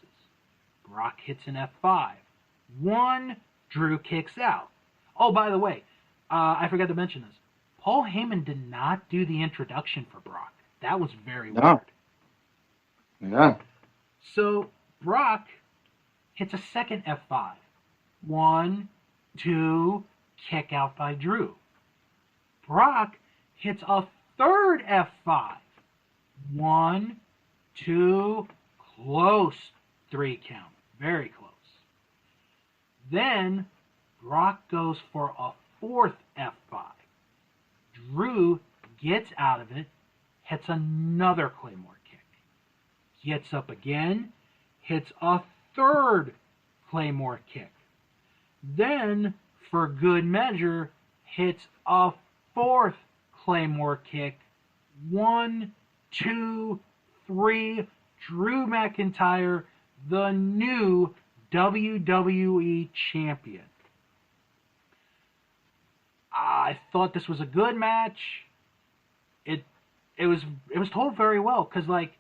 Brock hits an F5. 1, Drew kicks out. Oh, by the way, I forgot to mention this. Paul Heyman did not do the introduction for Brock. That was very weird. Yeah. So, Brock hits a second F5. 1, 2, kick out by Drew. Brock hits a third F5. 1, 2, close 3 count. Very close. Then, Brock goes for a fourth F5. Drew gets out of it, hits another Claymore kick. Gets up again, hits a third Claymore kick. Then, for good measure, hits a fourth Claymore kick. 1, 2, 3. Drew McIntyre, the new WWE champion. I thought this was a good match. It was told very well because like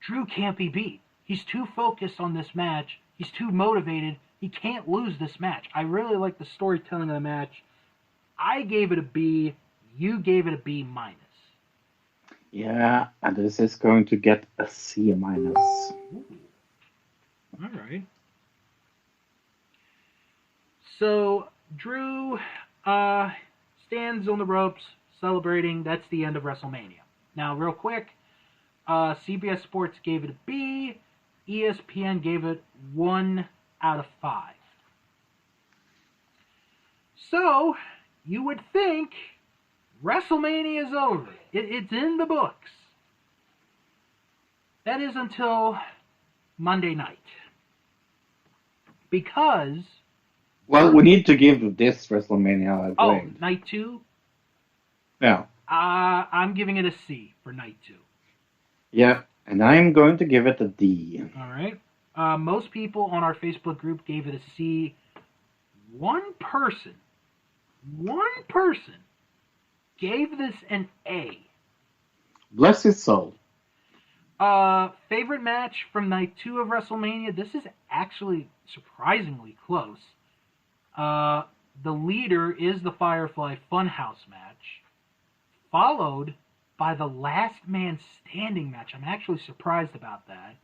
Drew can't be beat. He's too focused on this match. He's too motivated. He can't lose this match. I really like the storytelling of the match. I gave it a B. You gave it a B minus. Yeah, and this is going to get a C minus. Ooh. All right. So Drew stands on the ropes celebrating. That's the end of WrestleMania. Now, real quick, CBS Sports gave it a B. ESPN gave it 1 out of 5. So, you would think WrestleMania is over. It's in the books. That is until Monday night. Because... Well, we need to give this WrestleMania a grade. Night 2? Yeah. I'm giving it a C for Night 2. Yeah, and I'm going to give it a D. All right. Most people on our Facebook group gave it a C. One person gave this an A. Bless his soul. Favorite match from Night 2 of WrestleMania? This is actually surprisingly close. The leader is the Firefly Funhouse match, followed by the Last Man Standing match. I'm actually surprised about that.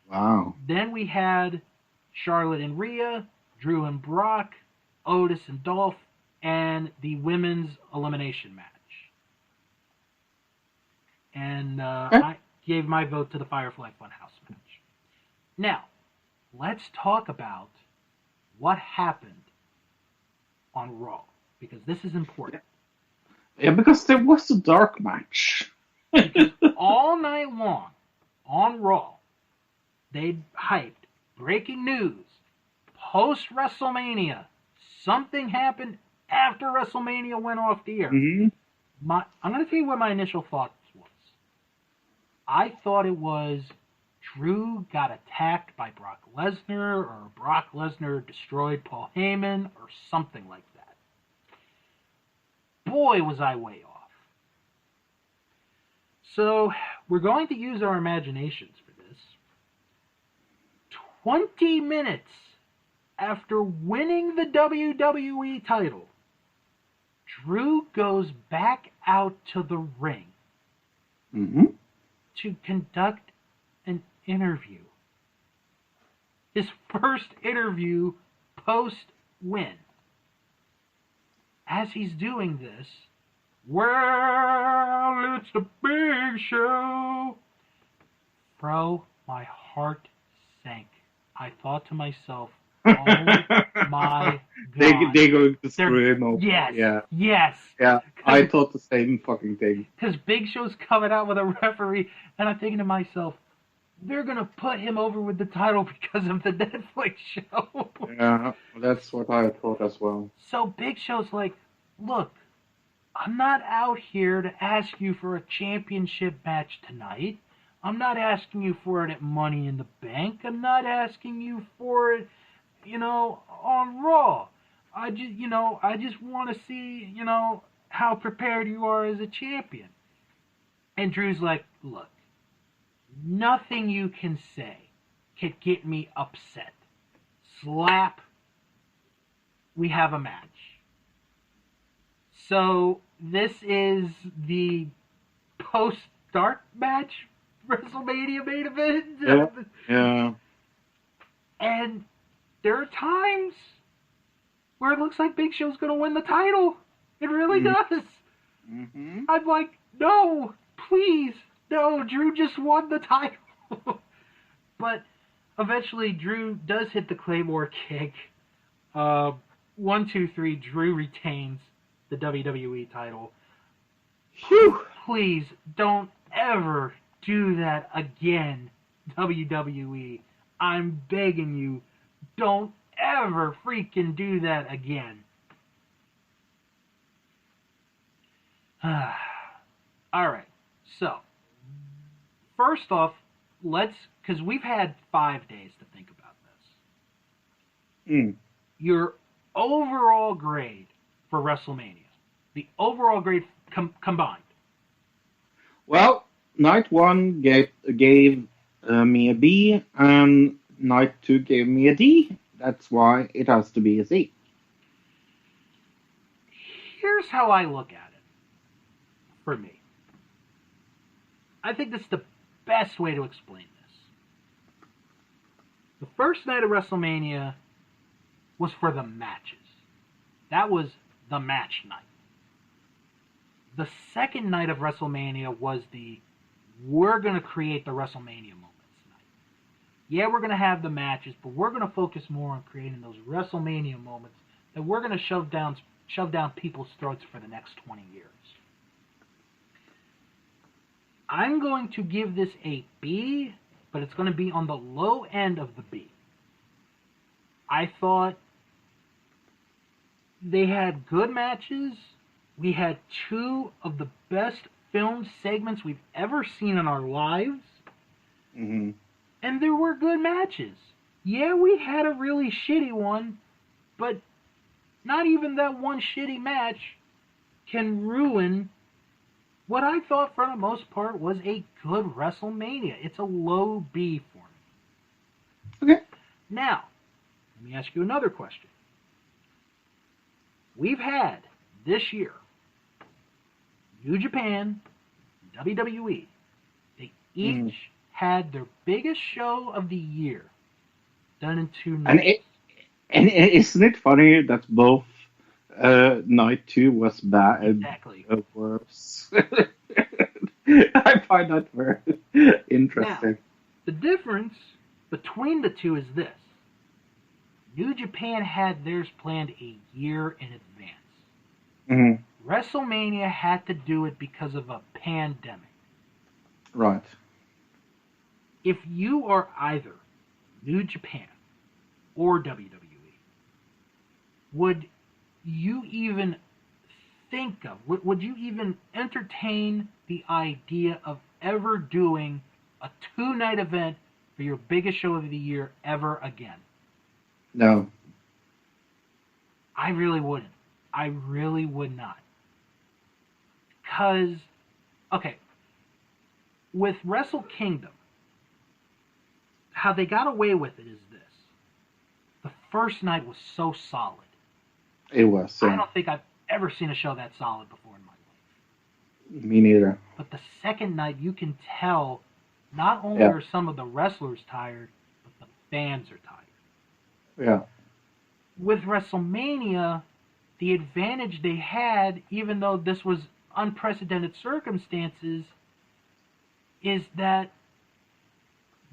Wow. Then we had Charlotte and Rhea, Drew and Brock, Otis and Dolph, and the women's elimination match. And I gave my vote to the Firefly Funhouse match. Now, let's talk about what happened on Raw, because this is important. Yeah, because there was a dark match. Because all night long on Raw, they hyped breaking news, post-WrestleMania, something happened after WrestleMania went off the air. Mm-hmm. I'm going to tell you what my initial thoughts was. I thought it was Drew got attacked by Brock Lesnar, or Brock Lesnar destroyed Paul Heyman, or something like that. boy, was I way off. So, we're going to use our imaginations for this. 20 minutes after winning the WWE title, Drew goes back out to the ring to conduct an interview. His first interview post-win. As he's doing this, well, it's the big show. Bro, my heart sank. I thought to myself, oh my God. They're going to screw him over. Yes. Yeah. Yes. Yeah. I thought the same fucking thing. Because Big Show's coming out with a referee, and I'm thinking to myself, they're going to put him over with the title because of the Netflix show. Yeah, that's what I thought as well. So Big Show's like, look, I'm not out here to ask you for a championship match tonight. I'm not asking you for it at Money in the Bank. I'm not asking you for it, on Raw. I just want to see, how prepared you are as a champion. And Drew's like, look, nothing you can say can get me upset. Slap. We have a match. So this is the post-dark match WrestleMania main event. Yeah. And there are times where it looks like Big Show's going to win the title. It really does. Mm-hmm. I'm like, no, please, no, Drew just won the title. But eventually Drew does hit the Claymore kick. 1, 2, 3, Drew retains the WWE title. Phew. Please don't ever do that again, WWE. I'm begging you, don't ever freaking do that again. Alright, so, first off, because we've had 5 days to think about this. Your overall grade for WrestleMania. The overall grade combined. Well, night 1 gave me a B, and night 2 gave me a D. That's why it has to be a C. Here's how I look at it. For me. I think this is the best way to explain this. The first night of WrestleMania was for the matches. That was the match night. The second night of WrestleMania was we're going to create the WrestleMania moments night. Yeah, we're going to have the matches, but we're going to focus more on creating those WrestleMania moments that we're going to shove down people's throats for the next 20 years. I'm going to give this a B, but it's going to be on the low end of the B. I thought they had good matches. We had 2 of the best film segments we've ever seen in our lives. Mm-hmm. And there were good matches. Yeah, we had a really shitty one, but not even that one shitty match can ruin what I thought for the most part was a good WrestleMania. It's a low B for me. Okay. Now, let me ask you another question. We've had, this year, New Japan, WWE. They each had their biggest show of the year done in 2 nights. And isn't it funny that both night 2 was bad and Exactly. Worse? I find that very interesting. Now, the difference between the two is this. New Japan had theirs planned a year in advance. Mm-hmm. WrestleMania had to do it because of a pandemic. Right. If you are either New Japan or WWE, would you even think of, would you even entertain the idea of ever doing a 2-night event for your biggest show of the year ever again? No. I really wouldn't. I really would not. because, okay, with Wrestle Kingdom, how they got away with it is this. The first night was so solid. It was. I don't think I've ever seen a show that solid before in my life. Me neither. But the second night, you can tell not only are some of the wrestlers tired, but the fans are tired. Yeah. With WrestleMania, the advantage they had, even though this was unprecedented circumstances, is that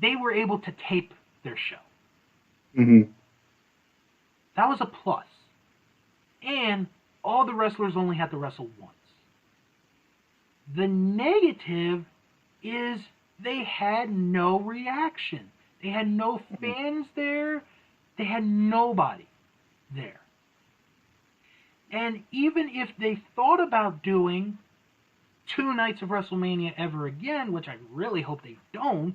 they were able to tape their show. Mm-hmm. That was a plus. And all the wrestlers only had to wrestle once. The negative is they had no reaction. They had no fans there. They had nobody there. And even if they thought about doing 2 nights of WrestleMania ever again, which I really hope they don't,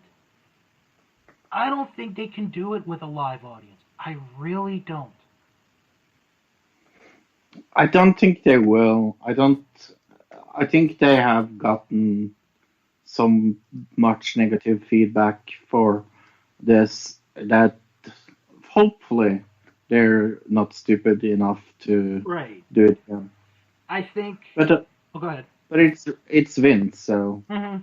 I don't think they can do it with a live audience. I really don't. I don't think they will. I think they have gotten so much negative feedback for this that hopefully they're not stupid enough to do it again. I think. But go ahead. But it's Vince, so. Mm-hmm.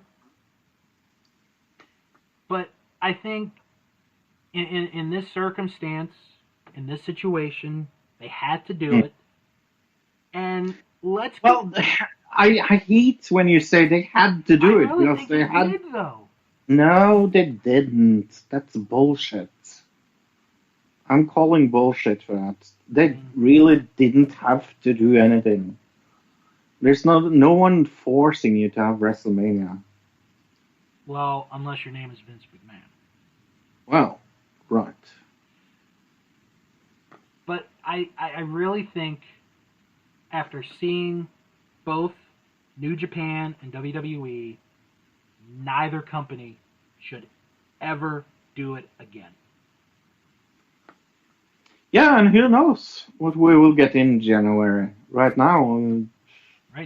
But I think in this circumstance, in this situation, they had to do it. And let's. Well, I hate when you say they had to do it because they had. Did, though. No, they didn't. That's bullshit. I'm calling bullshit for that. They really didn't have to do anything. There's no one forcing you to have WrestleMania. Well, unless your name is Vince McMahon. Well, right. But I really think after seeing both New Japan and WWE, neither company should ever do it again. Yeah, and who knows what we will get in January. Right now, I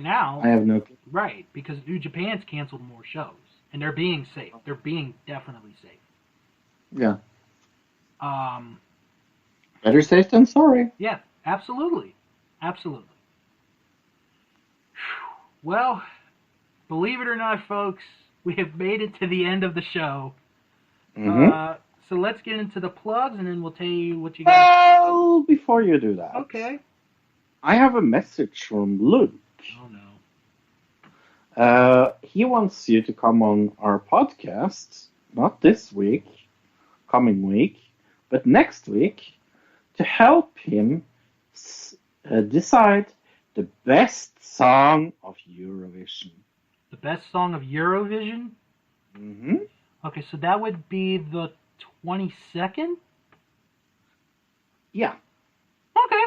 have no. Right, because New Japan's canceled more shows, and they're being safe. They're being definitely safe. Yeah. Better safe than sorry. Yeah, absolutely. Absolutely. Well, believe it or not, folks, we have made it to the end of the show. Mm-hmm. So let's get into the plugs, and then we'll tell you what you got. Well, before you do that. Okay. I have a message from Luke. Oh, no. He wants you to come on our podcast, not this week, coming week, but next week, to help him decide the best song of Eurovision. The best song of Eurovision? Mm-hmm. Okay, so that would be the 22nd? Yeah. Okay.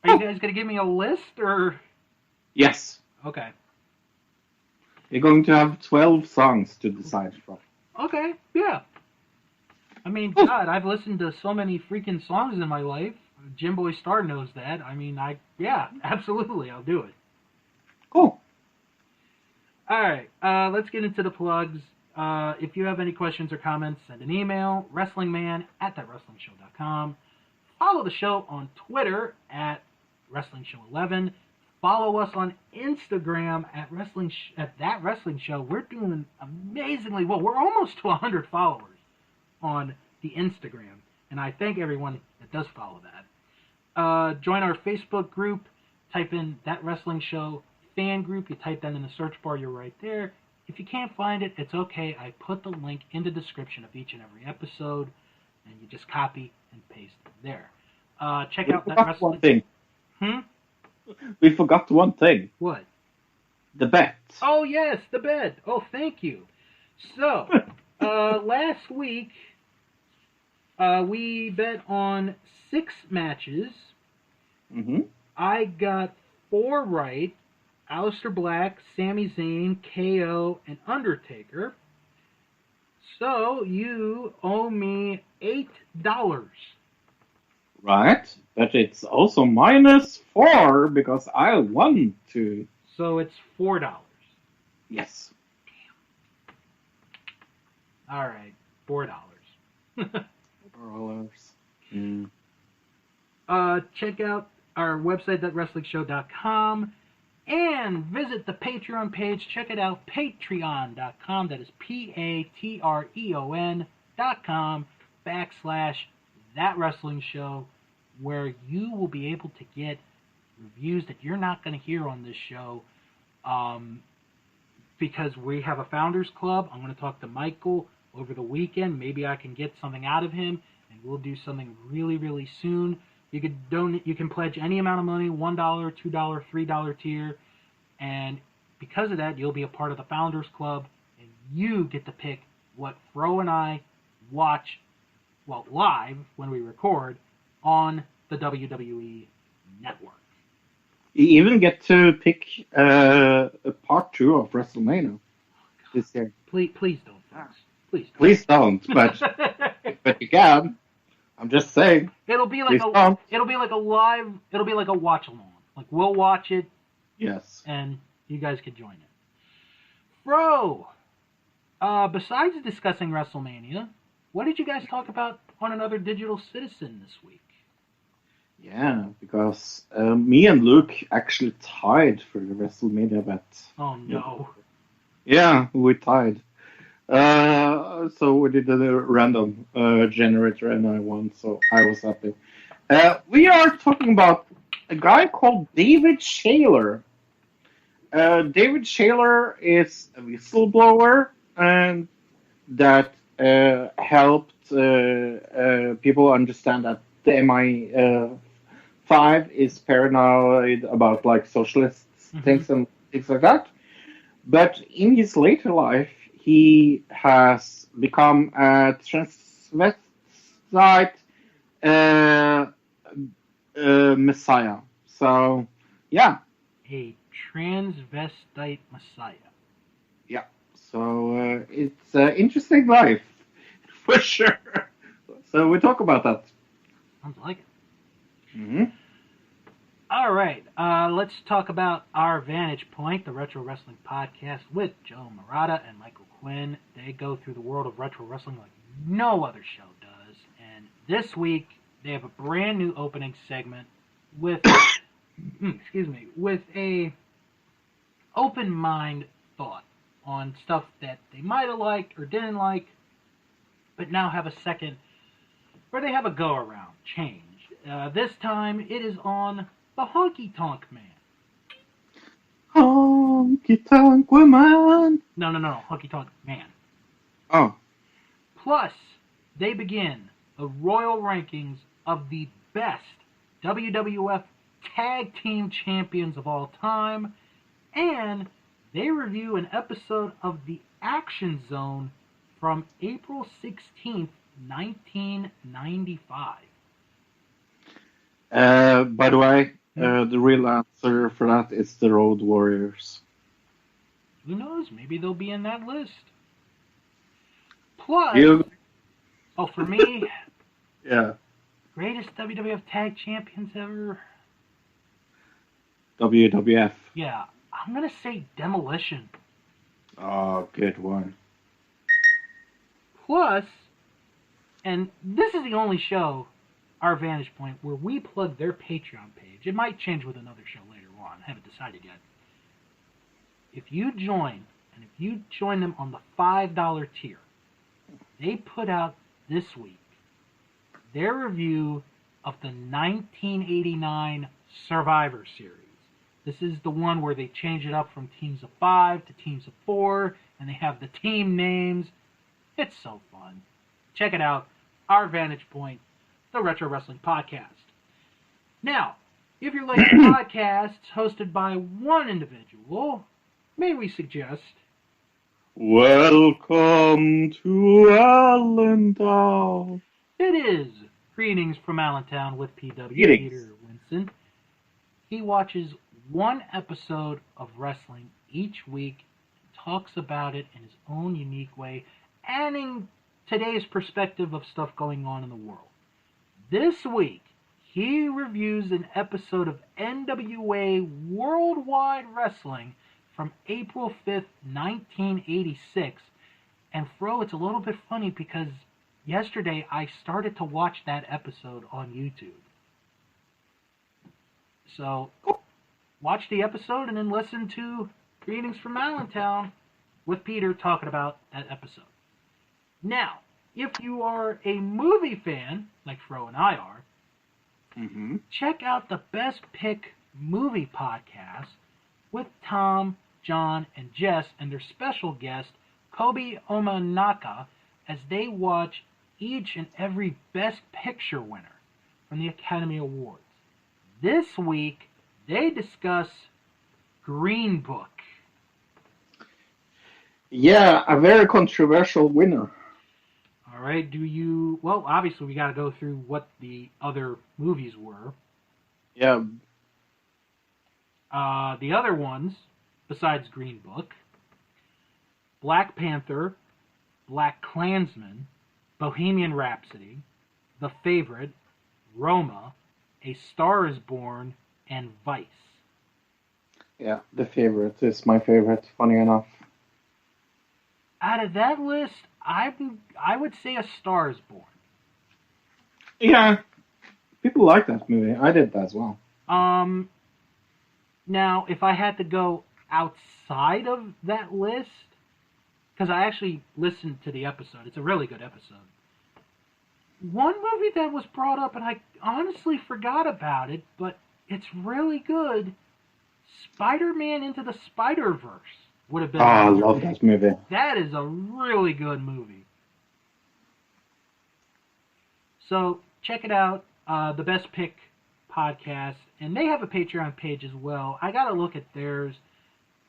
Are you guys going to give me a list, or...? Yes. Okay. You're going to have 12 songs to decide from. Okay, yeah. I mean, God, I've listened to so many freaking songs in my life. Jim Boy Star knows that. I mean, yeah, absolutely, I'll do it. Cool. Alright, let's get into the plugs. If you have any questions or comments, send an email, wrestlingman@thatwrestlingshow.com. Follow the show on Twitter at WrestlingShow11. Follow us on Instagram at That Wrestling Show. We're doing amazingly well. We're almost to 100 followers on the Instagram, and I thank everyone that does follow that. Join our Facebook group. Type in That Wrestling Show fan group. You type that in the search bar. You're right there. If you can't find it, it's okay. I put the link in the description of each and every episode, and you just copy and paste it there. Check out That Wrestling. One thing. We forgot one thing. What? The bet. Oh, yes, the bet. Oh, thank you. So, last week, we bet on 6 matches. Mm-hmm. I got 4 right. Aleister Black, Sami Zayn, KO, and Undertaker. So, you owe me $8. Right, but it's also -4 because I won to. So it's $4. Yes. All right, $4. $4. Mm. Check out our website, thatwrestlingshow.com, and visit the Patreon page. Check it out, patreon.com. That is patreon.com/thatwrestlingshow, where you will be able to get reviews that you're not going to hear on this show. Because we have a Founders Club. I'm going to talk to Michael over the weekend. Maybe I can get something out of him, and we'll do something really, really soon. You can donate. You can pledge any amount of money: $1, $2, $3 tier, and because of that, you'll be a part of the Founders Club, and you get to pick what Fro and I watch, live when we record on the WWE Network. You even get to pick a part 2 of WrestleMania this year. Please don't, folks. Please don't, but you can. I'm just saying. It'll be like a watch along. Like we'll watch it. Yes. And you guys can join it. Bro, besides discussing WrestleMania, what did you guys talk about on Another Digital Citizen this week? Yeah, because me and Luke actually tied for the WrestleMania bet. Oh no. Yeah, we tied. So we did a random generator and I won, so I was happy. We are talking about a guy called David Shaler. David Shaler is a whistleblower and that helped people understand that the MI5 is paranoid about like socialist things and things like that. But in his later life, he has become a transvestite messiah. So, yeah. A transvestite messiah. Yeah. So it's an interesting life, for sure. So we talk about that. Sounds like it. Mm-hmm. All right, let's talk about our Vantage Point, the Retro Wrestling Podcast with Joe Murata and Michael Quinn. They go through the world of retro wrestling like no other show does. And this week, they have a brand new opening segment with, with a open mind thought on stuff that they might have liked or didn't like, but now have a second, where they have a go-around, change. This time, it is on the Honky Tonk Man. Honky Tonk Woman. No, Honky Tonk Man. Oh. Plus, they begin the royal rankings of the best WWF Tag Team Champions of all time, and they review an episode of The Action Zone from April 16th, 1995. By the way, the real answer for that is the Road Warriors. Who knows? Maybe they'll be in that list. Plus, for me, yeah, greatest WWF Tag Champions ever. WWF. Yeah, I'm gonna say Demolition. Oh, good one. Plus, and this is the only show, our Vantage Point, where we plug their Patreon page. It might change with another show later on. I haven't decided yet. If you join them on the $5 tier, they put out this week their review of the 1989 Survivor Series. This is the one where they change it up from teams of 5 to teams of 4, and they have the team names. It's so fun. Check it out. Our Vantage Point, the Retro Wrestling Podcast. Now, if you're like podcasts hosted by one individual, may we suggest... Welcome to Allentown. It is Greetings from Allentown with PW Peter Winston. He watches one episode of wrestling each week, talks about it in his own unique way, and in today's perspective of stuff going on in the world. This week, he reviews an episode of NWA Worldwide Wrestling from April 5th, 1986. And Fro, it's a little bit funny because yesterday I started to watch that episode on YouTube. So, watch the episode and then listen to Greetings from Allentown with Peter talking about that episode. Now, if you are a movie fan, like Fro and I are, check out the Best Pick Movie Podcast with Tom, John, and Jess and their special guest, Kobe Omanaka, as they watch each and every Best Picture winner from the Academy Awards. This week, they discuss Green Book. Yeah, a very controversial winner. All right, well, obviously we got to go through what the other movies were. Yeah. The other ones, besides Green Book, Black Panther, Black Klansman, Bohemian Rhapsody, The Favorite, Roma, A Star is Born, and Vice. Yeah, The Favorite is my favorite, funny enough. Out of that list, I would say A Star is Born. Yeah, people like that movie. I did that as well. Now, if I had to go outside of that list, because I actually listened to the episode, it's a really good episode. One movie that was brought up, and I honestly forgot about it, but it's really good, Spider-Man Into the Spider-Verse would have been. Oh, I love that movie. That is a really good movie. So, check it out, the Best Pick Podcast, and they have a Patreon page as well. I gotta look at theirs.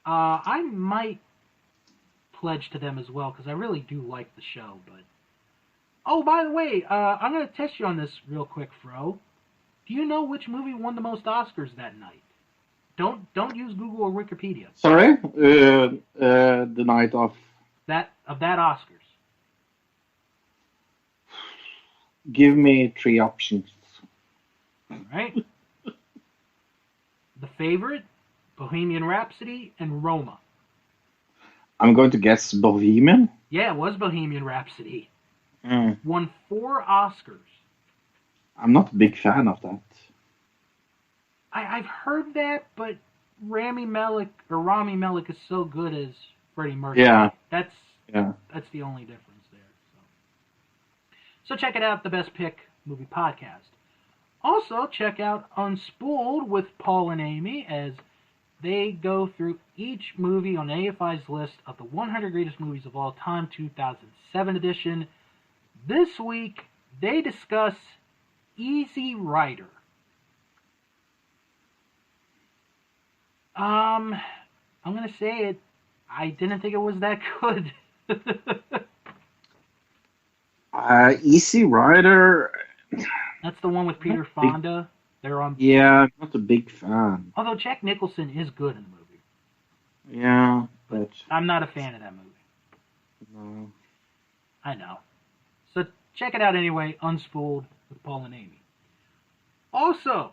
I might pledge to them as well, because I really do like the show, but... Oh, by the way, I'm going to test you on this real quick, Fro. Do you know which movie won the most Oscars that night? Don't use Google or Wikipedia. Sorry? The night of... That Oscars. Give me 3 options. All right. The Favorite, Bohemian Rhapsody, and Roma. I'm going to guess Bohemian? Yeah, it was Bohemian Rhapsody. Won 4 Oscars. I'm not a big fan of that. I've heard that, but Rami Malek is so good as Freddie Mercury. Yeah. That's the only difference there. So check it out, the Best Pick Movie Podcast. Also, check out Unspooled with Paul and Amy as they go through each movie on AFI's list of the 100 Greatest Movies of All Time 2007 edition. This week, they discuss Easy Rider. I'm going to say it. I didn't think it was that good. Easy Rider... That's the one with Peter Fonda. They're on. Yeah, I'm not a big fan. Although Jack Nicholson is good in the movie. Yeah, but... I'm not a fan of that movie. No. I know. So check it out anyway, Unspooled with Paul and Amy. Also,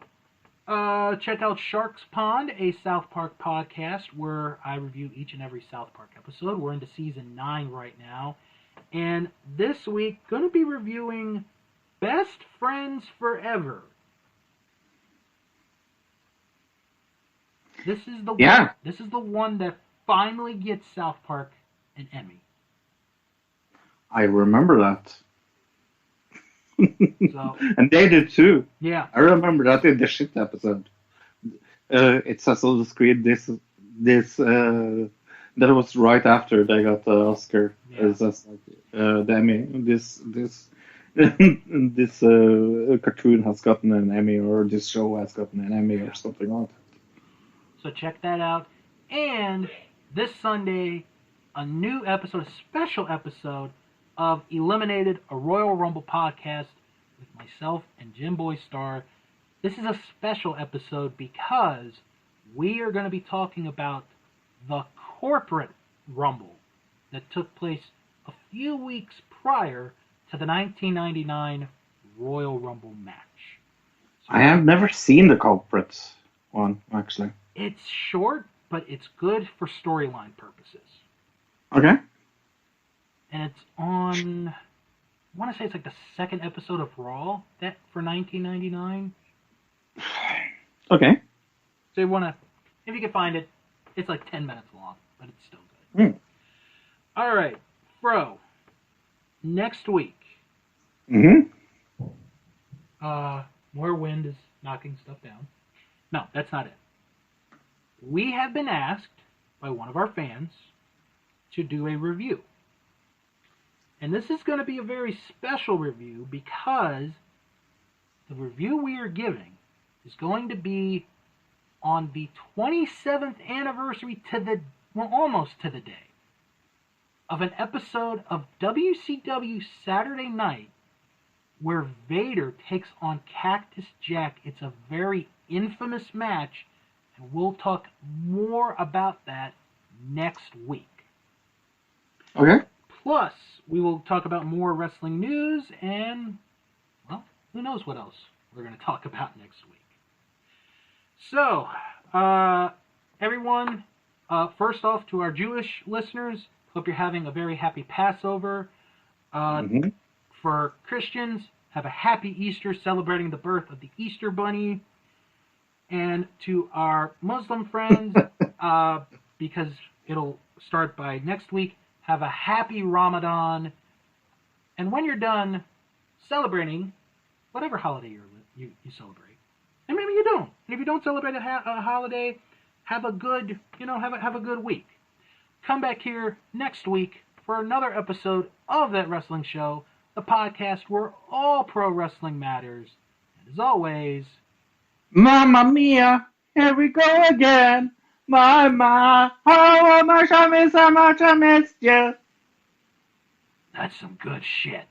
check out Shark's Pond, a South Park podcast where I review each and every South Park episode. We're into season 9 right now. And this week, going to be reviewing Best Friends Forever. This is the one that finally gets South Park an Emmy. I remember that. So, and they did too. Yeah. I remember that in the shit episode. It says on the screen that was right after they got the Oscar. Yeah. It says the Emmy. This cartoon has gotten an Emmy, or this show has gotten an Emmy, or something like that. So check that out. And this Sunday, a new episode, a special episode of Eliminated, a Royal Rumble podcast with myself and Jim Boy Star. This is a special episode because we are going to be talking about the corporate Rumble that took place a few weeks prior to the 1999 Royal Rumble match. I have never seen the Culprits one, actually. It's short, but it's good for storyline purposes. Okay. And it's on, I want to say it's like the second episode of Raw that for $19.99. Okay. So you want to, if you can find it, it's like 10 minutes long, but it's still good. All right, Fro. Next week. More wind is knocking stuff down. No, that's not it. We have been asked by one of our fans to do a review. And this is going to be a very special review because the review we are giving is going to be on the 27th anniversary almost to the day, of an episode of WCW Saturday Night where Vader takes on Cactus Jack. It's a very infamous match, and we'll talk more about that next week. Okay. Plus, we will talk about more wrestling news, and, well, who knows what else we're going to talk about next week. So, everyone, first off, to our Jewish listeners, hope you're having a very happy Passover. For Christians, have a happy Easter, celebrating the birth of the Easter Bunny. And to our Muslim friends, because it'll start by next week, have a happy Ramadan. And when you're done celebrating whatever holiday you celebrate, and maybe you don't. And if you don't celebrate a holiday, have a good, have a good week. Come back here next week for another episode of That Wrestling Show, the podcast where all pro wrestling matters. And as always, Mamma mia, here we go again. My, how much I missed you. that's some good shit.